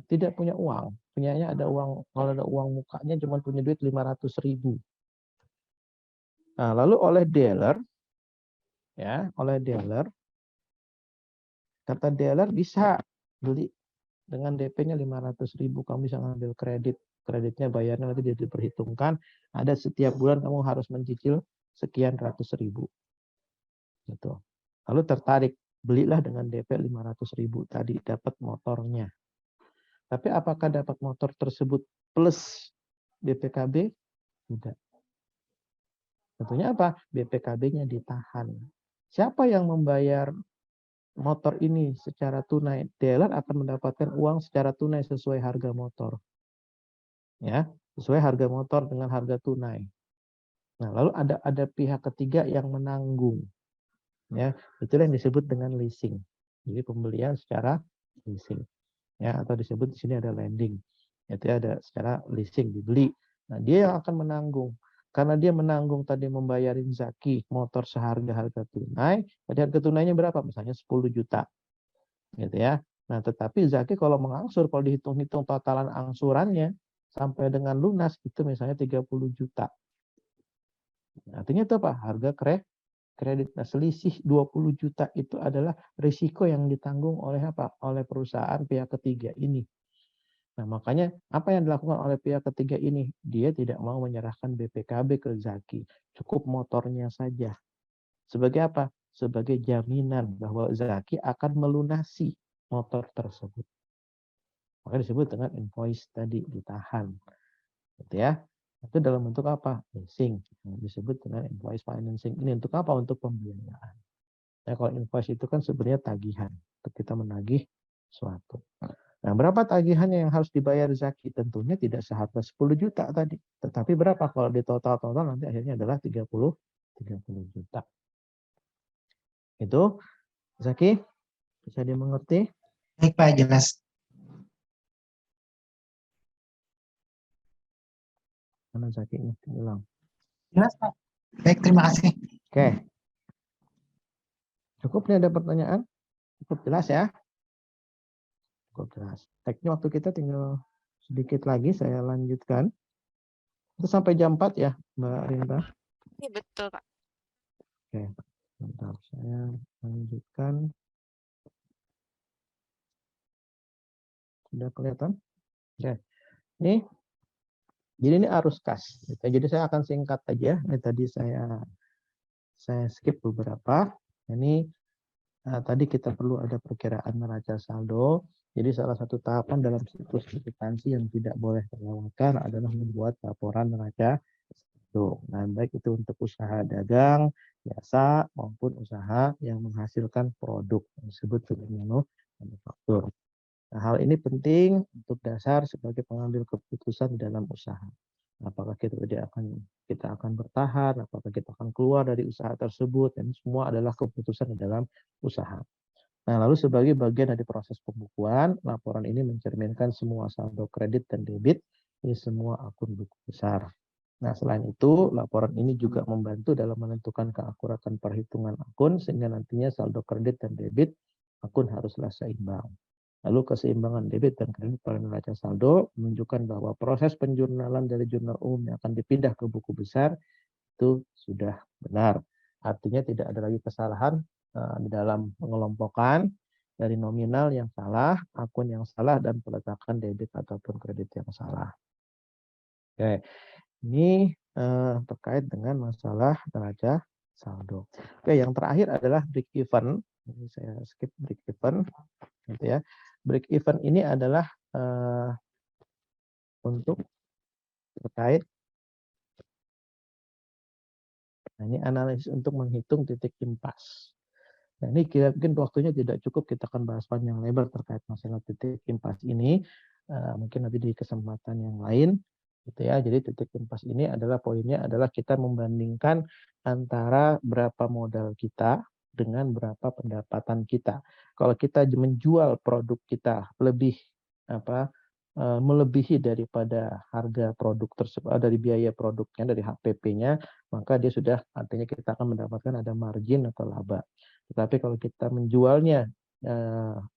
B: tidak punya uang, punyanya ada uang, kalau ada uang mukanya cuma punya duit 500.000. Nah, lalu oleh dealer, ya, kata dealer bisa beli dengan DP-nya 500.000, kamu bisa ngambil kreditnya bayarnya nanti dia diperhitungkan, ada setiap bulan kamu harus mencicil sekian ratus ribu. Gitu. Lalu tertarik, belilah dengan DP 500.000 tadi, dapat motornya. Tapi apakah dapat motor tersebut plus BPKB? Tidak. Tentunya apa? BPKB-nya ditahan. Siapa yang membayar motor ini secara tunai? Dealer akan mendapatkan uang secara tunai sesuai harga motor. Ya, sesuai harga motor dengan harga tunai. Nah, lalu ada pihak ketiga yang menanggung. Ya, itulah yang disebut dengan leasing. Jadi pembelian secara leasing. Ya, atau disebut di sini ada lending. Itu ada secara leasing dibeli. Nah, dia yang akan menanggung. Karena dia menanggung tadi membayarin zaki motor seharga harga tunai, tadi harga tunainya berapa? Misalnya 10 juta. Gitu ya. Nah, tetapi zaki kalau mengangsur, kalau dihitung-hitung totalan angsurannya sampai dengan lunas itu misalnya 30 juta. Artinya itu apa? Harga kredit. Nah, selisih 20 juta itu adalah risiko yang ditanggung oleh apa? Oleh perusahaan pihak ketiga ini. Nah, makanya apa yang dilakukan oleh pihak ketiga ini? Dia tidak mau menyerahkan BPKB ke Zaki. Cukup motornya saja. Sebagai apa? Sebagai jaminan bahwa Zaki akan melunasi motor tersebut. Maka disebut dengan invoice tadi, ditahan. Gitu ya. Itu dalam bentuk apa? Leasing. Disebut dengan invoice financing. Ini untuk apa? Untuk pembiayaan. Nah, kalau invoice itu kan sebenarnya tagihan. Untuk kita menagih suatu. Nah, berapa tagihannya yang harus dibayar Zaki? Tentunya tidak seharga 10 juta tadi. Tetapi berapa kalau di total-total nanti akhirnya adalah 30 juta. Itu, Zaki, bisa dimengerti?
J: Baik Pak, jelas.
B: Mana Zaki ini hilang?
J: Jelas Pak. Baik, terima kasih.
B: Oke. Cukup nih ada pertanyaan? Cukup jelas ya? Cukup jelas. Teknya waktu kita tinggal sedikit lagi, saya lanjutkan. Itu sampai jam 4 ya, Mbak Rinta?
A: Iya, betul, Pak.
B: Oke, bentar. Saya lanjutkan. Sudah kelihatan? Oke. Jadi ini arus kas. Jadi saya akan singkat aja. Ini tadi saya skip beberapa. Ini tadi kita perlu ada perkiraan neraca saldo. Jadi salah satu tahapan dalam siklus kwitansi yang tidak boleh terlewatkan adalah membuat laporan neraca saldo. Nah, baik itu untuk usaha dagang, jasa maupun usaha yang menghasilkan produk yang disebut sebagai manufaktur. Nah, hal ini penting untuk dasar sebagai pengambil keputusan dalam usaha. Apakah kita akan bertahan, apakah kita akan keluar dari usaha tersebut, dan semua adalah keputusan di dalam usaha. Nah, lalu sebagai bagian dari proses pembukuan, laporan ini mencerminkan semua saldo kredit dan debit di semua akun buku besar. Nah, selain itu, laporan ini juga membantu dalam menentukan keakuratan perhitungan akun, sehingga nantinya saldo kredit dan debit akun haruslah seimbang. Lalu keseimbangan debit dan kredit pada neraca saldo menunjukkan bahwa proses penjurnalan dari jurnal umum yang akan dipindah ke buku besar itu sudah benar. Artinya tidak ada lagi kesalahan di dalam pengelompokan dari nominal yang salah, akun yang salah, dan peletakan debit ataupun kredit yang salah. Oke, ini terkait dengan masalah neraca saldo. Oke, yang terakhir adalah break even. Ini saya skip break even, gitu ya. Break even ini adalah untuk terkait. Nah, ini analisis untuk menghitung titik impas. Nah, ini mungkin waktunya tidak cukup, kita akan bahas panjang lebar terkait masalah titik impas ini. Mungkin nanti di kesempatan yang lain, gitu ya. Jadi titik impas ini adalah poinnya adalah kita membandingkan antara berapa modal kita dengan berapa pendapatan kita. Kalau kita menjual produk kita melebihi daripada harga produk tersebut, dari biaya produknya, dari HPP-nya, maka dia sudah, artinya kita akan mendapatkan ada margin atau laba. Tetapi kalau kita menjualnya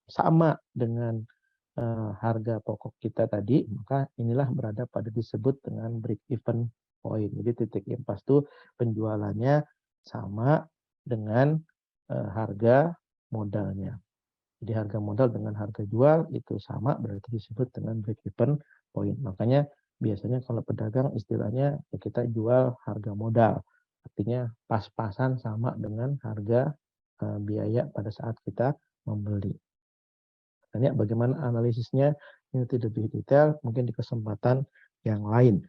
B: sama dengan harga pokok kita tadi, maka inilah berada pada disebut dengan break even point. Jadi titik impas itu penjualannya sama dengan harga modalnya. Jadi harga modal dengan harga jual itu sama, berarti disebut dengan break even point. Makanya biasanya kalau pedagang istilahnya ya kita jual harga modal. Artinya pas-pasan sama dengan harga biaya pada saat kita membeli. Tanya bagaimana analisisnya ini lebih detail, mungkin di kesempatan yang lain.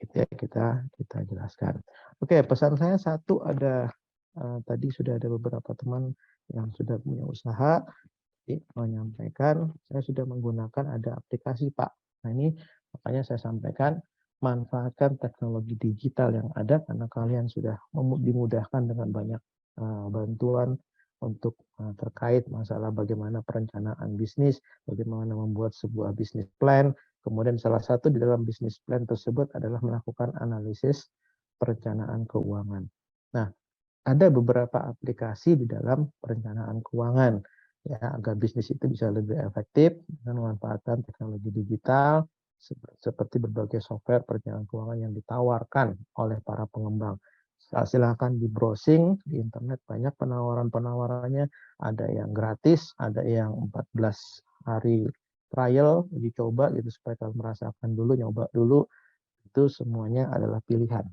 B: Itu ya kita jelaskan. Oke, pesan saya satu ada tadi sudah ada beberapa teman yang sudah punya usaha menyampaikan saya sudah menggunakan ada aplikasi Pak. Nah ini makanya saya sampaikan manfaatkan teknologi digital yang ada karena kalian sudah dimudahkan dengan banyak bantuan untuk terkait masalah bagaimana perencanaan bisnis, bagaimana membuat sebuah bisnis plan. Kemudian salah satu di dalam bisnis plan tersebut adalah melakukan analisis perencanaan keuangan. Nah, ada beberapa aplikasi di dalam perencanaan keuangan ya agar bisnis itu bisa lebih efektif dengan memanfaatkan teknologi digital seperti berbagai software perencanaan keuangan yang ditawarkan oleh para pengembang. Silakan di browsing di internet, banyak penawaran-penawarannya, ada yang gratis, ada yang 14 hari trial, uji coba gitu supaya kalian merasakan dulu, nyoba dulu, itu semuanya adalah pilihan.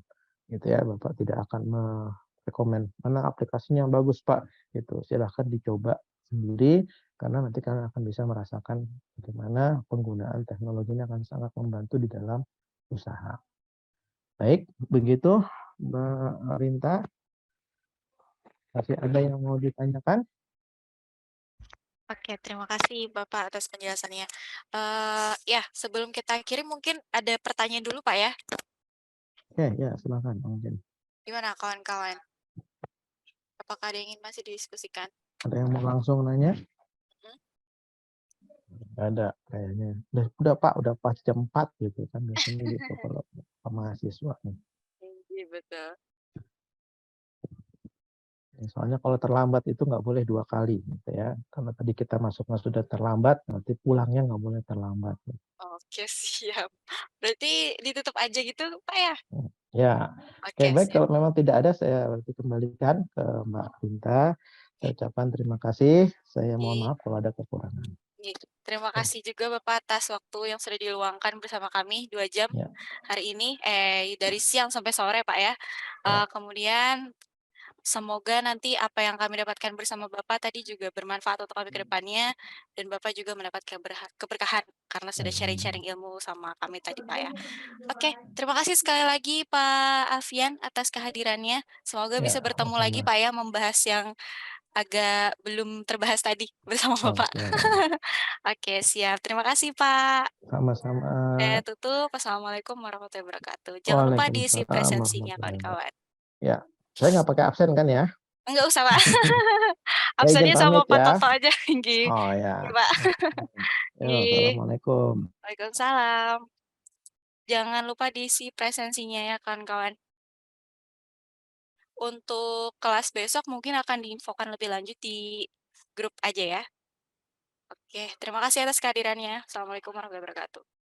B: Gitu ya, Bapak tidak akan rekomen mana aplikasinya yang bagus Pak, gitu. Silahkan dicoba sendiri karena nanti kalian akan bisa merasakan bagaimana penggunaan teknologinya akan sangat membantu di dalam usaha. Baik, begitu Mbak Rinta. Masih ada yang mau ditanyakan?
A: Oke, terima kasih Bapak atas penjelasannya. Ya, sebelum kita akhiri mungkin ada pertanyaan dulu Pak ya.
B: Oke, ya silakan mungkin.
A: Gimana kawan-kawan? Apakah ada yang ingin masih didiskusikan?
B: Ada yang mau langsung nanya? Nggak ada kayaknya. Udah Pak, udah pas jam 4 gitu kan biasanya gitu kalau mahasiswa nih.
A: Iya betul.
B: Soalnya kalau terlambat itu nggak boleh 2 kali gitu ya. Karena tadi kita masuknya sudah terlambat, nanti pulangnya nggak boleh terlambat.
A: Oke, siap. Berarti ditutup aja gitu Pak ya?
B: Ya, oke
A: Oke,
B: baik
A: siap.
B: kalau memang tidak ada saya berarti kembalikan ke Mbak Rinta. Saya ucapkan terima kasih. Saya mohon maaf kalau ada kekurangan.
A: Terima kasih juga Bapak atas waktu yang sudah diluangkan bersama kami 2 jam
B: Ya.
A: hari ini, dari siang sampai sore Pak ya. Kemudian semoga nanti apa yang kami dapatkan bersama Bapak tadi juga bermanfaat untuk kami ke depannya, dan Bapak juga mendapatkan keberkahan karena sudah sharing-sharing ilmu sama kami tadi Pak ya. Oke, terima kasih sekali lagi Pak Alfian atas kehadirannya. Semoga
B: Ya,
A: bisa bertemu lagi
B: sama-sama.
A: Pak ya, membahas yang agak belum terbahas tadi bersama Bapak.
B: Oke.
A: Oke, siap. Terima kasih Pak.
B: Sama-sama.
A: Saya tutup. Wassalamualaikum warahmatullahi wabarakatuh. Jangan lupa diisi
B: Waalaikumsalam
A: presensinya
B: warahmatullahi
A: kawan-kawan.
B: wabarakatuh. Ya, saya nggak pakai absen kan ya?
A: Enggak usah Pak.
B: Saya izin
A: Absennya sama
B: pamit
A: Pak
B: ya.
A: Toto aja. Nggih.
B: Oh ya.
A: Nggih, Pak.
B: Yo,
A: Nggih.
B: Assalamualaikum.
A: Waalaikumsalam. Jangan lupa diisi presensinya ya kawan-kawan. Untuk kelas besok mungkin akan diinfokan lebih lanjut di grup aja ya. Oke, terima kasih atas kehadirannya. Assalamualaikum warahmatullahi wabarakatuh.